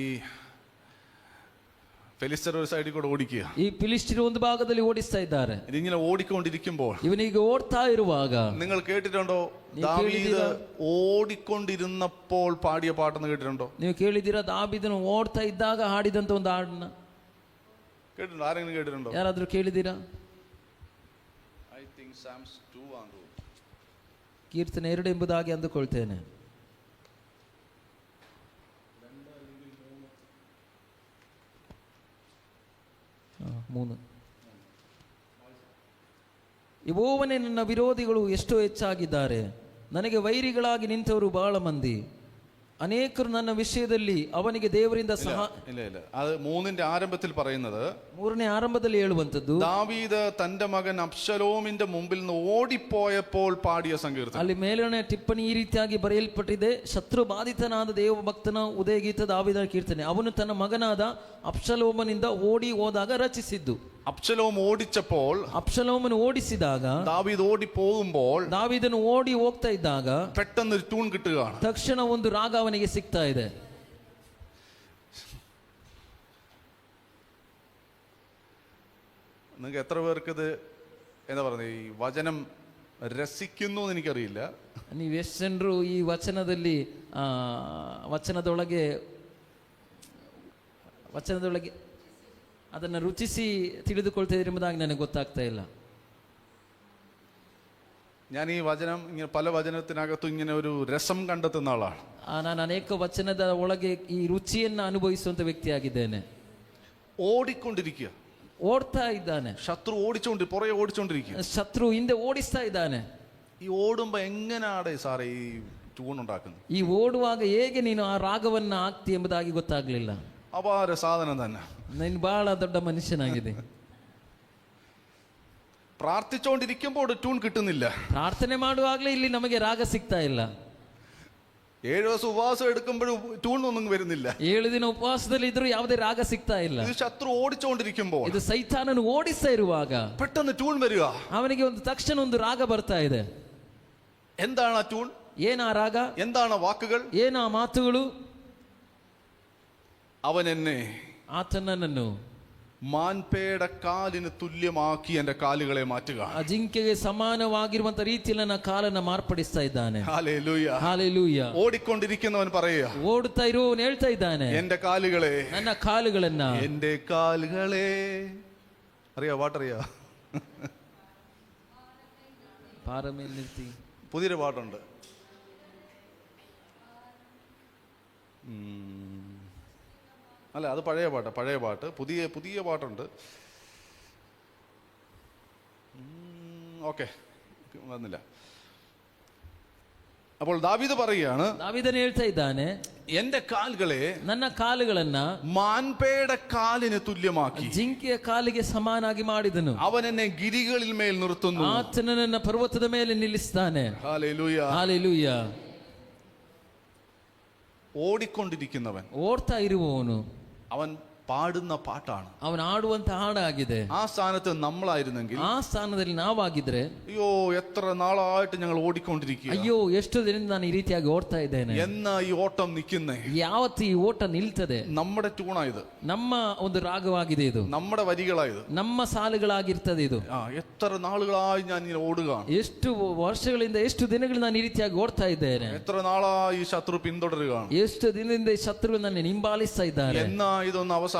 ഫെലിസ്ത്യർ ഒരു സൈഡിൽ കൂടെ ഓടിക്കുക. ಈ ಫಿಲಿಸ್ಟಿಯರು ಒಂದು ಭಾಗದಲ್ಲಿ ಓಡಿಸ್ತಾ ಇದ್ದಾರೆ. ഇതിങ്ങനെ ഓടിക്കൊണ്ടിരിക്കുമ്പോൾ, ಇವನಿಗೆ ಓಡ್ತಾ ಇರುವಾಗ, നിങ്ങൾ കേട്ടിട്ടുണ്ടോ ദാവീദ് ഓടിക്കൊണ്ടിരുന്നപ്പോൾ പാടിയ പാട്ടെന്ന് കേട്ടിട്ടുണ്ടോ? ನೀವು ಕೇಳಿದ್ದೀರಾ? ದಾವೀದನು ಓಡ್ತಾ ಇದ್ದಾಗ ಹಾಡಿದಂತ ಒಂದು ಹಾಡನ್ನ കേട്ടിട്ടുണ്ടോ? ആരെങ്കിലും കേട്ടിട്ടുണ്ടോ? ಯಾರಾದ್ರೂ ಕೇಳಿದ್ದೀರಾ? I think Psalms 2 ആണ്. ಕೀರ್ತನೆ 2 ಎಂಬುದಾಗಿ ಅಂದುಕೊಳ್ತೇನೆ. ಯೆಹೋವನೇ, ನನ್ನ ವಿರೋಧಿಗಳು ಎಷ್ಟೋ ಹೆಚ್ಚಾಗಿದ್ದಾರೆ, ನನಗೆ ವೈರಿಗಳಾಗಿ ನಿಂತವರು ಬಹಳ ಮಂದಿ. ಅನೇಕರು ನನ್ನ ವಿಷಯದಲ್ಲಿ ಅವನಿಗೆ ದೇವರಿಂದ ಸಹ ഇല്ല അത് 3-ന്റെ ആരംഭത്തിൽ പറയുന്നത്, 3ನೇ ಆರಂಭದಲ್ಲಿ ಹೇಳುವಂತದ್ದು, ദാവീദ് തന്റെ മകൻ അബ്ശലോമിന്റെ മുമ്പിൽ നിന്ന് ഓടിപ്പോയപ്പോൾ പാടിയ സങ്കീർത്തനം. ಅಲ್ಲಿ ಮೇಲಿನ ಟಿಪ್ಪಣಿ ಈ ರೀತಿಯಾಗಿ ಬರೆಯಲ್ಪಟ್ಟಿದೆ, ಶತ್ರು ಬಾಧಿತನಾದ ದೇವ ಭಕ್ತನ ಉದಯಗೀತ ದಾವೀದನ ಕೀರ್ತನೆ. ಅವನು ತನ್ನ ಮಗನಾದ ಅಬ್ಷಲೋಮನಿಂದ ಓಡಿ ಹೋದಾಗ ರಚಿಸಿದ್ದು. അബ്ശലോം ഓടിച്ചപ്പോൾ, ಅಬ್ಷಲೋಮನು ಓಡಿಸಿದಾಗ, ദാവീദ് ഓടി പോകുമ്പോൾ ದಾವೀದನು ಓಡಿ ಹೋಗ್ತಾ ಇದ್ದಾಗ പെട്ടെന്ന് ഒരു ട്യൂൺ കിട്ടുകയാണ്. ತಕ್ಷಣ ಒಂದು ರಾಗ ಅವನಿಗೆ ಸಿಗ್ತಾ ಇದೆ. നിങ്ങൾക്ക് എത്ര പേർക്ക് ഇത് എന്താ പറയുന്നത്, ഈ വചനം രസിക്കുന്നു എന്ന് എനിക്കറിയില്ല. ನೀವು ಎಷ್ಟು ಜನರು ಈ ವಚನದಲ್ಲಿ ವಚನದೊಳಗೆ ಅದನ್ನು ರುಚಿಸಿ ತಿಳಿದುಕೊಳ್ತಾ ಇದ್ದೀರಿ ಎಂಬುದಾಗಿ ನನಗೆ ಗೊತ್ತಾಗ್ತಾ ಇಲ್ಲ. ഞാൻ ഈ വചനം ഇങ്ങനെ പല വചനത്തിനകത്തും ഇങ്ങനെ ഒരു രസം കണ്ടെത്തുന്ന ആളാണ്. ನಾನು ಅನೇಕ ವಚನದ ಒಳಗೆ ಈ ರುಚಿಯನ್ನು ಅನುಭವಿಸುವಂತ ವ್ಯಕ್ತಿಯಾಗಿದ್ದೇನೆ. ഓടിക്കൊണ്ടിരിക്കുക, ಓಡ್ತಾ ಇದ್ದಾನೆ, ശത്രു പുറകെ ഓടിച്ചോണ്ടിരിക്കുക. ಶತ್ರು ಹಿಂದೆ ಓಡಿಸ್ತಾ ಇದ್ದಾನೆ. ഈ ഓടുമ്പോ എങ്ങനെയാണ് സാറേ ഈ ട്യൂൺ ഉണ്ടാക്കുന്നത്? ಈ ಓಡುವಾಗ ಹೇಗೆ ನೀನು ಆ ರಾಗವನ್ನ ಹಾಕ್ತಿ ಎಂಬುದಾಗಿ ಗೊತ್ತಾಗ್ಲಿಲ್ಲ. ಅಪಾರ ಸಾಧನ തന്നെ. ನೀನು ಬಹಳ ದೊಡ್ಡ ಮನುಷ್ಯನಾಗಿದೆ. പ്രാർത്ഥിച്ചുകൊണ്ടിരിക്കുമ്പോൾ ട്യൂൺ കിട്ടുന്നില്ല. ಪ್ರಾರ್ಥನೆ ಮಾಡುವಾಗಲೇ ಇಲ್ಲಿ ನಮಗೆ ರಾಗ ಸಿಗ್ತಾ ಇಲ್ಲ. 7 ദിവസം ഉപവാസം എടുക്കുമ്പോഴും ട്യൂൺ ഒന്നും വരുന്നില്ല. 7 ದಿನ ಉಪವಾಸದಲ್ಲಿ ಇದ್ರೂ ಯಾವುದೇ ರಾಗ ಸಿಗ್ತಾ ಇಲ್ಲ. ഇത് ശത്രു ഓടിച്ചുകൊണ്ടിരിക്കുമ്പോൾ, ಇದು ಸೈತಾನನು ಓಡಿಸ್ತಾ ಇರುವಾಗ പെട്ടെന്ന് ട്യൂൺ വരിക. ಅವನಿಗೆ ಒಂದು ತಕ್ಷಣ ಒಂದು ರಾಗ ಬರ್ತಾ ಇದೆ. എന്താണ് ആ ട്യൂൺ? ಏನ ಆ ರಾಗ? എന്താണ് വാക്കുകൾ? ಏನ ಆ ಮಾತುಗಳು? അവൻ എന്നെ ಆತನನ್ನು മാൻപേട കാലിന് തുല്യമാക്കി എന്റെ കാലുകളെ മാറ്റുക. ಜಿಂಕೆಗೆ ಸಮಾನವಾಗಿರುವಂತ ರೀತಿಯಲ್ಲಿ ನನ್ನ ಕಾಲನ್ನ ಮಾರ್ಪಡಿಸ್ತಾ ಇದ್ದಾನೆ. Hallelujah, hallelujah. ഓടിക്കൊണ്ടിരിക്കുന്നവൻ പറയുക, ಓಡುತ್ತಾ ಇರುವವನು ಹೇಳ್ತಾ ಇದ್ದಾನೆ, എന്റെ കാലുകളെ, ನನ್ನ ಕಾಲುಗಳನ್ನ, എന്റെ കാലുകളെ. അറിയാ പാട്ടറിയാ? പാറമേൽ നിർത്തി. പുതിയൊരു പാട്ടുണ്ട്. അല്ല, അത് പഴയ പാട്ട്. പുതിയ പാട്ടുണ്ട്. ഓക്കെ, വന്നില്ല. അപ്പോൾ ദാവീദ് പറയുകയാണ്, ದಾವೀದನು ಹೇಳ್ತಾ ಇದ್ದಾನೆ, എന്റെ കാലുകളെ, ನನ್ನ ಕಾಲುಗಳನ್ನ മാൻപേട കാലിന് തുല്യമാക്കി, ಜಿಂಕೆಯ ಕಾಲಿಗೆ ಸಮಾನಾಗಿ ಮಾಡಿದನು. അവൻ എന്നെ ഗിരികളിൽ മേൽ നിർത്തുന്നു. ಆತನು ನನ್ನ ಪರ್ವತದ ಮೇಲೆ ನಿಲ್ಲಿಸ್ತಾನೆ. Hallelujah, hallelujah. ഓടിക്കൊണ്ടിരിക്കുന്നവൻ, ಓಡ್ತಾ ಇರುವವನು, അവൻ പാടുന്ന പാട്ടാണ്. ಅವನು ಆಡುವಂತ ಹಾಡಾಗಿದೆ. ആ സ്ഥാനത്ത് നമ്മളായിരുന്നെങ്കിൽ, ಆ ಸ್ಥಾನದಲ್ಲಿ ನಾವಾಗಿದ್ರೆ, അയ്യോ എത്ര നാളായിട്ട് ഞങ്ങൾ ഓടിക്കൊണ്ടിരിക്കുക, ಅಯ್ಯೋ ಎಷ್ಟು ದಿನದಿಂದ ನಾನು ಈ ರೀತಿಯಾಗಿ ಓಡ್ತಾ ಇದ್ದೇನೆ, എന്നാ ഈ ഓട്ടം നിൽക്കുന്നേ, ಯಾವತ್ತು ಈ ಓಟ ನಿಲ್ತದೆ? നമ്മുടെ ട്യൂണായത്, ನಮ್ಮ ಒಂದು ರಾಗವಾಗಿದೆ ಇದು, നമ്മുടെ വരികളായത്, ನಮ್ಮ ಸಾಲುಗಳಾಗಿರ್ತದೆ ಇದು. എത്ര നാളുകളായി ഞാൻ ഇങ്ങനെ ഓടുകയാണ്, ಎಷ್ಟು ವರ್ಷಗಳಿಂದ, ಎಷ್ಟು ದಿನಗಳು ನಾನು ಈ ರೀತಿಯಾಗಿ ಓಡ್ತಾ ಇದ್ದೇನೆ, എത്ര നാളായി ഈ ശത്രു പിന്തുടരുകയാണ്, ಎಷ್ಟು ದಿನದಿಂದ ಈ ಶತ್ರು ನನ್ನ ಹಿಂಬಾಲಿಸ್ತಾ ಇದ್ದಾರೆ, എന്നാ ഇതൊന്ന് അവസാനിക്കുന്നത്,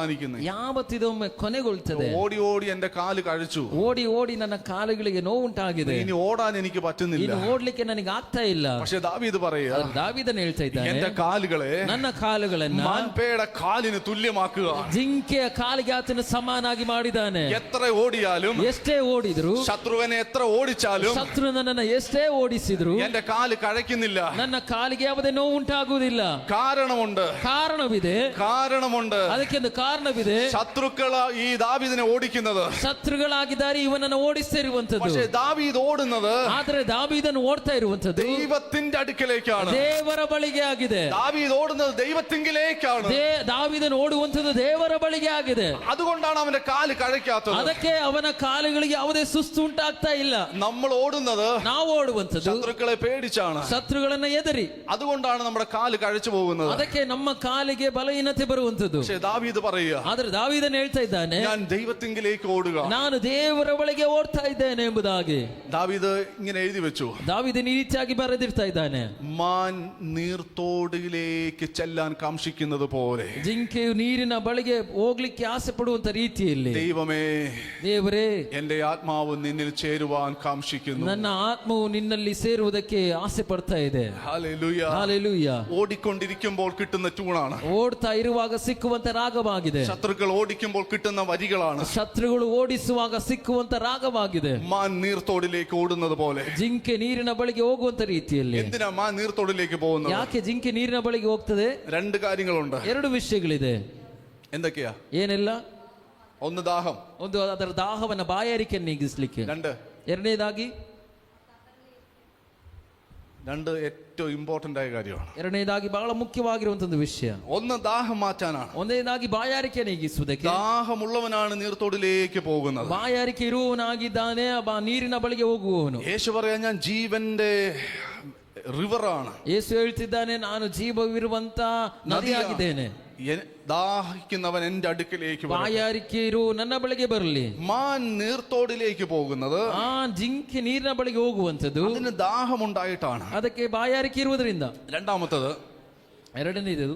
ಯಾವತ್ತು ಇದೊಮ್ಮೆ ಕೊನೆಗೊಳ್ತದೆ? ഓടി ഓടി എന്റെ കാല് കഴിച്ചു, ಓಡಿ ಓಡಿ ನನ್ನ ಕಾಲುಗಳಿಗೆ ನೋವುಂಟಾಗಿದೆ, ഇനി ഓടാൻ എനിക്ക് പറ്റുന്നില്ല. ಇನ್ನು ಓಡ್ಲಿಕ್ಕೆ ನನಗೆ ಆಗ್ತಾ ಇಲ್ಲ. പക്ഷെ ദാവീദ് പറയുക, ದಾವೀದನು ಹೇಳ್ತಾ ಇದ್ದಾನೆ, എന്റെ കാലുകളെ, ನನ್ನ ಕಾಲುಗಳನ್ನ മാൻപേട കാലിന് തുല്യമാക്കുക. ಜಿಂಕೆಯ ಕಾಲಿಗೆ ಆತನು ಸಮಾನಾಗಿ ಮಾಡಿದ್ದಾನೆ. എത്ര ഓടിയാലും, ಎಷ್ಟೇ ಓಡಿದ್ರು, ശത്രുവിനെ എത്ര ഓടിച്ചാലും, ಶತ್ರು ನನ್ನನ್ನು ಎಷ್ಟೇ ಓಡಿಸಿದ್ರು എന്റെ കാല് കഴയ്ക്കുന്നില്ല. ನನ್ನ ಕಾಲಿಗೆ ಯಾವುದೇ ನೋವು ಉಂಟಾಗುವುದಿಲ್ಲ. കാരണമുണ്ട്, ಅದಕ್ಕೆ ಒಂದು ಕಾರಣವಿದೆ. ശത്രുക്കൾ ഈ ദാവീദിനെ ഓടിക്കുന്നത്, ಶತ್ರುಗಳಾಗಿದ್ದಾರೆ ಇವನನ್ನು ಓಡಿಸ್ತಾ ಇರುವಂತದ್ದು. പക്ഷേ ദാവീദ് ഓടുന്നത്, ಆದ್ರೆ ದಾವೀದನು ಓಡ್ತಾ ಇರುವಂತದ್ದು ദൈവത്തിന്റെ അടുക്കലേക്കാണ്. ದೇವರ ಬಳಿಗೆ ಆಗಿದೆ. ദാവീദ് ഓടുന്നത് ദൈവത്തിങ്കിലേക്കാണ്. ದಾವೀದನು ಓಡುವಂತದ್ದು ದೇವರ ಬಳಿಗೆ ಆಗಿದೆ. അതുകൊണ്ടാണ് അവന്റെ കാല് കഴയ്ക്കാത്തത്. ಅದಕ್ಕೆ ಅವನ ಕಾಲುಗಳಿಗೆ ಯಾವುದೇ ಸುಸ್ತು ಉಂಟಾಗ್ತಾ ಇಲ್ಲ. നമ്മൾ ഓടുന്നത് ನಾವು ಓಡುವಂತದ್ದು ശത്രുക്കളെ പേടിച്ചാണ്. ಶತ್ರುಗಳನ್ನ ಎದರಿ. അതുകൊണ്ടാണ് നമ്മുടെ കാല് കഴച്ചു പോകുന്നത്. ಅದಕ್ಕೆ ನಮ್ಮ ಕಾಲಿಗೆ ಬಲಹೀನತೆ ಬರುವಂತದ್ದು. പക്ഷേ ദാവീദ് പറയുക, ಆದ್ರೆ ದಾವೀದನು ಹೇಳ್ತಾ ಇದ್ದಾನೆ, ഞാൻ ദൈവത്തിങ്കിലേക്ക് ഓടുക, ನಾನು ದೇವರ ಬಳಿಗೆ ಓಡ್ತಾ ಇದ್ದೇನೆ ಎಂಬುದಾಗಿ. ദാവീദ് ഇങ്ങനെ എഴുതി വെച്ചു, ದಾವೀದನು ಈ ರೀತಿಯಾಗಿ ಬರೆದಿರ್ತಾ ಇದ್ದಾನೆ, മാൻ നീർത്തോടിലേക്ക് ചെല്ലാൻ കാംക്ഷിക്കുന്നത് പോലെ, ಜಿಂಕೆಯು ನೀರಿನ ಬಳಿಗೆ ಹೋಗ್ಲಿಕ್ಕೆ ಆಸೆ ಪಡುವಂತ ರೀತಿಯಲ್ಲಿ, ദൈവമേ, ದೇವರೇ, എന്റെ ആത്മാവ് നിന്നിൽ ചേരുവാൻ കാംക്ഷിക്കുന്നു. ನನ್ನ ಆತ್ಮವು ನಿನ್ನಲ್ಲಿ ಸೇರುವುದಕ್ಕೆ ಆಸೆ ಪಡ್ತಾ ಇದೆ. ഹല്ലേലൂയ. ಹಾಲೆಲೂಯ. ഓടിക്കൊണ്ടിരിക്കുമ്പോൾ കിട്ടുന്ന ട്യൂണാണ്. ಓಡ್ತಾ ಇರುವಾಗ ಸಿಕ್ಕುವಂತ ರಾಗವಾಗಿದೆ. ರಾಗವಾಗಿದೆ. ശത്രുക്കൾ ഓടിക്കുമ്പോൾ കിട്ടുന്ന വരികളാണ്. ಶತ್ರುಗಳು ಓಡಿಸುವಾಗ ಸಿಕ್ಕುವಂತ ರಾಗವಾಗಿದೆ. മാൻ നീർത്തോടിലേക്ക് ഓടുന്നത് പോലെ. ಜಿಂಕೆ ನೀರಿನ ಬಳಿಗೆ ಹೋಗುವಂತ ರೀತಿಯಲ್ಲಿ. എന്തിനാ മാൻ നീർത്തോടിലേക്ക് പോകുന്നത്? ಯಾಕೆ ಜಿಂಕೆ ನೀರಿನ ಬಳಿಗೆ ಹೋಗ್ತದೆ? രണ്ട് കാര്യങ്ങളുണ്ട്. ಎರಡು ವಿಷಯಗಳಿದೆ. എന്തൊക്കെയാ? ಏನೆಲ್ಲ? ഒന്ന് ദാഹം, ಒಂದು ಅದರ ದಾಹವನ್ನ ಬಾಯಾರಿಕೆಯನ್ನು ನೀಗಿಸ್ಲಿಕ್ಕೆ. ಎರಡನೇದಾಗಿ രണ്ട് ഏറ്റവും ಇಂಪಾರ್ಟೆಂಟ್ ಆയ കാര്യമാണ്. ಎರಡನೇದಾಗಿ ಬಹಳ ಮುಖ್ಯವಾಗಿರುವಂತ ವಿಷಯ. ഒന്ന് ദാഹം മാറ്റാനാണ്. ಒಂದನೇದಾಗಿ ಬಾಯಾರಿಕೆ ನೀಗಿಸುವುದಕ್ಕೆ. ദാഹമുള്ളവനാണ് നീർത്തോടിലേക്ക് പോകുന്നത്. ಬಾಯಾರಿಕೆ ಇರುವವನಾಗಿದ್ದಾನೆ ನೀರಿನ ಬಳಿಗೆ ಹೋಗುವವನು. യേശു പറയാ ഞാൻ ജീവന്റെ റിവറാണ്. ಯೇಸು ಹೇಳ್ತಿದ್ದಾನೆ ನಾನು ಜೀವವಿರುವಂತ ನದಿಯಾಗಿದ್ದೇನೆ. ദാഹിക്കുന്നവൻ എന്റെ അടുക്കലേക്ക് വരട്ടെ. ಬಾಯಾರಿಕೆ ಇರು ನನ್ನ ಬಳಿಗೆ ಬರಲಿ. മാൻ നീർത്തോടിലേക്ക് പോകുന്നത് ಆ ಜಿಂಕೆ ನೀರಿನ ಬಳಿಗೆ ಹೋಗುವಂತದ್ದು അതിന് ദാഹമുണ്ടായിട്ടാണ്. ಅದಕ್ಕೆ ಬಾಯಾರಿಕೆ ಇರುವುದರಿಂದ. രണ്ടാമത്തത്, ಎರಡನೇದು,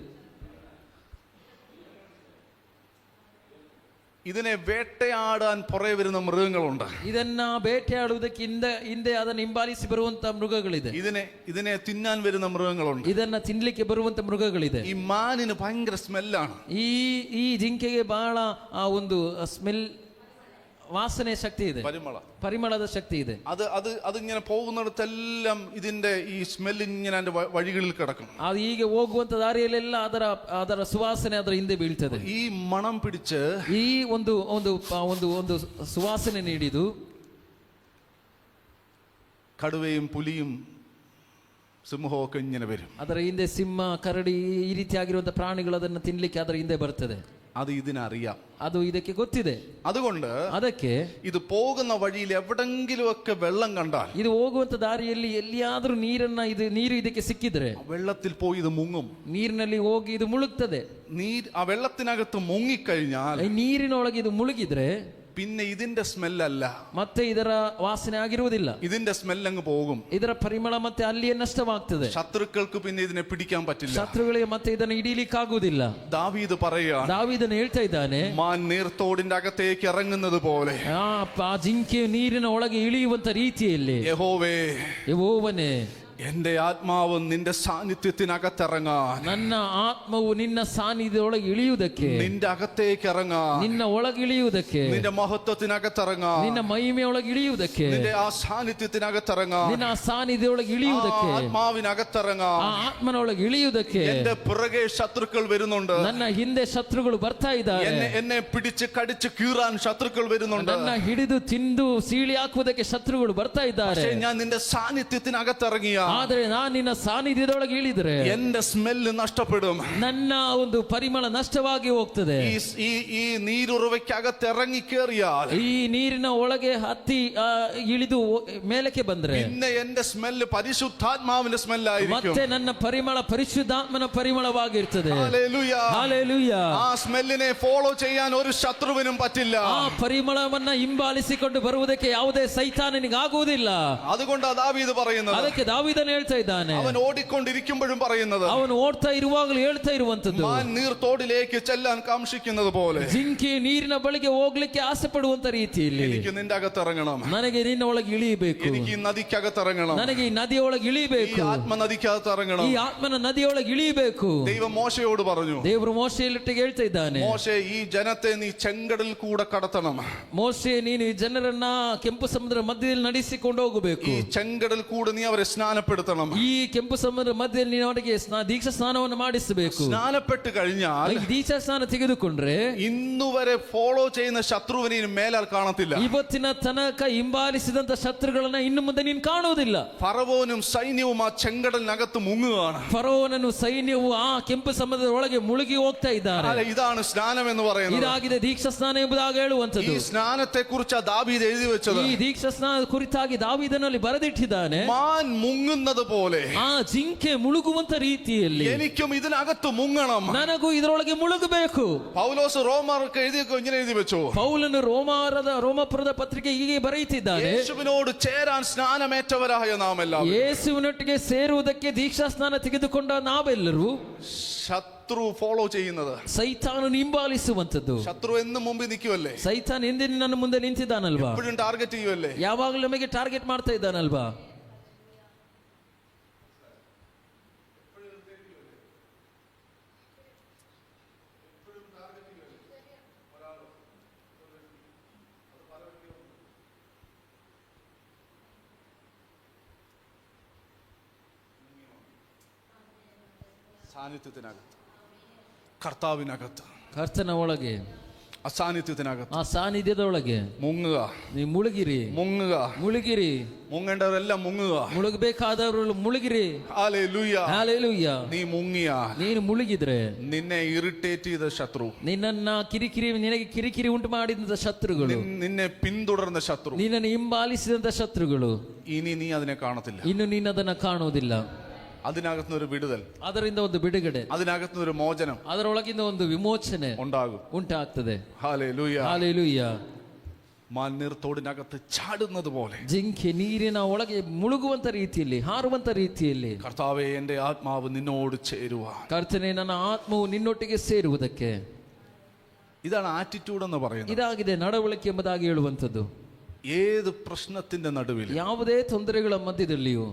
ഇതിനെ വേട്ടയാടാൻ പുറകെ വരുന്ന മൃഗങ്ങളുണ്ട്. ಇದನ್ನ ಬೇಟೆಯಾಡುವುದಕ್ಕೆ ಹಿಂದೆ ಅದನ್ನು ಹಿಂಬಾಲಿಸಿ ಬರುವಂತ ಮೃಗಗಳಿದೆ. ഇതിനെ തിന്നാൻ വരുന്ന മൃഗങ്ങളുണ്ട്. ಇದನ್ನ ತಿನ್ಲಿಕ್ಕೆ ಬರುವಂತ ಮೃಗಗಳಿದೆ. ഈ മാനിന് ഭയങ്കര സ്മെല്ലാണ്. ಈ ಜಿಂಕೆಗೆ ಬಹಳ ಒಂದು ಸ್ಮೆಲ್, ವಾಸನೆ ಶಕ್ತಿ ಇದೆ, ಪರಿಮಳದ ಶಕ್ತಿ ಇದೆ. അതിങ്ങനെ പോകുന്നിടത്തെല്ലാം ഇതിന്റെ ഈ സ്മെല്ല് ഇങ്ങനെ അതിന്റെ വഴികളിൽ കിടക്കും. ಅದು ಹೀಗೆ ಹೋಗುವಂತ ದಾರಿಯಲ್ಲೆಲ್ಲ ಅದರ ಸುವಾಸನೆ ಅದರ ಹಿಂದೆ ಬೀಳ್ತದೆ. ഈ മണം പിടിച്ച് ಈ ಒಂದು ಸುವಾಸನೆ ನೀಡಿದು കടുവയും പുലിയും സിംഹവും ഒക്കെ ഇങ്ങനെ വരും. ಅದರ ಹಿಂದೆ ಸಿಂಹ, ಕರಡಿ, ಈ ರೀತಿಯಾಗಿರುವಂತ ಪ್ರಾಣಿಗಳು ಅದನ್ನು ತಿನ್ಲಿಕ್ಕೆ ಅದರ ಹಿಂದೆ ಬರ್ತದೆ. അത് ഇതിനറിയാം, ಅದು ಇದಕ್ಕೆ ಗೊತ್ತಿದೆ. അതുകൊണ്ട് ಅದಕ್ಕೆ ഇത് പോകുന്ന വഴിയിൽ എവിടെങ്കിലും ഒക്കെ വെള്ളം കണ്ടാൽ, ಇದು ಹೋಗುವಂತ ದಾರಿಯಲ್ಲಿ ಎಲ್ಲಿಯಾದ್ರೂ ನೀರು ಇದಕ್ಕೆ ಸಿಕ್ಕಿದ್ರೆ വെള്ളത്തിൽ പോയി ഇത് മുങ്ങും. ನೀರಿನಲ್ಲಿ ಹೋಗಿ ಇದು ಮುಳುಗ್ತದೆ. ആ വെള്ളത്തിനകത്ത് മുങ്ങിക്കഴിഞ്ഞാൽ, ನೀರಿನೊಳಗೆ ಇದು ಮುಳುಗಿದ್ರೆ പിന്നെ ഇതിന്റെ സ്മെല്ലല്ല, ಮತ್ತೆ ಇದರ ವಾಸನೆ ಆಗಿರುವುದಿಲ್ಲ. ഇതിന്റെ സ്മെല്ല് അങ്ങ് പോകും. ಇದರ ಪರಿಮಳ ಮತ್ತೆ ಅಲ್ಲಿಯೇ ನಷ್ಟವಾಗ್ತದೆ. ശത്രുക്കൾക്ക് പിന്നെ ഇതിനെ പിടിക്കാൻ പറ്റില്ല. ಶತ್ರುಗಳಿಗೆ ಮತ್ತೆ ಇದನ್ನು ಹಿಡಿಲಿಕ್ಕಾಗುವುದಿಲ್ಲ. ദാവീദ് പറയുകയാണ്, ದಾವೀದನು ಹೇಳ್ತಾ ಇದ್ದಾನೆ, മാൻ നീർത്തോടിന്റെ അകത്തേക്ക് ഇറങ്ങുന്നത് പോലെ ಆ ಜಿಂಕೆ ನೀರಿನ ಒಳಗೆ ಇಳಿಯುವಂತ ರೀತಿಯಲ್ಲಿ ಯೆಹೋವನೇ എന്റെ ആത്മാവ് നിന്റെ സാന്നിധ്യത്തിനകത്തിറങ്ങാൻ, ನನ್ನ ಆತ್ಮವು ನಿನ್ನ ಸಾನ್ನಿಧ್ಯದೊಳಗೆ ಇಳಿಯುವುದಕ್ಕೆ, നിന്റെ അകത്തേക്ക് ഇറങ്ങാൻ, ನಿನ್ನ ಒಳಗೆ ಇಳಿಯುವುದಕ್ಕೆ, നിന്റെ മഹത്വത്തിനകത്തിറങ്ങാൻ, ನಿನ್ನ ಮಹಿಮೆಯೊಳಗೆ ಇಳಿಯುವುದಕ್ಕೆ, നിന്റെ ആ സാന്നിധ്യത്തിനകത്തിറങ്ങാൻ, ನಿನ್ನ ಸಾನ್ನಿಧ್ಯದೊಳಗೆ ಇಳಿಯುವುದಕ್ಕೆ, ആത്മാവിനകത്തിറങ്ങാൻ, ಆ ಆತ್ಮನೊಳಗೆ ಇಳಿಯುವುದಕ್ಕೆ എന്റെ പുറകെ ശത്രുക്കൾ വരുന്നുണ്ട്. ನನ್ನ ಹಿಂದೆ ಶತ್ರುಗಳು ಬರ್ತಾ ಇದ್ದಾರೆ. എന്നെ പിടിച്ച് കടിച്ച് കീറാൻ ശത്രുക്കൾ വരുന്നുണ്ട്. ನನ್ನ ಹಿಡಿದು ತಿಂದು ಸೀಳಿ ಹಾಕುವುದಕ್ಕೆ ಶತ್ರುಗಳು ಬರ್ತಾ ಇದ್ದಾರೆ. പക്ഷേ ഞാൻ നിന്റെ സാന്നിധ്യത്തിനകത്തിറങ്ങിയ, ಆದರೆ ನಾನು ನಿನ್ನ ಸಾನ್ನಿಧ್ಯದೊಳಗೆ ಇಳಿದ್ರೆ എന്റെ സ്മെല്ല് നഷ്ടപ്പെടും. ನನ್ನ ಒಂದು ಪರಿಮಳ ನಷ್ಟವಾಗಿ ಹೋಗ್ತದೆ. ഈ നീരുറവയ്ക്കകത്ത് ഇറങ്ങി കയറിയാൽ, ಈ ನೀರಿನ ಒಳಗೆ ಹತ್ತಿ ಇಳಿದು ಮೇಲಕ್ಕೆ ಬಂದ್ರೆ പിന്നെ എന്റെ സ്മെല്ല് പരിശുദ്ധാത്മാവിന്റെ സ്മെല്ലായിരിക്കും. ಮತ್ತೆ ನನ್ನ ಪರಿಮಳ ಪರಿಶುದ್ಧಾತ್ಮನ ಪರಿಮಳವಾಗಿರ್ತದೆ. Hallelujah, hallelujah. ആ സ്മെല്ലിനെ ഫോളോ ചെയ്യാൻ ഒരു ശത്രുവിനും പറ്റില്ല. ಆ ಪರಿಮಳವನ್ನ ಹಿಂಬಾಲಿಸಿಕೊಂಡು ಬರುವುದಕ್ಕೆ ಯಾವುದೇ ಸೈತಾನನಿಗೆ ಆಗುವುದಿಲ್ಲ. അതുകൊണ്ട് ദാവീദ് പറയുന്നത്, ಅದಕ್ಕೆ ದಾವೀದನು ಹೇಳ್ತಾ ಇದ್ದಾನೆ, അവൻ ഓടിക്കൊണ്ടിരിക്കുമ്പോഴും പറയുന്നത്, ಅವನು ಓಡ್ತಾ ಇರುವಾಗಲೂ ಹೇಳ್ತಾ ಇರುವಂತದ್ದು, മാൻ നീർത്തോടിലേക്ക് ചെല്ലാൻ കാംക്ഷിക്കുന്നത് പോലെ ಜಿಂಕೆ ನೀರಿನ ಬಳಿಗೆ ಹೋಗ್ಲಿಕ್ಕೆ ಆಸೆ ಪಡುವಂತ ರೀತಿಯಲ್ಲಿ എനിക്ക് നിന്റെ അകത്തിറങ്ങണം, ನನಗೆ ನಿನ್ನ ಒಳಗೆ ಇಳಿಯಬೇಕು, എനിക്ക് ഈ നദിക്കകത്തിറങ്ങണം, ನನಗೆ ಈ ನದಿಯೊಳಗೆ ഈ ಇಳಿಬೇಕು, ആത്മനദിക്കകത്തിറങ്ങണം. ಈ ಆತ್ಮನ ನದಿಯೊಳಗೆ ಇಳಿಯಬೇಕು. ദൈവം മോശയോട് പറഞ്ഞു, ದೇವರು ಮೋಶೆಯಲ್ಲಿಟ್ಟಿಗೆ ಹೇಳ್ತಾ ಇದ್ದಾನೆ, മോശെ ഈ ജനത്തെ നീ ചെങ്കടൽ കൂടെ കടത്തണം. ಮೋಶೆ ನೀನು ಈ ಜನರನ್ನ ಕೆಂಪು ಸಮುದ್ರ ಮಧ್ಯದಲ್ಲಿ ನಡೆಸಿಕೊಂಡು ಹೋಗಬೇಕು. ഈ ചെങ്കടൽ കൂടെ നീ അവരെ സ്നാനപ്പെടുത്തണം. ಈ ಕೆಂಪು ಸಮುದ್ರ ಮಧ್ಯದಲ್ಲಿ ನೀನು ಅವರಿಗೆ ದೀಕ್ಷಾ ಸ್ನಾನವನ್ನು ಮಾಡಿಸಬೇಕು. സ്നാനപ്പെട്ട് കഴിഞ്ഞാൽ ದೀಕ್ಷಾ ಸ್ನಾನ ತೆಗೆದುಕೊಂಡ್ರೆ ഇന്നുവരെ ഫോളോ ചെയ്യുന്ന ശത്രുവിനെ ഇനി മേലാൽ കാണത്തില്ല. ಇವತ್ತಿನ ತನಕ ಹಿಂಬಾಲಿಸಿದಂತ ಶತ್ರುಗಳನ್ನ ಇನ್ನು ಮುಂದೆ ನೀನು ಕಾಣುವುದಿಲ್ಲ. ഫറവോനും സൈന്യവും ആ ചെങ്കടലിനകത്ത് മുങ്ങുകയാണ്. ಫರೋವನನು ಸೈನ್ಯವು ಆ ಕೆಂಪು ಸಮುದ್ರದ ಒಳಗೆ ಮುಳುಗಿ ಹೋಗ್ತಾ ಇದ್ದಾರೆ. ഇതാണ് സ്നാനം എന്ന് പറയുന്നത്. ಇದಾಗಿದೆ ದೀಕ್ಷಾ ಸ್ನಾನ ಎಂಬುದಾಗಿ ಹೇಳುವಂತದ್ದು. ഈ സ്നാനത്തെ കുറിച്ച് ദാവീദ് എഴുതി വെച്ചത്, ಈ ದೀಕ್ಷಾ ಸ್ನಾನದ ಕುರಿತಾಗಿ ದಾವೀದನಲ್ಲಿ ಬರೆದಿಟ್ಟಿದ್ದಾನೆ. മാൻ മുങ്ങുന്നത് പോലെ ಆ ಜಿಂಕೆ ಮುಳುಗುವಂತ ರೀತಿಯಲ್ಲಿ എനിക്കും ഇതിനകത്ത് മുങ്ങണം. ನನಗೂ ಇದರೊಳಗೆ ಮುಳುಗಬೇಕು. പൗലോസ് റോമർക്ക് ഇങ്ങനെ എഴുതി വെച്ചു, ಪೌಲನು ರೋಮಾಪುರದ ಪತ್ರಿಕೆ ಹೀಗೆ ಬರೆಯುತ್ತಿದ್ದಾನೆ, യേശുവിനോട് ചേരാൻ സ്നാനമേറ്റവരായ നാം എല്ലാവരും, ಯೇಸುವಿನೊಟ್ಟಿಗೆ ಸೇರುವುದಕ್ಕೆ ದೀಕ್ಷಾ ಸ್ನಾನ ತೆಗೆದುಕೊಂಡ ನಾವೆಲ್ಲರೂ ശത്രു ഫോളോ ചെയ്യുന്നത്, ಸೈತಾನನು ಹಿಂಬಾಲಿಸುವಂತದ್ದು. ശത്രു എന്നും മുമ്പിൽ നിൽക്കുമല്ലേ, ಸೈತಾನ್ ಎಂದಿನ ನನ್ನ ಮುಂದೆ ನಿಂತಿದ್ದಾನಲ್ವಾ, എപ്പോഴും ടാർഗറ്റ് ചെയ്യുമല്ലേ, ಯಾವಾಗಲೂ ನಮಗೆ ಟಾರ್ಗೆಟ್ ಮಾಡ್ತಾ ಇದ್ದಾನಲ್ವಾ. സാന്നിധ്യത്തിനകത്ത്, കർത്താവിനകത്ത്, ಕರ್ತನ ಒಳಗೆ, അസാന്നിധ്യത്തിനകത്ത് ಆ ಸಾನ್ನಿಧ್ಯದ ಒಳಗೆ മുങ്ങുക, ನೀ ಮುಳುಗಿರಿ, മുങ്ങുക. ಮುಳುಗಿರಿ, മുങ്ങേണ്ടവരെല്ലാം മുങ്ങുക. ಮುಳುಗಬೇಕಾದವರು ಮುಳುಗಿರಿ. ഹല്ലേലൂയ. ಹಲ್ಲೆಲೂಯ. നീ മുങ്ങിയ, ನೀನು ಮುಳುಗಿದ್ರೆ നിന്നെ ഇറിറ്റേറ്റ് ചെയ്ത ശത്രു, ನಿನ್ನನ್ನ ನಿನಗೆ ಕಿರಿಕಿರಿ ಉಂಟು ಮಾಡಿದಂತ ಶತ್ರುಗಳು, നിന്നെ പിന്തുടർന്ന ശത്രു, ನಿನ್ನನ್ನು ಹಿಂಬಾಲಿಸಿದಂತ ಶತ್ರುಗಳು, ഇനി നീ അതിനെ കാണത്തില്ല. ಇನ್ನು ನೀನು ಅದನ್ನ ಕಾಣುವುದಿಲ್ಲ. അതിനകത്തുനിന്നൊരു വിടുതൽ, ಅದರಿಂದ ಒಂದು ಬಿಡುಗಡೆ, അതിനകത്തുനിന്നൊരു മോചനം ಅದರೊಳಗಿಂದ ಒಂದು ವಿಮೋಚನೆ ഉണ്ടാകും. ಉಂಟಾಗ್ತದೆ. ഹല്ലേലൂയ. ಹಾಲೆಲೂಯ. മണ്ണീർത്തോടിനകത്ത് ചാടുന്നത് പോലെ ಜಿಂಕೆ ನೀರಿನ ಒಳಗೆ ಮುಳುಗುವಂತ ರೀತಿಯಲ್ಲಿ, ಹಾರುವಂತ ರೀತಿಯಲ್ಲಿ, കർത്താവേ എന്റെ ആത്മാവ് നിന്നോട് ചേരുവാ. ಕರ್ತನೆ ನನ್ನ ಆತ್ಮವು ನಿನ್ನೊಟ್ಟಿಗೆ ಸೇರುವುದಕ್ಕೆ. ഇതാണ് ആറ്റിറ്റ്യൂഡ് എന്ന് പറയുന്നത്. ಇದಾಗಿದೆ ನಡವಳಿಕೆ ಎಂಬುದಾಗಿ ಹೇಳುವಂಥದ್ದು. ഏത് പ്രശ്നത്തിന്റെ നടുവിൽ ಯಾವುದೇ ತೊಂದರೆಗಳ ಮಧ್ಯದಲ್ಲಿಯೂ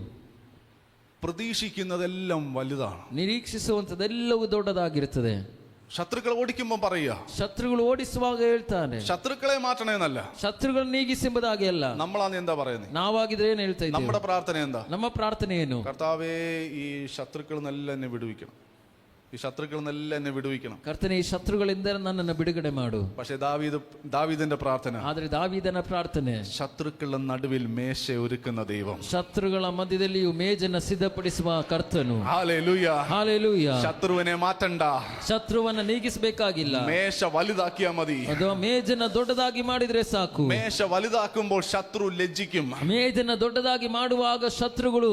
പ്രതീക്ഷിക്കുന്നതെല്ലാം വലുതാണ്. ನಿರೀಕ್ಷಿಸುವಂಥದ್ದೆಲ್ಲವೂ ದೊಡ್ಡದಾಗಿರುತ್ತದೆ. ശത്രുക്കൾ ഓടിക്കുമ്പോൾ പറയുക, ಶತ್ರುಗಳು ಓಡಿಸುವಾಗ ಹೇಳ್ತಾನೆ, ശത്രുക്കളെ മാറ്റണേന്നല്ല, ಶತ್ರುಗಳು ನೀಗಿಸೆಂಬುದಾಗಿ ಅಲ್ಲ. നമ്മളാന്ന് എന്താ പറയുന്നത്? ನಾವಾಗಿದ್ರೆ ಏನ್ ಹೇಳ್ತಾ ಇದ್ದೀವಿ? നമ്മുടെ പ്രാർത്ഥന എന്താ? ನಮ್ಮ ಪ್ರಾರ್ಥನೆ ಏನು? കർത്താവേ ഈ ശത്രുക്കൾ നല്ല എന്നെ വിടുവിക്കണം, ഈ ശത്രുക്കൾ നല്ല എന്നെ വിടുവിക്കണം. ಕರ್ತನೆ, ಈ ಶತ್ರುಗಳಿಂದ ನನ್ನನ್ನು ಬಿಡುಗಡೆ ಮಾಡು. പക്ഷെ ദാവീദിന്റെ പ്രാർത്ഥന, ಆದ್ರೆ ದಾವೀದನ ಪ್ರಾರ್ಥನೆ, ശത്രുക്കളുടെ നടുവിൽ മേശ ഒരുക്കുന്ന ദൈവം, ಶತ್ರುಗಳ ಮಧ್ಯದಲ್ಲಿಯೂ ಮೇಜನ್ನ ಸಿದ್ಧಪಡಿಸುವ ಕರ್ತನು. ഹല്ലേലൂയ. ಹಾಲೆಲೂಯ. ശത്രുവിനെ മാറ്റണ്ട, ಶತ್ರುವನ್ನ ನೀಗಿಸಬೇಕಾಗಿಲ್ಲ. മേശ വലുതാക്കിയാ മതി. ಅದು ಮೇಜನ್ನ ದೊಡ್ಡದಾಗಿ ಮಾಡಿದ್ರೆ ಸಾಕು. മേശ വലുതാക്കുമ്പോൾ ശത്രു ലജ്ജിക്കും. ಮೇಜನ್ನ ದೊಡ್ಡದಾಗಿ ಮಾಡುವಾಗ ಶತ್ರುಗಳು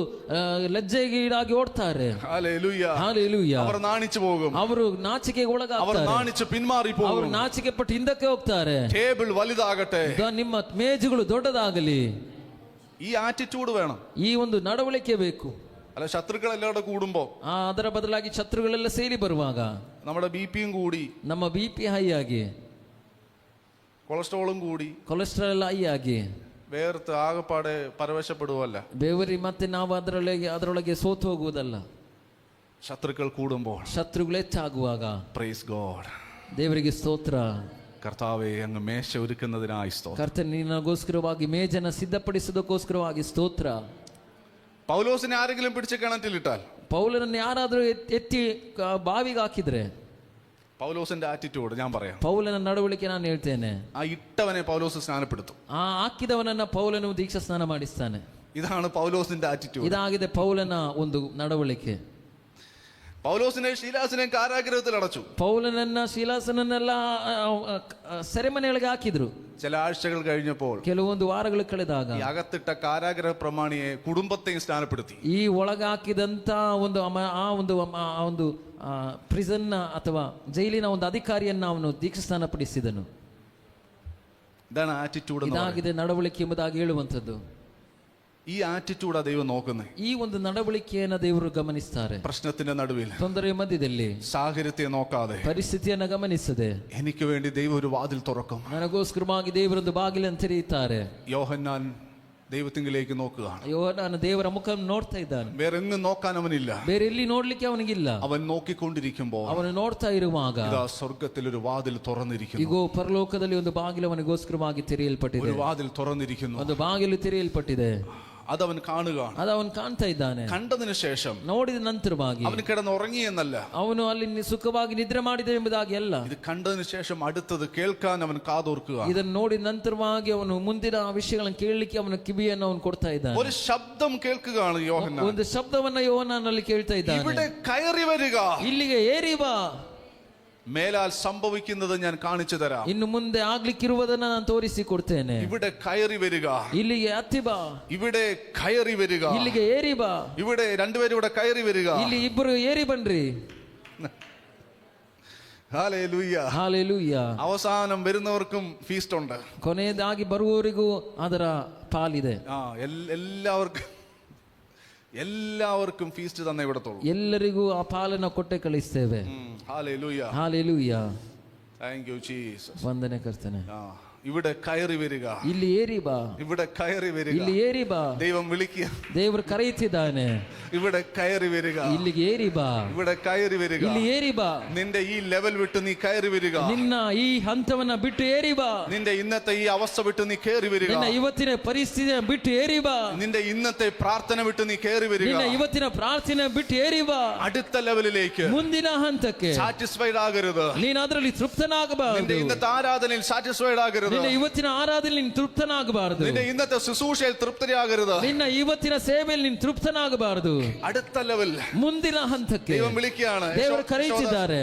ಲಜ್ಜೆಗೀಡಾಗಿ ಓಡ್ತಾರೆ. ഹല്ലേലൂയ. ಹಾಲೆಲೂಯ. അവർ നാണിച്ചു പോകും, ಅವರು ನಾಚಿಕೆಗೆ അവർ ಒಳಗಾಗ್ತಾರೆ, നാണിച്ചു പിന്മാറി ಅವರು പോകും. ನಾಚಿಕೆ ಪಟ್ಟು ಹಿಂದಕ್ಕೆ ಹೋಗ್ತಾರೆ. ടേബിൾ വലുതാകട്ടെ, ನಿಮ್ಮ ಮೇಜುಗಳು ದೊಡ್ಡದಾಗಲಿ. ഈ ആറ്റിറ്റ്യൂഡ് വേണം. ಈ ಒಂದು ನಡವಳಿಕೆ ಬೇಕು. അല്ല ശത്രുക്കൾ എല്ലാവരുടെ കൂടുമ്പോ ಅದರ ಬದಲಾಗಿ ಶತ್ರುಗಳೆಲ್ಲ ಸೇರಿ ಬರುವಾಗ നമ്മുടെ ബിപിയും കൂടി, ನಮ್ಮ BP ಹೈ ಆಗಿ, കൊളസ്ട്രോളും കൂടി, ಕೊಲೆಸ್ಟ್ರಾಲ್ ಹೈ ಆಗಿ, വേർത്ത് ആകെപ്പാടെ പരവശപ്പെടുവല്ല. ಬೆವರಿ ಮತ್ತೆ ನಾವು ಅದರೊಳಗೆ ಸೋತು ಹೋಗುವುದಲ್ಲ. ശത്രുക്കൾ കൂടുമ്പോൾ, ಶತ್ರುಗಳು ಹೆಚ್ಚಾಗುವಾಗ, പ്രൈസ് ഗോഡ്, ದೇವರಿಗೆ ಸ್ತೋತ್ರ. കർത്താവേ അങ്ങ് മേശ ഒരുക്കുന്നതിനായി സ്തോത്രം. ಕರ್ತನೆ, ನಿನಗೋಸ್ಕರವಾಗಿ ಮೇಜನ್ನ ಸಿದ್ಧಪಡಿಸೋದಕ್ಕೋಸ್ಕರವಾಗಿ ಸ್ತೋತ್ರ. പൗലോസിനെ ആരെങ്കിലും പിടിച്ച് കിണറ്റിലിട്ടാൽ, ಪೌಲನನ್ನು ಯಾರಾದರೂ ಎತ್ತಿ ಬಾವಿಗೆ ಹಾಕಿದ್ರೆ, പൗലോസിന്റെ ആറ്റിറ്റ്യൂഡ് ഞാൻ പറയാം, ಪೌಲನ ನಡವಳಿಕೆ ನಾನು ಹೇಳ್ತೇನೆ. ആ ഇട്ടവനെ പൗലോസ് സ്നാനപ്പെടുത്തും. ಆ ಹಾಕಿದವನನ್ನ ಪೌಲನು ದೀಕ್ಷಾ ಸ್ನಾನ ಮಾಡಿಸ್ತಾನೆ. ഇതാണ് പൗലോസിന്റെ ആറ്റിറ്റ്യൂഡ്. ಇದಾಗಿದೆ ಪೌಲನ ಒಂದು ನಡವಳಿಕೆ. പൗലോസിനെ ശീലാസിനെ കാരാഗ്രഹത്തിൽ അടച്ചു. ಪೌಲನನ್ನ ಶೀಲಾಸನನ್ನೆಲ್ಲ ಸೆರೆಮನೆಯೊಳಗೆ ಹಾಕಿದ್ರು. ചില ആഴ്ചകൾ കഴിഞ്ഞപ്പോൾ ಕೆಲವೊಂದು ವಾರಗಳು ಕಳೆದಾಗ ഈ അകത്തിട്ട കാരാഗ്രഹ പ്രമാണിയെ കുടുംബത്തെയും സ്നാനപ്പെടുത്തി. ಈ ಒಳಗೆ ಹಾಕಿದಂತ ಆ ಒಂದು ಪ್ರಿಸನ್ನ ಅಥವಾ ಜೈಲಿನ ಒಂದು ಅಧಿಕಾರಿಯನ್ನ ಅವನು ದೀಕ್ಷಾ ಸ್ನಾನ ಪಡಿಸಿದನು. ഇതാണ് ആറ്റിറ്റ്യൂഡ്. ಇದಾಗಿದೆ ನಡವಳಿಕೆ ಎಂಬುದಾಗಿ ಹೇಳುವಂಥದ್ದು. ഈ ആറ്റിറ്റ്യൂഡാ ദൈവം നോക്കുന്നത്. ಈ ಒಂದು ನಡವಳಿಕೆಯನ್ನ ದೇವರು ಗಮನಿಸ್ತಾರೆ. പ്രശ്നത്തിന്റെ നടുവിൽ, ತೊಂದರೆಯ ಮಧ್ಯದಲ್ಲಿ, സാഹചര്യത്തെ നോക്കാതെ ಪರಿಸ್ಥಿತಿಯನ್ನ ಗಮನಿಸದೆ എനിക്ക് വേണ്ടി ദൈവം ഒരു വാതിൽ തുറക്കും. ನನಗೋಸ್ಕರವಾಗಿ ದೇವರೊಂದು ಬಾಗಿಲನ್ನು ತೆರೆಯುತ್ತಾರೆ. യോഹന്നാൻ ദൈവത്തിങ്കിലേക്ക് നോക്കുകയാണ്. ಯೋಹಾನನು ದೇವರ ಮುಖ ನೋಡ್ತಾ ಇದ್ದಾನೆ. വേറെ എങ്ങും നോക്കാൻ അവനില്ല. ಬೇರೆ ಎಲ್ಲಿ ನೋಡ್ಲಿಕ್ಕೆ ಅವನಿಗಿಲ್ಲ. അവൻ നോക്കിക്കൊണ്ടിരിക്കുമ്പോൾ ಅವನು ನೋಡ್ತಾ ಇರುವಾಗ ഇതാ സ്വർഗത്തിൽ ഒരു വാതിൽ തുറന്നിരിക്കുന്നു. ಈಗೋ ಪರಲೋಕದಲ್ಲಿ ಒಂದು ಬಾಗಿಲು ಅವನಿಗೋಸ್ಕರವಾಗಿ ತೆರೆಯಲ್ಪಟ್ಟಿದೆ. ഒരു വാതിൽ തുറന്നിരിക്കുന്നു. ಒಂದು ಬಾಗಿಲು ತೆರೆಯಲ್ಪಟ್ಟಿದೆ. അതവൻ കാണുകയാണ്. ಅದು ಅವನು ಕಾಣ್ತಾ ಇದ್ದಾನೆ. കണ്ടതിന് ശേഷം, ನೋಡಿದ ನಂತರವಾಗಿ, അവൻ കിടന്നുറങ്ങിയെന്നല്ല, ಅವನು ಅಲ್ಲಿ ಸುಖವಾಗಿ ನಿದ್ರೆ ಮಾಡಿದೆ ಎಂಬುದಾಗಿ ಅಲ್ಲ. ഇത് കണ്ടതിന് ശേഷം അടുത്തത് കേൾക്കാൻ അവൻ കാതോർക്കുക. ಇದನ್ನು ನೋಡಿದ ನಂತರವಾಗಿ ಅವನು ಮುಂದಿನ ವಿಷಯಗಳನ್ನು ಕೇಳಲಿಕ್ಕೆ ಅವನ ಕಿವಿಯನ್ನು ಅವನು ಕೊಡ್ತಾ ಇದ್ದಾನೆ. ഒരു ശബ്ദം കേൾക്കുകയാണ് യോഹന്നാൻ. ಒಂದು ಶಬ್ದವನ್ನ ಯೋಹಾನನಲ್ಲಿ ಕೇಳ್ತಾ ಇದ್ದಾನೆ. ഇവിടെ കയറി വരിക, ಇಲ್ಲಿಗೆ ಏರಿ ಬಾ, മേലാൽ സംഭവിക്കുന്നത് ഞാൻ കാണിച്ചു തരാം. ಇನ್ನು ಮುಂದೆ ಆಗ್ಲಿಕ್ಕಿರುವುದನ್ನ ನಾನು ತೋರಿಸಿ ಕೊಡ್ತೇನೆ. ഇവിടെ കയറി വരിക, ಇಲ್ಲಿಗೆ ಹತ್ತಿ ಬಾ, ഇവിടെ കയറി വരിക, ಇಲ್ಲಿಗೆ ಏರಿ ಬಾ, ഇവിടെ രണ്ടുപേരും ഇവിടെ കയറി വരിക. ಇಲ್ಲಿ ಇಬ್ಬರು ಏರಿ ಬನ್ರಿ. ഹല്ലേലൂയ. ಹಾಲೆಲೂಯ. അവസാനം വരുന്നവർക്കും ഫീസ്റ്റ് ഉണ്ട്. ಕೊನೆಯದಾಗಿ ಬರುವವರಿಗೂ ಅದರ ಪಾಲಿದೆ. എല്ലാവർക്കും ഫീസ്റ്റ് തന്നെ ഇവിടത്തുള്ളൂ. ಎಲ್ಲರಿಗೂ ಆ ಪಾಲನ ಕೊಟ್ಟೆ ಕಳಿಸ್ತೇವೆ. Hallelujah. Hallelujah. Thank you Jesus. ವಂದನೆ ಕರ್ತನೆ. ഇവിടെ കയറി വരിക, ಇಲ್ಲಿ ಏರಿ ಬಾ, ഇവിടെ കയറി വരിക. ಇಲ್ಲಿ ಏರಿ ಬಾ. ദൈവം വിളിക്കുക, ದೇವರು ಕರೆಯುತ್ತಿದ್ದಾನೆ, ഇവിടെ കയറി വരിക, ಇಲ್ಲಿಗೆ ಏರಿ ಬಾ, ഇവിടെ കയറി വരിക. ಇಲ್ಲಿ ಏರಿ ಬಾ. നിന്റെ ഈ ലെവൽ വിട്ട് നീ കയറി വരിക, ನಿನ್ನ ಈ ಹಂತವನ್ನ ಬಿಟ್ಟು ಏರಿ ಬಾ. നിന്റെ ഇന്നത്തെ ഈ അവസ്ഥ വിട്ട് നീ കയറി വരിക, ನಿನ್ನ ಇವತ್ತಿನ ಪರಿಸ್ಥಿತಿ ಬಿಟ್ಟು ಏರಿ ಬಾ. നിന്റെ ഇന്നത്തെ പ്രാർത്ഥന വിട്ട് നീ കയറി വരിക, ನಿನ್ನ ಇವತ್ತಿನ ಪ್ರಾರ್ಥನೆ ಬಿಟ್ಟು ಏರಿ ಬಾ. അടുത്ത ലെവലിലേക്ക്, ಮುಂದಿನ ಹಂತಕ್ಕೆ. സാറ്റിസ്ഫൈഡ് ആകരുത്, ನೀನು ಅದರಲ್ಲಿ ತೃಪ್ತನಾಗಬಾರದು. നിന്റെ ഇന്നത്തെ ആരാധനയിൽ സാറ്റിസ്ഫൈഡ് ആകരുത്, ನಿನ್ನ ಇವತ್ತಿನ ಆರಾಧನೆ ನೀನು ತೃಪ್ತನಾಗಬಾರದು. നിന്റെ ഇന്നത്തെ ശുശ്രൂഷയിൽ തൃപ്തരാകരുത്, ನಿನ್ನ ಇವತ್ತಿನ ಸೇವೆಯಲ್ಲಿ ನೀನು ತೃಪ್ತನಾಗಬಾರದು. അടുത്ത ലെവൽ ಮುಂದಿನ ಹಂತಕ್ಕೆ ദൈവം വിളിക്കുകയാണ്. ದೇವರು ಕರೆಯುತ್ತಿದ್ದಾರೆ.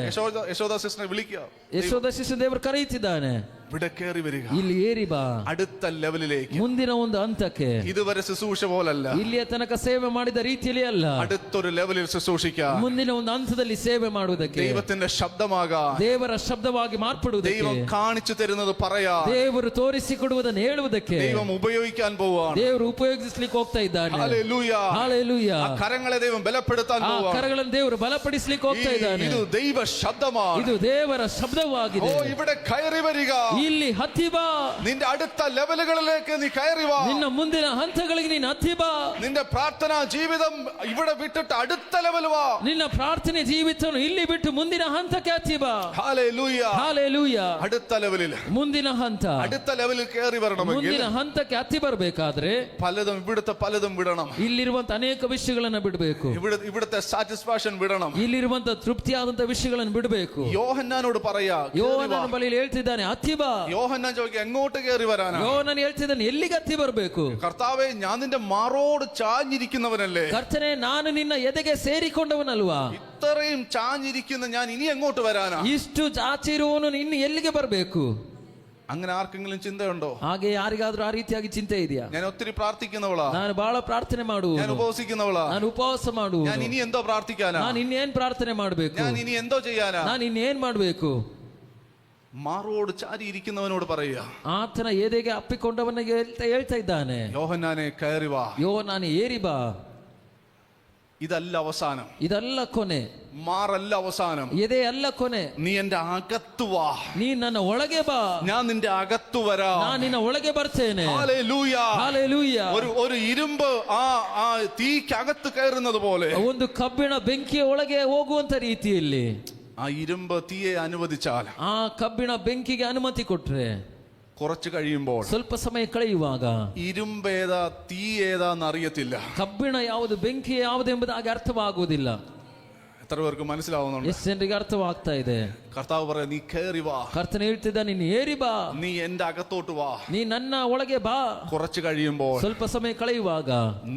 യശോദ സിസ്റ്ററെ വിളിക്കുക, ಯಶೋದ ಶಿಶು ದೇವರು ಕರೆಯುತ್ತಿದ್ದಾನೆ, ഇവിടെ കയറി വരിക, ಇಲ್ಲಿ ಏರಿ ಬಾ. അടുത്ത ലെവലിലേക്ക്. ಮುಂದಿನ ಒಂದು ಹಂತಕ್ಕೆ. ഇതുവരെ ശുശ്രൂഷ പോലല്ല, ಇಲ್ಲಿಯ ತನಕ ಸೇವೆ ಮಾಡಿದ ರೀತಿಯಲ್ಲಿ ಅಲ್ಲ, അടുത്തൊരു ലെവലിൽ ശുശ്രൂഷിക്കാം, ಮುಂದಿನ ಒಂದು ಹಂತದಲ್ಲಿ ಸೇವೆ ಮಾಡುವುದಕ್ಕೆ, ദൈവത്തിന്റെ ശബ്ദമാകാം, ದೇವರ ಶಬ್ದವಾಗಿ ಮಾರ್ಪಡುವುದಕ್ಕೆ, ദൈവം കാണിച്ചു തരുന്നത് പറയാ, ದೇವರು ತೋರಿಸಿಕೊಡುವುದನ್ನು ಹೇಳುವುದಕ್ಕೆ ദൈവം ഉപയോഗിക്കാൻ പോവാണ്. ದೇವರು ಉಪಯೋಗಿಸಲಿಕ್ಕೆ ಹೋಗ್ತಾ ಇದ್ದಾನೆ. ഹല്ലേലൂയ. ಹಾಲೆಲೂಯ. ആ കരങ്ങളെ ദൈവം ബലപ്പെടുത്താൻ ಆ പോവാണ്. ಕರಗಳನ್ನು ದೇವರು ಬಲಪಡಿಸಲಿಕ್ಕೆ ಹೋಗ್ತಾ ಇದ್ದಾನೆ. ഇത് ദൈവ ശബ്ദമാണ്. ಇದು ದೇವರ ഓ, ಶಬ್ದವಾಗಿದೆ. ഇവിടെ കയറി വരിക, ಇಲ್ಲಿ ಹತ್ತಿ ಬಾ. നിന്റെ അടുത്ത ലെവലുകളിലേക്ക് നീ കയറി വാ. ನಿನ್ನ ಮುಂದಿನ ಹಂತಗಳಿಗೆ ನೀನು ಹತ್ತಿ ಬಾ. നിന്റെ പ്രാർത്ഥനാ ജീവിതം ഇവിടെ വിട്ടിട്ട് അടുത്ത ലെവൽ വാ. ನಿನ್ನ ಪ್ರಾರ್ಥನೆ ಜೀವಿತವನ್ನು ಇಲ್ಲಿ ಬಿಟ್ಟು ಮುಂದಿನ ಹಂತಕ್ಕೆ ಹತ್ತಿ ಬಾ. ഹല്ലേലൂയ. ಹಾಲೆಲೂಯ. അടുത്ത ലെവലിൽ, ಮುಂದಿನ ಹಂತ, അടുത്ത ലെവലിൽ കയറി വരണമെങ്കിൽ ಮುಂದಿನ ಹಂತಕ್ಕೆ ಹತ್ತಿ ಬರಬೇಕಾದ್ರೆ പലതും ഇവിടുത്തെ പലതും വിടണം. ಇಲ್ಲಿರುವಂತ ಅನೇಕ ವಿಷಯಗಳನ್ನ ಬಿಡಬೇಕು. ഇവിടുത്തെ സാറ്റിസ്ഫാക്ഷൻ വിടണം. ಇಲ್ಲಿರುವಂತ ತೃಪ್ತಿಯಾದಂತ ವಿಷಯಗಳನ್ನು ಬಿಡಬೇಕು. യോഹന്നാനോട് പറയാ, ಯೋಹನನ ಬಳಿಯಲ್ಲಿ ಹೇಳ್ತಿದ್ದಾನೆ, ಹತ್ತಿ ಬಾ. യോഹന്നാൻ ചോദിക്കുക, എങ്ങോട്ട് കയറി വരാനാ? ಯೋಹನನ್ ಹೇಳ್ತಿದ್ದಾನೆ, ಎಲ್ಲಿಗೆ ಹತ್ತಿ ಬರಬೇಕು? കർത്താവേ, ഞാൻ നിന്റെ മാറോട് ചാഞ്ഞിരിക്കുന്നവനല്ലേ, ಕರ್ತನೆ, ನಾನು ನಿನ್ನ ಎದೆಗೆ ಸೇರಿಕೊಂಡವನಲ್ವಾ? ഇത്രയും ചാഞ്ഞിരിക്കുന്ന ഞാൻ ഇനി എങ്ങോട്ട് വരാനാ? ಇಷ್ಟು ಚಾಚಿರುವವನು ಇನ್ನು ಎಲ್ಲಿಗೆ ಬರಬೇಕು? അങ്ങനെ ആർക്കെങ്കിലും ചിന്തയുണ്ടോ? ಹಾಗೆ ಯಾರಿಗಾದ್ರೂ ಆ ರೀತಿಯಾಗಿ ಚಿಂತೆ ಇದೆಯಾ? ഞാൻ ഒത്തിരി പ്രാർത്ഥിക്കുന്നവളാ, ನಾನು ಬಹಳ ಪ್ರಾರ್ಥನೆ ഞാൻ ಮಾಡುವುದು, ഉപവസിക്കുന്നവളാ, ನಾನು ಉಪವಾಸ ಮಾಡುವುದು, ഞാൻ ഇനി എന്തോ പ്രാർത്ഥിക്കാനാ, ನಾನು ಇನ್ನೇನ್ ಪ್ರಾರ್ಥನೆ ಮಾಡಬೇಕು, ഞാൻ ഇനി എന്തോ ചെയ്യാനാ? ನಾನು ಇನ್ನೇನ್ ಮಾಡಬೇಕು? മാറോട് ചാരി ഇരിക്കുന്നവനോട് പറയുക, ಆತನ ಎದೆಗೆ ಅಪ್ಪಿಕೊಂಡವನಿಗೆ ಹೇಳ್ತಾ ಇದ್ದಾನೆ, യോഹന്നാനെ കയറി വാ. ನಾನು ಏರಿ ಬಾ. ഇതല്ല അവസാനം, ಇದಲ್ಲ ಕೊನೆ, മാറല്ല അവസാനം, ಎದೆ ಅಲ್ಲ ಕೊನೆ. നീ എന്റെ അകത്തു വാ, ನೀ ನನ್ನ ಒಳಗೆ ಬಾ, ഞാൻ നിന്റെ അകത്തു വരാം. ನಾನು ನಿನ್ನ ಒಳಗೆ ಬರ್ತೇನೆ. ഹല്ലേലൂയ. ಹಾಲೆಲೂಯ. ഒരു ഇരുമ്പ് ആ തീക്കകത്ത് കയറുന്നത് പോലെ, ಒಂದು ಕಬ್ಬಿಣ ಬೆಂಕಿಯ ಒಳಗೆ ಹೋಗುವಂತ ರೀತಿಯಲ್ಲಿ ആ ഇരുമ്പ് തീയെ അനുവദിച്ചാൽ, ಆ ಕಬ್ಬಿಣ ಬೆಂಕಿಗೆ ಅನುಮತಿ ಕೊಟ್ರೆ, കുറച്ച് കഴിയുമ്പോൾ ಸ್ವಲ್ಪ ಸಮಯ ಕಳೆಯುವಾಗ ഇരുമ്പേതാ തീ ഏതാന്ന് അറിയത്തില്ല. ಕಬ್ಬಿಣ ಯಾವುದು ಬೆಂಕಿ ಯಾವುದು ಎಂಬುದಾಗಿ ಅರ್ಥವಾಗುವುದಿಲ್ಲ. എത്ര പേർക്ക് മനസ്സിലാവുന്നുണ്ട്? ಎಷ್ಟು ಜನರಿಗೆ ಅರ್ಥವಾಗ್ತಾ ಇದೆ? കർത്താവ് പറയാ, നീ കയറി വാ, ಕರ್ತನ ಹೇಳ್ತಿದ್ದ, ನೀನು ಏರಿ ಬಾ, നീ എന്റെ അകത്തോട്ട് വാ. ನೀ ನನ್ನ ಒಳಗೆ ಬಾ. കുറച്ച് കഴിയുമ്പോൾ ಸ್ವಲ್ಪ ಸಮಯ ಕಳೆಯುವಾಗ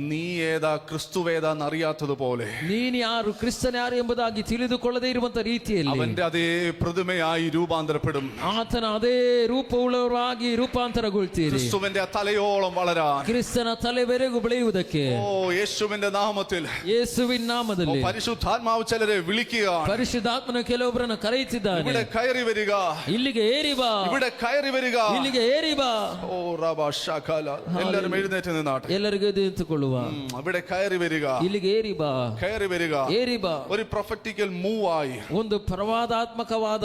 നീ ഏതാ ക്രിസ്തുവേതാന്ന് അറിയാത്തതുപോലെ ನೀನು ಯಾರು, ಕ್ರಿಸ್ತನ ಯಾರು ಎಂಬುದಾಗಿ ತಿಳಿದುಕೊಳ್ಳದೇ ಇರುವಂತ ರೀತಿಯಲ್ಲಿ അവന്റെ അതേ പ്രതിമയായി രൂപാന്തരപ്പെടും. ಆತನ ಅದೇ ರೂಪವುಳ್ಳವರಾಗಿ ರೂಪಾಂತರಗೊಳ್ತೀರಿ. ക്രിസ്തുവിന്റെ തലയോളം വളരാൻ, ಕ್ರಿಸ್ತನ ತಲೆವರೆಗೂ ಬೆಳೆಯುವುದಕ್ಕೆ ഓ യേശുവിന്റെ നാമത്തിൽ, ಯೇಸುವಿನ ನಾಮದಲ್ಲಿ പരിശുദ്ധാത്മാവ് ചിലരെ വിളിക്കുക, ಪರಿಶುದ್ಧಾತ್ಮನು ಕೆಲವೊಬ್ಬರನ್ನು ಕರೆಯುತ್ತಿದ್ದಾನೆ. ഇവിടെ കയറി വരിക, ಇಲ್ಲಿಗೆ ಏರಿ ಬಾ, ഇവിടെ കയറി വരിക. ಇಲ್ಲಿಗೆ ಏರಿ ಬಾ. ഓ റബ ശകല, എല്ലാവരും എഴുന്നേറ്റ് നിന്നാട്ടെ. ಎಲ್ಲರಿಗೂ ಎದ್ದು ನಿಂತುಕೊಳ್ಳುವ. ഇവിടെ കയറി വരിക, ಇಲ್ಲಿಗೆ ಏರಿ ಬಾ, കയറി വരിക. ಏರಿ ಬಾ. ഒരു പ്രൊഫറ്റിക്കൽ മൂവ് ആയി, ಒಂದು ಪ್ರವಾದಾತ್ಮಕವಾದ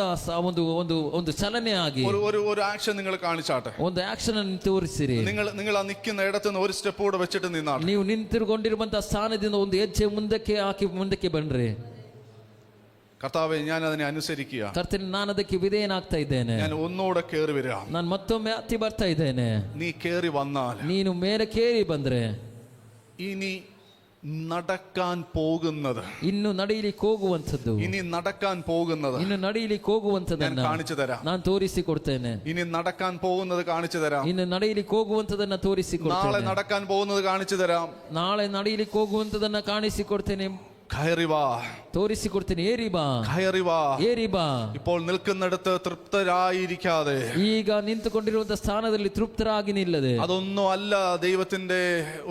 ಒಂದು ಒಂದು ಒಂದು ಚಲನೆ ಆಗಿ ഒരു ആക്ഷൻ നിങ്ങൾ കാണിച്ചാട്ടെ. ಒಂದು ಆಕ್ಷನ್ ಅನ್ನು ತೋರಿಸಿರಿ. നിങ്ങൾ ആ നിൽക്കുന്ന ഇടത്ത് നിന്ന് ഒരു സ്റ്റെപ്പ് കൂടെ വെച്ചിട്ട് നിന്നാട്ടെ. ನೀವು ನಿಂತಿರುಕೊಂಡಿರುವಂತಹ ಸ್ಥಾನದಿಂದ ಒಂದು ಹೆಜ್ಜೆ ಮುಂದಕ್ಕೆ ಹಾಕಿ ಮುಂದಕ್ಕೆ ಬನ್ರಿ. കർത്താവേ, ഞാൻ അതിനെ അനുസരിക്കുക. ಕರ್ತನೆ, ನಾನು ಅದಕ್ಕೆ ವಿಧೇಯನಾಗ್ತಾ ಇದ್ದೇನೆ. ഞാൻ ഒന്നുകൂടെ കയറി വരിക. ನಾನು ಮತ್ತೊಮ್ಮೆ ಹತ್ತಿ ಬರ್ತಾ ಇದ್ದೇನೆ. നീ കയറി വന്നാൽ, ನೀನು ಮೇಲೆ ಕೇರಿ ಬಂದ್ರೆ, ഇനി നടക്കാൻ പോകുന്നത്, ಇನ್ನು ನಡೀಲಿಕ್ಕೆ ಹೋಗುವಂಥದ್ದು, ഇനി നടക്കാൻ പോകുന്നത് ಇನ್ನು ನಡೀಲಿಕ್ಕೆ ಹೋಗುವಂಥದ್ದನ್ನ ഞാൻ കാണിച്ചു തരാം. ನಾನು ತೋರಿಸಿಕೊಡ್ತೇನೆ. ഇനി നടക്കാൻ പോകുന്നത് കാണിച്ചു തരാം. ಇನ್ನು ನಡೀಲಿಕ್ಕೆ ಹೋಗುವಂಥದ್ದನ್ನ നാളെ ತೋರಿಸಿಕೊಡ್ತೇನೆ. നടക്കാൻ പോകുന്നത് കാണിച്ചു തരാം. ನಾಳೆ ನಡೀಲಿಕ್ಕೆ ಹೋಗುವಂಥದ್ದನ್ನ ಕಾಣಿಸಿಕೊಡ್ತೇನೆ. കയറി വാ, ತೋರಿಸಿಕೊಡ್ತೇನೆ. ಏರಿ ಬಾ, കയറി വാ. ಏರಿ ಬಾ. ഇപ്പോൾ നിൽക്കുന്നിടത്ത് തൃപ്തരായിരിക്കാതെ, ಈಗ ನಿಂತುಕೊಂಡಿರುವಂತಹ ಸ್ಥಾನದಲ್ಲಿ ತೃಪ್ತರಾಗಿ ನಿಲ್ಲದೆ, അതൊന്നും അല്ല ദൈവത്തിന്റെ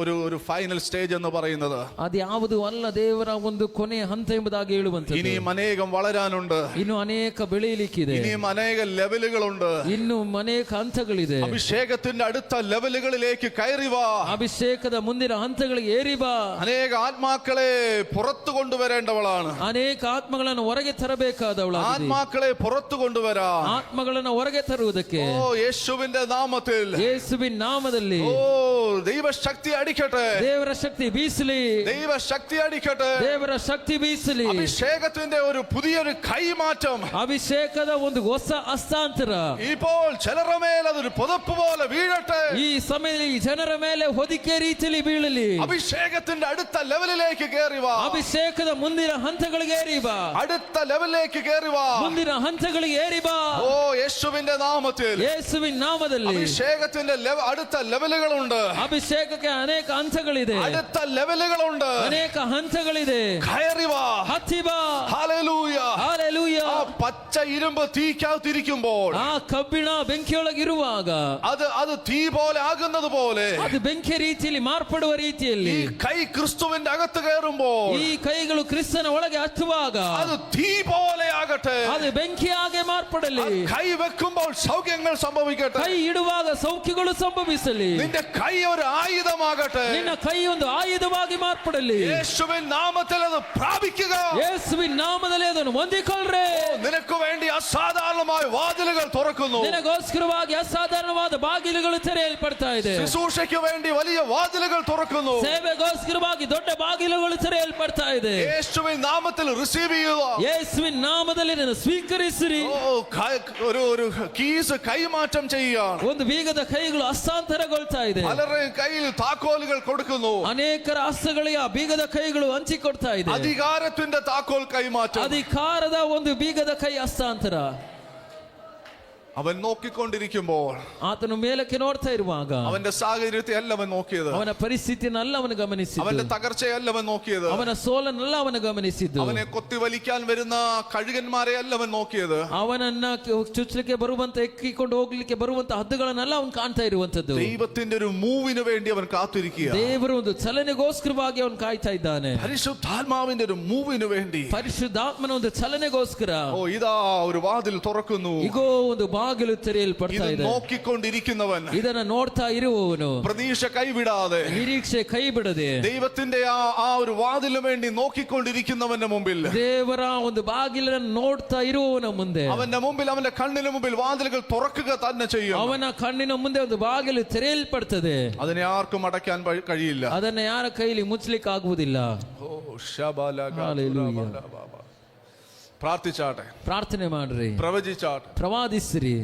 ഒരു ഫൈനൽ സ്റ്റേജ് എന്ന് പറയുന്നത്. ಅದ್ಯಾವುದು ಅಲ್ಲ ದೇವರ ಒಂದು ಕೊನೆಯ ಹಂತ ಎಂಬುದಾಗಿ ಹೇಳುವಂಥದ್ದು. ഇനിയും അനേകം വളരാനുണ്ട്, ಇನ್ನು ಅನೇಕ ಬೆಳೆಯಲಿಕ್ಕಿದೆ, ഇനിയും അനേക ലെവലുകളുണ്ട്, ಇನ್ನು ಅನೇಕ ಹಂತಗಳಿದೆ. അഭിഷേകത്തിന്റെ അടുത്ത ലെവലുകളിലേക്ക് കയറി വാ. ಅಭಿಷೇಕದ ಮುಂದಿನ ಹಂತಗಳಿಗೆ ಏರಿ ಬಾ. അനേക ആത്മാക്കളെ പുറത്ത് പുറത്തു കൊണ്ടുവരേണ്ടവളാണ്. ಅನೇಕ ಆತ್ಮಗಳನ್ನು ಹೊರಗೆ ತರಬೇಕಾದವಳಾಗಿದೆ. ആത്മാക്കളെ പുറത്തു കൊണ്ടുവരാൻ, ಆತ್ಮಗಳನ್ನು ಹೊರಗೆ ತರುವುದಕ್ಕೆ ഓ യേശുവിന്റെ നാമത്തിൽ, ಯೇಸುವಿನ ನಾಮದಲ್ಲಿ ഓ ദൈവശക്തി അടിക്കട്ടെ, ದೇವರ ಶಕ್ತಿ ಬೀಸಲಿ, ദൈവശക്തി അടിക്കട്ടെ. ದೇವರ ಶಕ್ತಿ ಬೀಸಲಿ. അഭിഷേകത്തിന്റെ ഒരു പുതിയൊരു കൈമാറ്റം, ಅಭಿಷೇಕದ ಒಂದು ಹೊಸ ಹಸ್ತಾಂತರ ഇപ്പോൾ ചിലരുടെ മേൽ അതൊരു പുതപ്പ് പോലെ വീഴട്ടെ. ಈ ಸಮಯದಲ್ಲಿ ಈ ಜನರ ಮೇಲೆ ಹೊದಿಕೆ ರೀತಿಯಲ್ಲಿ ಬೀಳಲಿ. അഭിഷേകത്തിന്റെ അടുത്ത ലെവലിലേക്ക് കയറി വാ. ಅಭಿಷೇಕದ ಮುಂದಿನ ಹಂತಗಳಿಗೆ ಏರಿ ಬಾ. അടുത്ത ലെവലിലേക്ക് കയറി വാ. ಮುಂದಿನ ಹಂತಗಳಿಗೆ ಏರಿ ಬಾ. ഓ യേശുവിന്റെ നാമത്തിൽ, ಯೇಸುವಿನ ನಾಮದಲ್ಲಿ അഭിഷേകത്തിന്റെ അടുത്ത ലെവലുകളുണ്ട്. ಅಭಿಷೇಕಕ್ಕೆ ಅನೇಕ ಹಂತಗಳಿದೆ, അടുത്ത ಲೆವೆലുകളുണ്ട്. ಅನೇಕ ಹಂತಗಳಿದೆ. കയറി വാ. ಹತ್ತಿ ಬಾ. ഹല്ലേലൂയ. ಹಾಲೆಲೂಯ. ആ പച്ച ഇരുമ്പ് തീക്കകത്തിരിക്കുമ്പോൾ, ಆ ಕಬ್ಬಿಣ ಬೆಂಕಿಯೊಳಗಿರುವಾಗ അത് തീ പോലെ ആകുന്നത് പോലെ, ಅದು ಬೆಂಕಿ ರೀತಿಯಲ್ಲಿ ಮಾರ್ಪಡುವ ರೀತಿಯಲ್ಲಿ ഈ കൈ ക്രിസ്തുവിന്റെ അകത്ത് കയറുമ്പോൾ ಈ ಕೈಗಳು ಕ್ರಿಸ್ತನ ಒಳಗೆ ಹಚ್ಚುವಾಗ അത് തീ പോലെ ആകട്ടെ. ಅದು ಬೆಂಕಿಯಾಗೆ ಮಾರ್ಪಡಲಿ. കൈ വെക്കുമ്പോൾ സൗഖ്യങ്ങൾ സംഭവിക്കട്ടെ. ಕೈ ಇಡುವಾಗ ಸೌಖ್ಯಗಳು ಸಂಭವಿಸಲಿ. നിന്റെ കൈ ഒരു ആയുധമാകട്ടെ. ನಿನ್ನ ಕೈ ಒಂದು ಆಯುಧವಾಗಿ ಮಾರ್ಪಡಲಿ. യേശുവിൻ നാമത്തിൽ അത് പ്രാപിക്കുക. ಯೇಸುವಿನ ನಾಮದಲ್ಲಿ ಅದನ್ನು ಹೊಂದಿಕೊಳ್ಳ್ರೆ. നിനക്ക് വേണ്ടി അസാധാരണമായ വാതിലുകൾ തുറക്കുന്നു. ನಿನಗೋಸ್ಕರವಾಗಿ ಅಸಾಧಾರಣವಾದ ಬಾಗಿಲುಗಳು ತೆರೆಯಲ್ಪಡ್ತಾ ಇದೆ. ശുശ്രൂഷയ്ക്ക് വേണ്ടി വലിയ വാതിലുകൾ തുറക്കുന്നു. ಸೇವೆಗೋಸ್ಕರವಾಗಿ ದೊಡ್ಡ ಬಾಗಿಲುಗಳು ತೆರೆಯಲ್ಪಡ್ತಾ ಇದೆ. യേശുവിൻ നാമത്തിൽ റിസീവ് ചെയ്യുക. ಯೇಸುವಿನ ನಾಮದಲ್ಲಿ ಇದನ್ನು ಸ್ವೀಕರಿಸಿರಿ. ഒരു കീസ് കൈമാറ്റം ചെയ്യുകയാണ്. ಒಂದು ಬೀಗದ ಕೈಗಳು ಹಸ್ತಾಂತರಗೊಳ್ತಾ ಇದೆ. പലരുടെയും കയ്യിൽ താക്കോലുകൾ കൊടുക്കുന്നു. ಅನೇಕರ ಹಸ್ತಗಳಿಗೆ ಆ ಬೀಗದ ಕೈಗಳು ಹಂಚಿಕೊಡ್ತಾ ಇದೆ. അധികാരത്തിന്റെ താക്കോൽ കൈമാറ്റം. ಅಧಿಕಾರದ ಒಂದು ಬೀಗದ ಕೈ ಹಸ್ತಾಂತರ. അവൻ നോക്കിക്കൊണ്ടിരിക്കുമ്പോൾ, ಆತನು ಮೇಲಕ್ಕೆ ನೋಡ್ತಾ ಇರುವಾಗ അവന്റെ സാഹചര്യത്തെ അല്ല അവൻ നോക്കിയത്, ಅವನ ಪರಿಸ್ಥಿತಿಯನ್ನೆಲ್ಲ ಅವನು ಗಮನಿಸಿದ್ದು, അവന്റെ തകർച്ചയല്ല അവൻ നോക്കിയത്, ಅವನ ಸೋಲನ್ನೆಲ್ಲ ಅವನು ಗಮನಿಸಿದ್ದು, അവനെ കൊത്തിവലിക്കാൻ വരുന്ന കഴുകന്മാരെ അല്ല അവൻ നോക്കിയത്, ಅವನನ್ನ ಚುಚ್ಚಲಿಕ್ಕೆ ಬರುವಂತ ಎಕ್ಕಿಕೊಂಡು ಹೋಗ್ಲಿಕ್ಕೆ ಬರುವಂತ ಹದ್ದುಗಳನ್ನೆಲ್ಲ ಅವನು ಕಾಣ್ತಾ ಇರುವಂತದ್ದು. ദൈവത്തിന്റെ ഒരു മൂവിന് വേണ്ടി അവൻ കാത്തിരിക്കുക. ದೇವರ ಒಂದು ಚಲನೆಗೋಸ್ಕರವಾಗಿ ಅವನು ಕಾಯ್ತಾ ಇದ್ದಾನೆ. പരിശുദ്ധാത്മാവിന്റെ ഒരു മൂവിന് വേണ്ടി, ಪರಿಶುದ್ಧಾತ್ಮನ ಒಂದು ಚಲನೆಗೋಸ್ಕರ. ഓ ഇതാ ഒരു വാതിൽ തുറക്കുന്നു. ಈಗೋ ಒಂದು ಬಾಗಿಲು ತೆರೆಯಲ್ಪಡ್ತಾ ಇದೆ. നോക്കിക്കൊണ്ടിരിക്കുന്നവൻ, ಇದನ್ನ ನೋಡ್ತಾ ಇರುವವನು പ്രതീക്ഷ കൈവിടാതെ, ನಿರೀಕ್ಷೆ ಕೈ ಬಿಡದೆ, ദൈവത്തിന്റെ ആ ഒരു വാതിലിന് വേണ്ടി നോക്കിക്കൊണ്ടിരിക്കുന്നവന്റെ മുമ്പിൽ, ದೇವರ ಒಂದು ಬಾಗಿಲನ್ನು ನೋಡ್ತಾ ಇರುವವನ ಮುಂದೆ, അവന്റെ മുമ്പിൽ, അവന്റെ കണ്ണിന് മുമ്പിൽ വാതിലുകൾ തുറക്കുക തന്നെ ചെയ്യും. ಅವನ ಕಣ್ಣಿನ ಮುಂದೆ ಒಂದು ಬಾಗಿಲು ತೆರೆಯಲ್ಪಡ್ತದೆ. അതിനെ ആർക്കും അടയ്ക്കാൻ കഴിയില്ല. ಅದನ್ನ ಯಾರ ಕೈಲಿ ಮುಚ್ಚಲಿಕ್ಕೆ ಆಗುವುದಿಲ್ಲ. പ്രാർത്ഥിച്ചാട്ടെ, ಪ್ರಾರ್ಥನೆ ಮಾಡ್ರಿ, പ്രവചിച്ചാട്ടെ, ಪ್ರವಾದಿಸಿರಿ,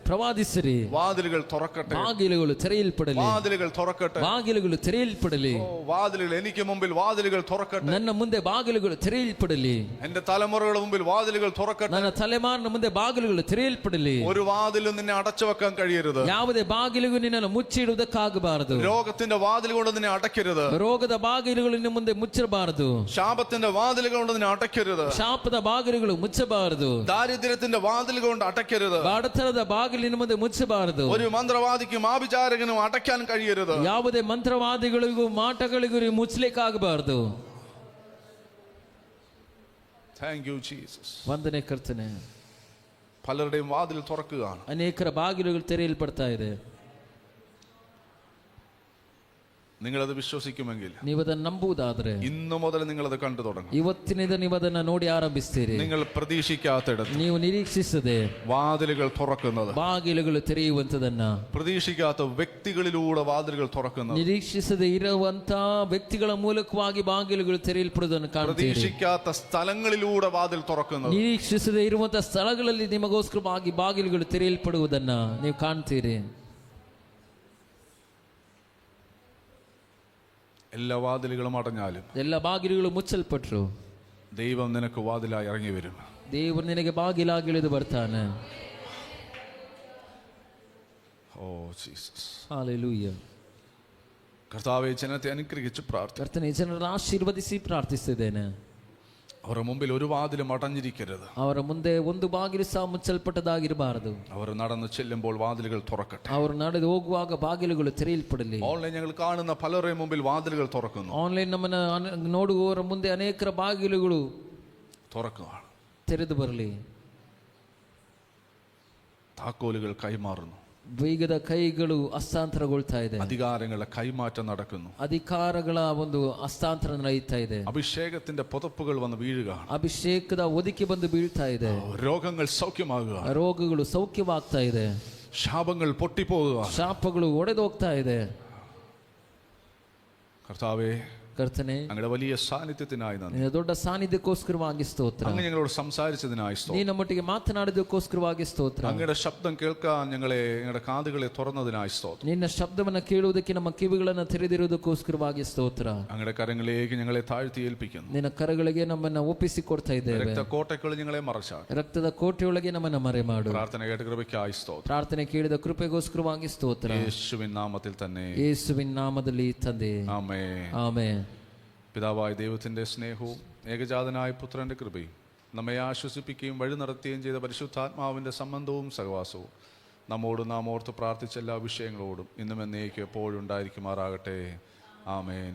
ಪ್ರವಾದಿಸಿರಿ. വാതിലുകൾ തുറക്കട്ടെ, ಬಾಗಿಲುಗಳು ತೆರೆಯಲ್ಪಡಲಿ, വാതിലുകൾ തുറക്കട്ടെ, ಬಾಗಿಲುಗಳು ತೆರೆಯಲ್ಪಡಲಿ. വാതിലുകൾ എനിക്ക് മുമ്പിൽ വാതിലുകൾ തുറക്കട്ടെ, ನನ್ನ ಮುಂದೆ ಬಾಗಿಲುಗಳು ತೆರೆಯಲ್ಪಡಲಿ. എന്റെ തലമുറകളുടെ മുമ്പിൽ വാതിലുകൾ തുറക്കട്ടെ. ನನ್ನ ತಲೆಮಾರಿನ ಮುಂದೆ ಬಾಗಿಲುಗಳು ತೆರೆಯಲ್ಪಡಲಿ. ഒരു വാതിലും നിന്നെ അടച്ചു വെക്കാൻ കഴിയരുത്. ಯಾವುದೇ ಬಾಗಿಲಿಗೂ ನಿನ್ನನ್ನು ಮುಚ್ಚಿಡುವುದಕ್ಕಾಗಬಾರದು. രോഗത്തിന്റെ വാതിൽ കൊണ്ട് നിന്നെ അടയ്ക്കരുത്. ರೋಗದ ಬಾಗಿಲುಗಳು ನಿನ್ನ ಮುಂದೆ ಮುಚ್ಚಬಾರದು. ശാപത്തിന്റെ വാതിൽ കൊണ്ട് നിന്നെ അടയ്ക്കരുത്. ಶಾಪದ ಬಾಗಿಲುಗಳು ಮುಚ್ಚಬಾರದು. ദാരിദ്ര്യത്തിന്റെ വാതിൽ കൊണ്ട് അടയ്ക്കരുത്. ಬಡತನದ ಬಾಗಿಲಿನ ಮುಂದೆ ಮುಚ್ಚಬಾರದು. ഒരു മന്ത്രവാദിക്കും ആഭിചാരകനും അടയ്ക്കാൻ കഴിയരുത്. ಯಾವುದೇ ಮಂತ್ರವಾದಿಗಳಿಗೂ ಮಾಟಗಳಿಗೂ ಮುಚ್ಚಲಿಕ್ಕಾಗಬಾರದು. Thank you Jesus. ವಂದನೆ ಕರ್ತನೆ. പലരുടെയും വാതിൽ തുറക്കുകയാണ്. ಅನೇಕರ ಬಾಗಿಲುಗಳು ತೆರೆಯಲ್ಪಡ್ತಾ ಇದೆ. നിങ്ങളത് വിശ്വസിക്കുമെങ്കിൽ, ನೀವದನ್ನು ನಂಬುವುದಾದ್ರೆ, ഇന്നു മുതൽ നിങ്ങളത് കണ്ടു തുടങ്ങും. ಇವತ್ತಿನಿಂದ ನೀವದನ್ನ ನೋಡಿ ಆರಂಭಿಸ್ತೀರಿ. നിങ്ങൾ പ്രതീക്ഷിക്കാത്തിടത്ത് ನೀವು ನಿರೀಕ್ಷಿಸದೆ വാതിലുകൾ തുറക്കുന്നത്, ಬಾಗಿಲುಗಳು ತೆರೆಯುವಂತದನ್ನ, പ്രതീക്ഷിക്കാത്ത വ്യക്തികളിലൂടെ വാതിലുകൾ തുറക്കുന്നത്, ನಿರೀಕ್ಷಿಸದೆ ಇರುವಂತ ವ್ಯಕ್ತಿಗಳ ಮೂಲಕವಾಗಿ ಬಾಗಿಲುಗಳು ತೆರೆಯಲ್ಪಡುವುದನ್ನು ಕಾಣ್ತೀರಿ. പ്രതീക്ഷിക്കാത്ത സ്ഥലങ്ങളിലൂടെ വാതിൽ തുറക്കുന്നത്, ನಿರೀಕ್ಷಿಸದೆ ಇರುವಂತಹ ಸ್ಥಳಗಳಲ್ಲಿ ನಿಮಗೋಸ್ಕರವಾಗಿ ಬಾಗಿಲುಗಳು ತೆರೆಯಲ್ಪಡುವುದನ್ನ ನೀವು ಕಾಣ್ತೀರಿ. എല്ലാ വാതിലുകളും അടഞ്ഞാലും, ಎಲ್ಲ ಬಾಗಿಲುಗಳು ಮುಚ್ಚಲ್ಪಟ್ರು, ദൈവം നിനക്ക് വാതിലായി ഇറങ്ങി വരും. ದೇವರು ನಿನಗೆ ಬಾಗಿಲಾಗಿ ಇಳಿದು ಬರ್ತಾನೆ. Oh Jesus. ഹല്ലേലൂയ. കർത്താവേ, ജനത്തെ അനുഗ്രഹിച്ച് പ്രാർത്ഥിക്കുന്നു. ಕರ್ತನೇ, ಜನರನ್ನು ಆಶೀರ್ವದಿಸಿ ಪ್ರಾರ್ಥಿಸುತ್ತೇನೆ. ಅವರ മുമ്പിൽ ഒരു വാതിലും അടഞ്ഞിരിക്കരുത്. ಅವರ ಮುಂದೆ ಒಂದು ಬಾಗಿಲು ಸಹ ಮುಚ್ಚಲ್ಪಟ್ಟದಾಗಿರಬಾರದು. അവർ നടന്നു ചെല്ലുമ്പോൾ വാതിലുകൾ തുറക്കട്ടെ. ಅವರು ನಡೆದು ಹೋಗುವಾಗ ಬಾಗಿಲುಗಳು ತೆರೆಯಲ್ಪಡಲಿ. ഓൺലൈൻ ഞങ്ങൾ കാണുന്ന പലരുടെയും മുമ്പിൽ വാതിലുകൾ തുറക്കുന്നു. ಆನ್ಲೈನ್ ನಮ್ಮನ್ನ ನೋಡುವವರ ಮುಂದೆ ಅನೇಕರ ಬಾಗಿಲುಗಳು തുറക്കുകയാണ്. ತೆರೆದು ಬರಲಿ. താക്കോലുകൾ കൈമാറുന്നു. ವೇಗದ ಕೈಗಳು ಹಸ್ತಾಂತರಗೊಳ್ತಾ ಇದೆ. അധികാരങ്ങളുടെ കൈമാറ്റം നടക്കുന്നു. ಅಧಿಕಾರಗಳ ಒಂದು ಹಸ್ತಾಂತರ ನಡೆಯುತ್ತಾ ಇದೆ. അഭിഷേകത്തിന്റെ പുതപ്പുകൾ വന്ന് വീഴുക. ಅಭಿಷೇಕದ ಒದಿಕೆ ಬಂದು ಬೀಳ್ತಾ ಇದೆ. രോഗങ്ങൾ സൗഖ്യമാകുക. ರೋಗಗಳು ಸೌಖ್ಯವಾಗ್ತಾ ಇದೆ. ശാപങ്ങൾ പൊട്ടിപ്പോകുക. ಶಾಪಗಳು ಒಡೆದೋಗ್ತಾ ಇದೆ. കർത്താവേ, ಕರ್ತನೆ, അങ്ങയുടെ വലിയ സാന്നിധ്യത്തിനായി നന്ദി. ನಿನ್ನ ದೊಡ್ಡ ಸಾನ್ನಿಧ್ಯಕ್ಕೋಸ್ಕರವಾಗಿ ಸ್ತೋತ್ರ. അങ്ങ് ഞങ്ങളോട് സംസാരിച്ചതിനായി സ്തോത്രം. നീ നമ്മೊಟ್ಟಿಗೆ ಮಾತನಾಡಿದಕ್ಕೋಸ್ಕರವಾಗಿ ಸ್ತೋತ್ರ. അങ്ങയുടെ ശബ്ദം കേൾക്കാൻ ഞങ്ങളുടെ കാതുകളെ തുറന്നതിനായി സ്തോത്രം. ನಿನ್ನ ಶಬ್ದವನ್ನು ಕೇಳುವುದಕ್ಕೆ ನಮ್ಮ ಕಿವಿಗಳನ್ನು ತೆರೆದಿರುವುದಕ್ಕೋಸ್ಕರವಾಗಿ ಸ್ತೋತ್ರ. അങ്ങയുടെ കരങ്ങളിലേക്ക് ഞങ്ങളെ താഴ്ത്തി ഏൽപ്പിക്കുന്നു. ನಿನ್ನ ಕರಗಳಿಗೆ ನಮ್ಮನ್ನ ಒಪ್ಪಿಸಿಕೊಡ್ತಾ ಇದ್ದೇವೆ. രക്തക്കോട്ടകൾ ഞങ്ങളെ മറച്ചാൽ ರಕ್ತದ ಕೋಟೆಯೊಳಗೆ ನಮ್ಮನ್ನ ಮರೆ ಮಾಡು. പ്രാർത്ഥന കേട്ട കൃപയ്ക്കായി സ്തോത്രം. ಪ್ರಾರ್ಥನೆ ಕೇಳಿದ ಕೃಪೆಗೋಸ್ಕರವಾಗಿ ಸ್ತೋತ್ರ. യേശുവിൻ നാമത്തിൽ തന്നെ. ಯೇಸುವಿನ ನಾಮದಲ್ಲಿ ತಂದೆ. ആമേൻ. ಆಮೆನ್. പിതാവായ ദൈവത്തിന്റെ സ്നേഹവും ഏകജാതനായ പുത്രന്റെ കൃപയും നമ്മെ ആശ്വസിപ്പിക്കുകയും വഴി നടത്തുകയും ചെയ്ത പരിശുദ്ധാത്മാവിന്റെ സംബന്ധവും സഹവാസവും നമ്മോടും നാം ഓർത്ത് പ്രാർത്ഥിച്ച എല്ലാ വിഷയങ്ങളോടും ഇന്നും എന്നേക്കും എപ്പോഴും ഉണ്ടായിരിക്കുമാറാകട്ടെ. ആമേൻ.